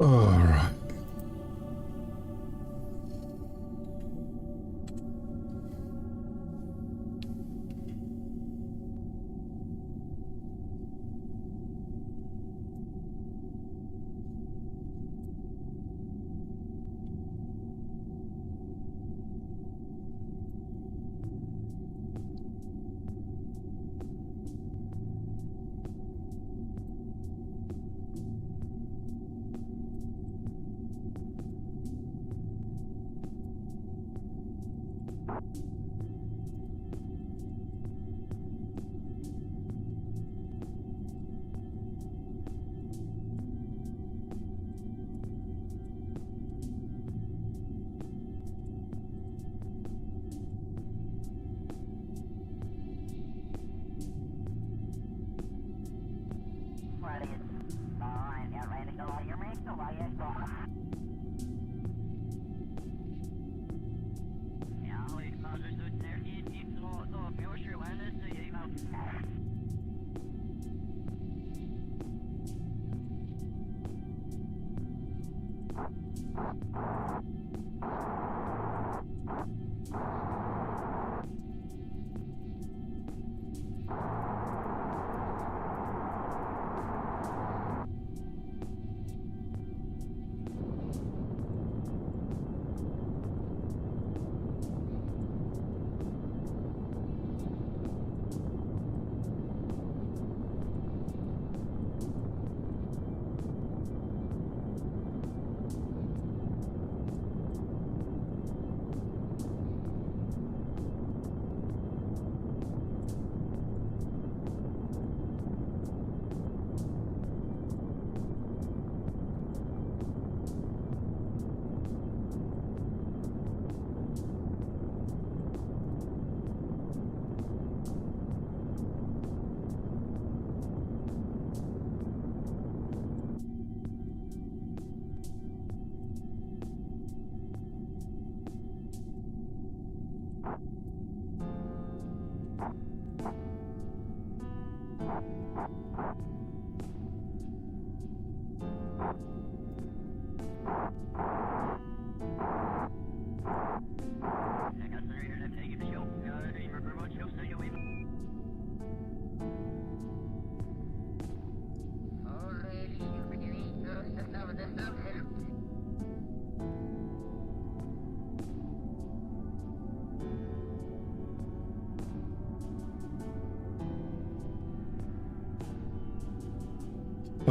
All right.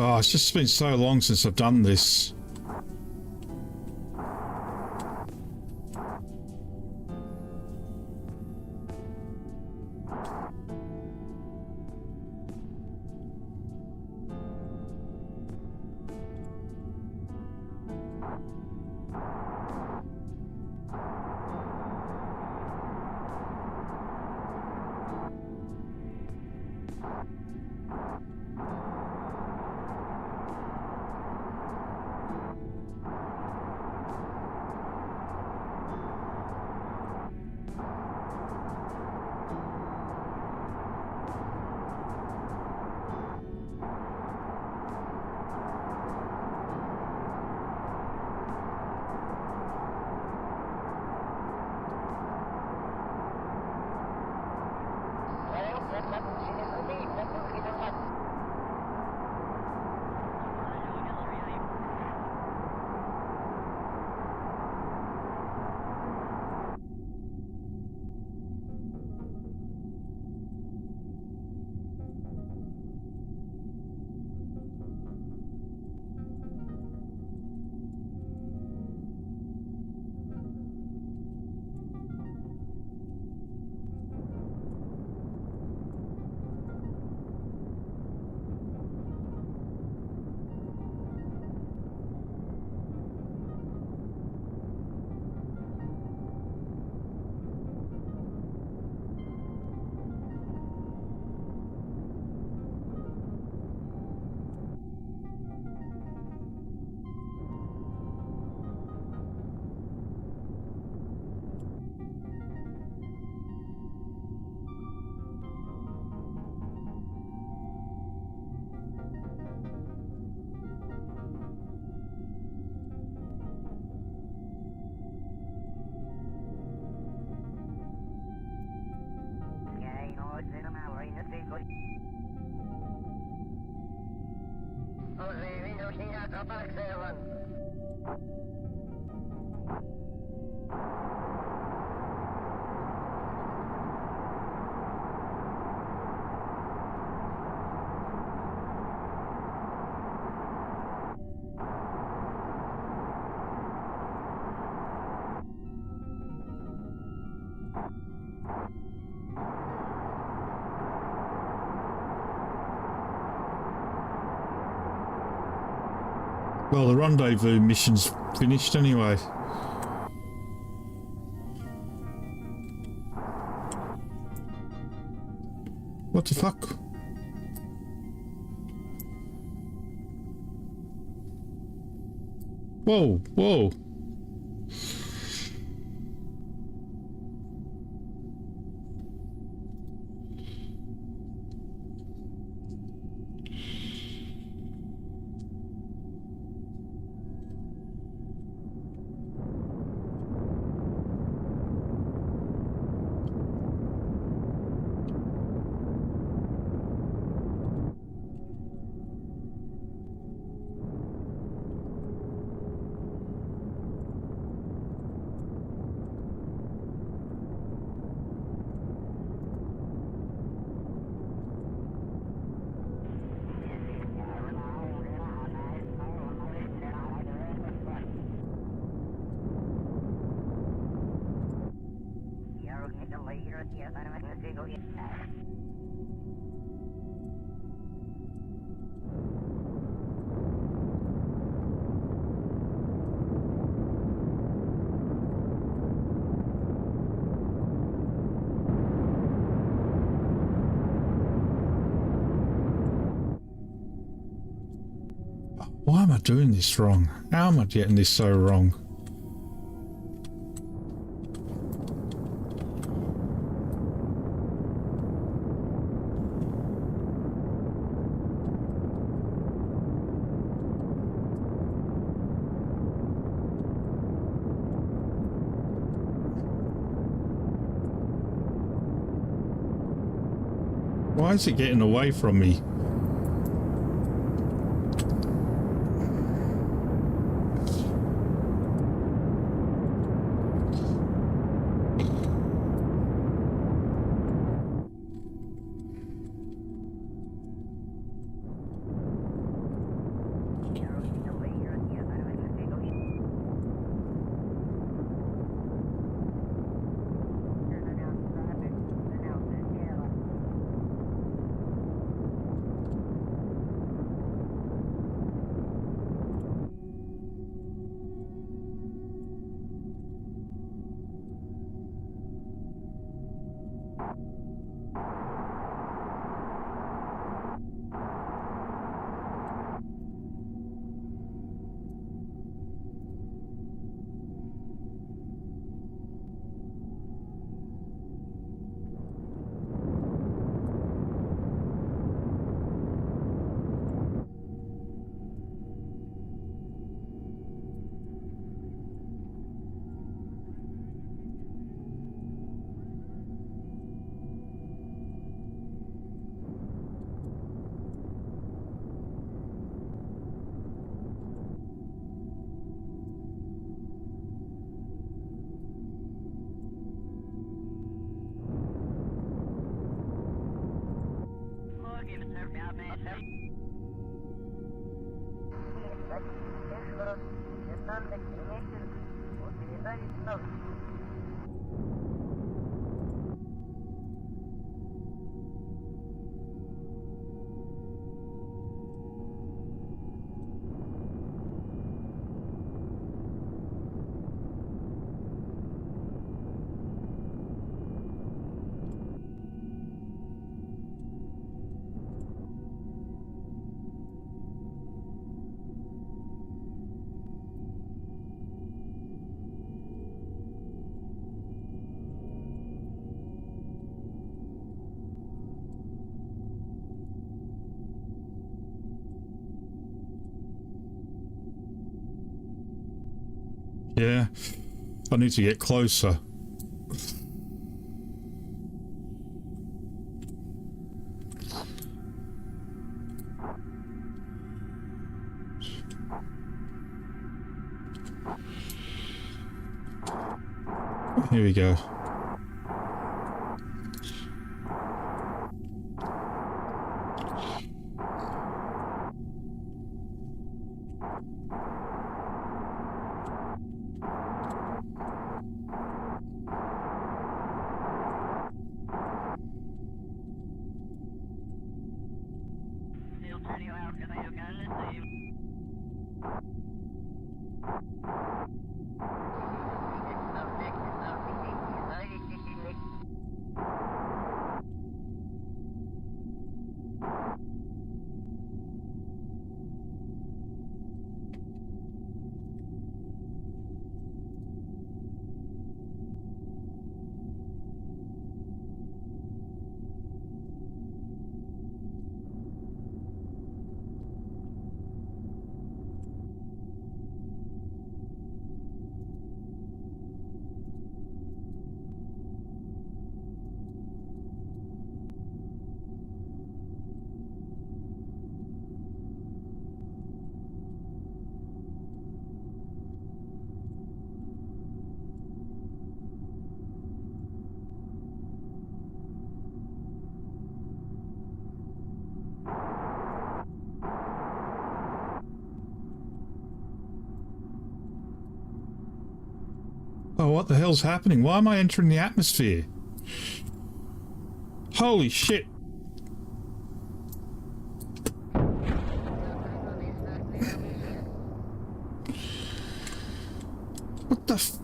Oh, it's just been so long since I've done this. Well, the rendezvous mission's finished anyway. What the fuck? Whoa, whoa. Why am I doing this wrong? How am I getting this so wrong? Why is it getting away from me? Yeah, I need to get closer. Here we go. Oh, what the hell's happening? Why am I entering the atmosphere? Holy shit. What the f...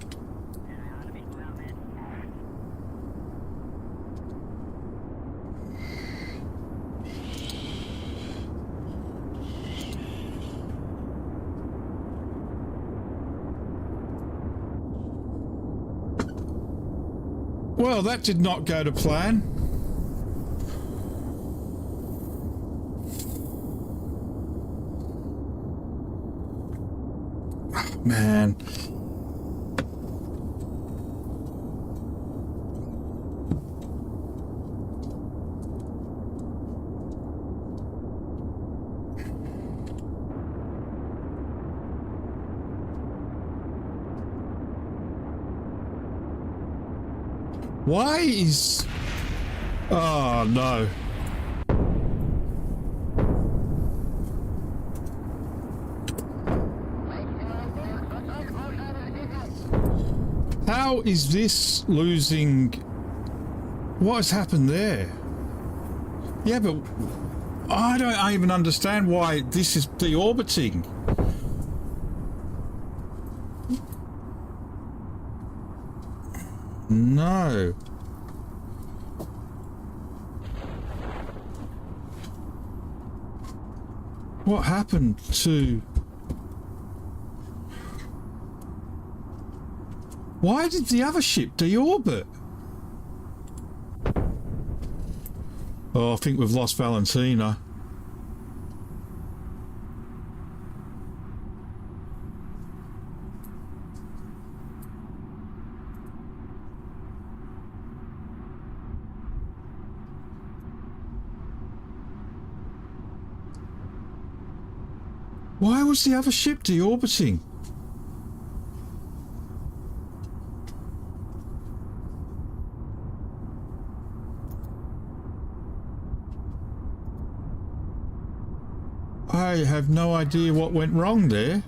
Well, that did not go to plan. Oh, man. Why is... Oh, no. How is this losing... What has happened there? Yeah, but I don't even understand why this is deorbiting. No. What happened to... Why did the other ship deorbit? Oh, I think we've lost Valentina. Why was the other ship deorbiting? I have no idea what went wrong there.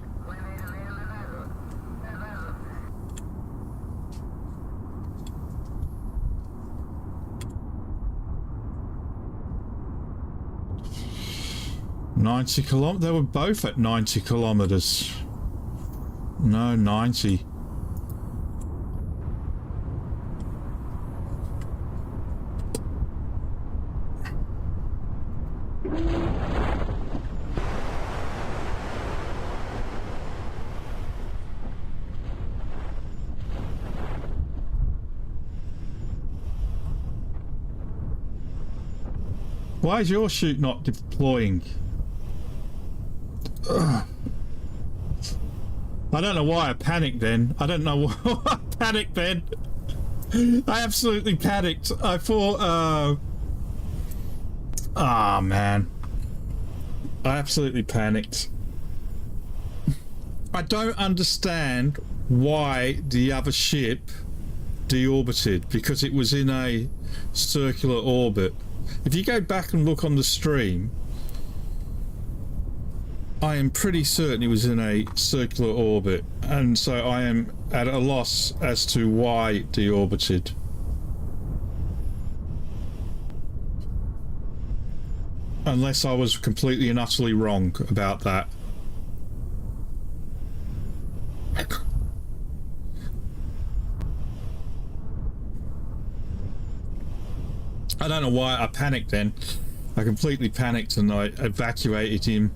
They were both at 90 kilometers. No, 90. Why is your chute not deploying? Ugh. I don't know why I panicked then. I don't know why I panicked then. I absolutely panicked. I thought, ah, man. I absolutely panicked. I don't understand why the other ship deorbited, because it was in a circular orbit. If you go back and look on the stream, I am pretty certain it was in a circular orbit, and so I am at a loss as to why it deorbited. Unless I was completely and utterly wrong about that. I don't know why I panicked then. I completely panicked and I evacuated him.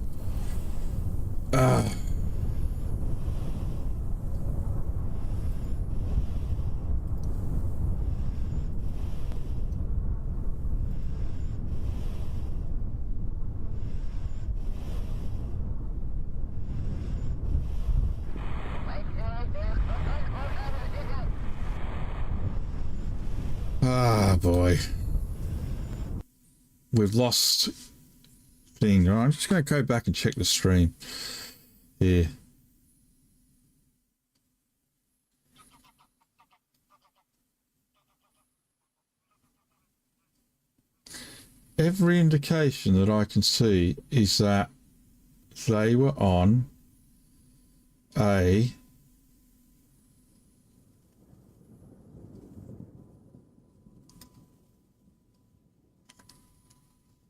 Ah, boy. We've lost thing. I'm just going to go back and check the stream. Yeah. Every indication that I can see is that they were on a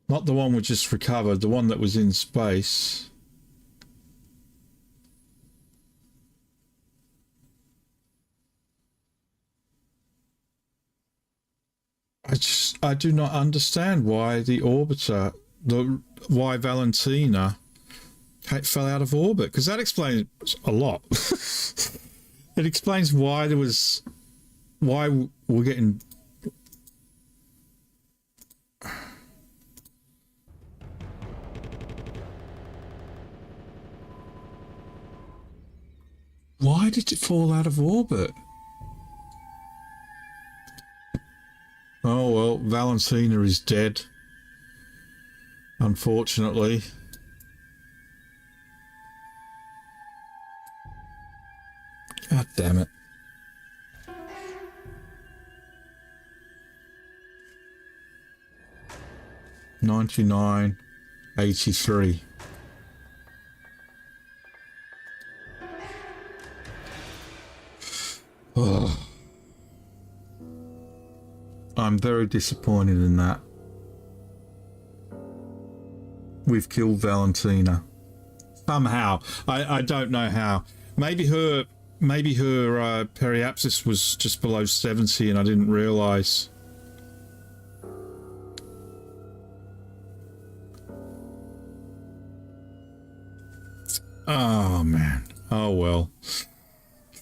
not the one we just recovered, the one that was in space. I do not understand why the orbiter, why Valentina fell out of orbit, because that explains a lot. It explains why we're getting. Why did it fall out of orbit? Oh well, Valentina is dead. Unfortunately. God damn it. $99.83. Oh. I'm very disappointed in that. We've killed Valentina. Somehow. I don't know how. Maybe her periapsis was just below 70 and I didn't realise. Oh, man. Oh, well.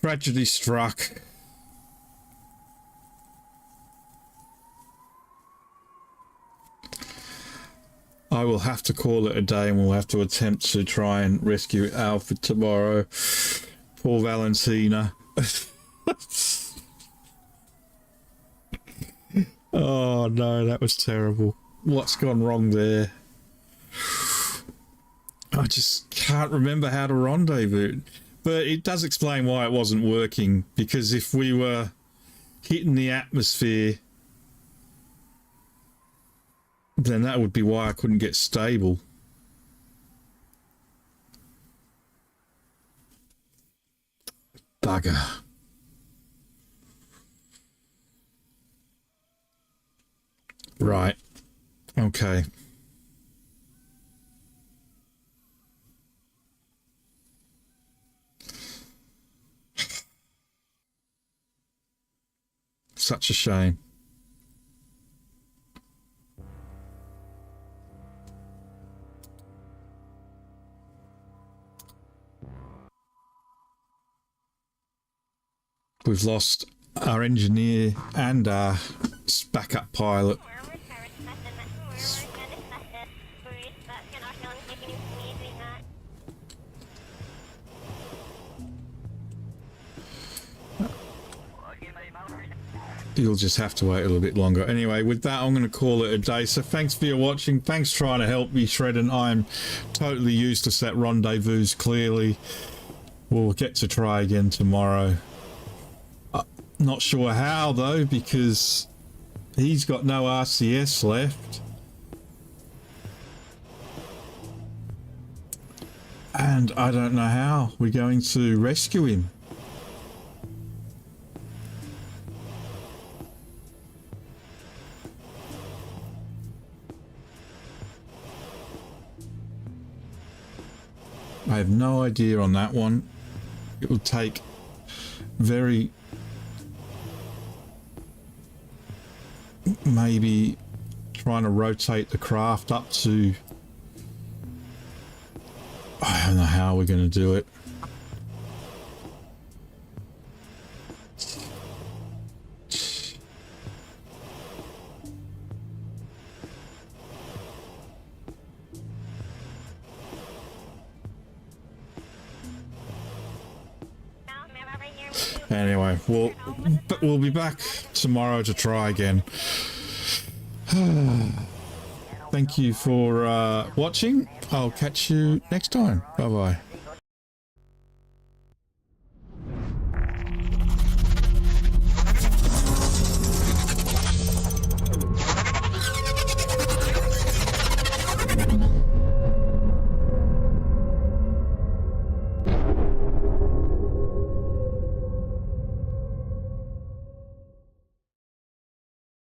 Tragedy struck. I will have to call it a day, and we'll have to attempt to try and rescue Alfred tomorrow. Poor Valentina. Oh, no, that was terrible. What's gone wrong there? I just can't remember how to rendezvous. But it does explain why it wasn't working, because if we were hitting the atmosphere, then that would be why I couldn't get stable. Bugger. Right. Okay. Such a shame. We've lost our engineer and our backup pilot. You'll just have to wait a little bit longer. Anyway, with that, I'm going to call it a day. So thanks for your watching. Thanks for trying to help me, Shredden. I'm totally useless at rendezvous, clearly. We'll get to try again tomorrow. Not sure how, though, because he's got no RCS left. And I don't know how we're going to rescue him. I have no idea on that one. It will take very... maybe trying to rotate the craft up to... I don't know how we're going to do it. Anyway, we'll be back tomorrow to try again. Thank you for watching. I'll catch you next time. Bye bye.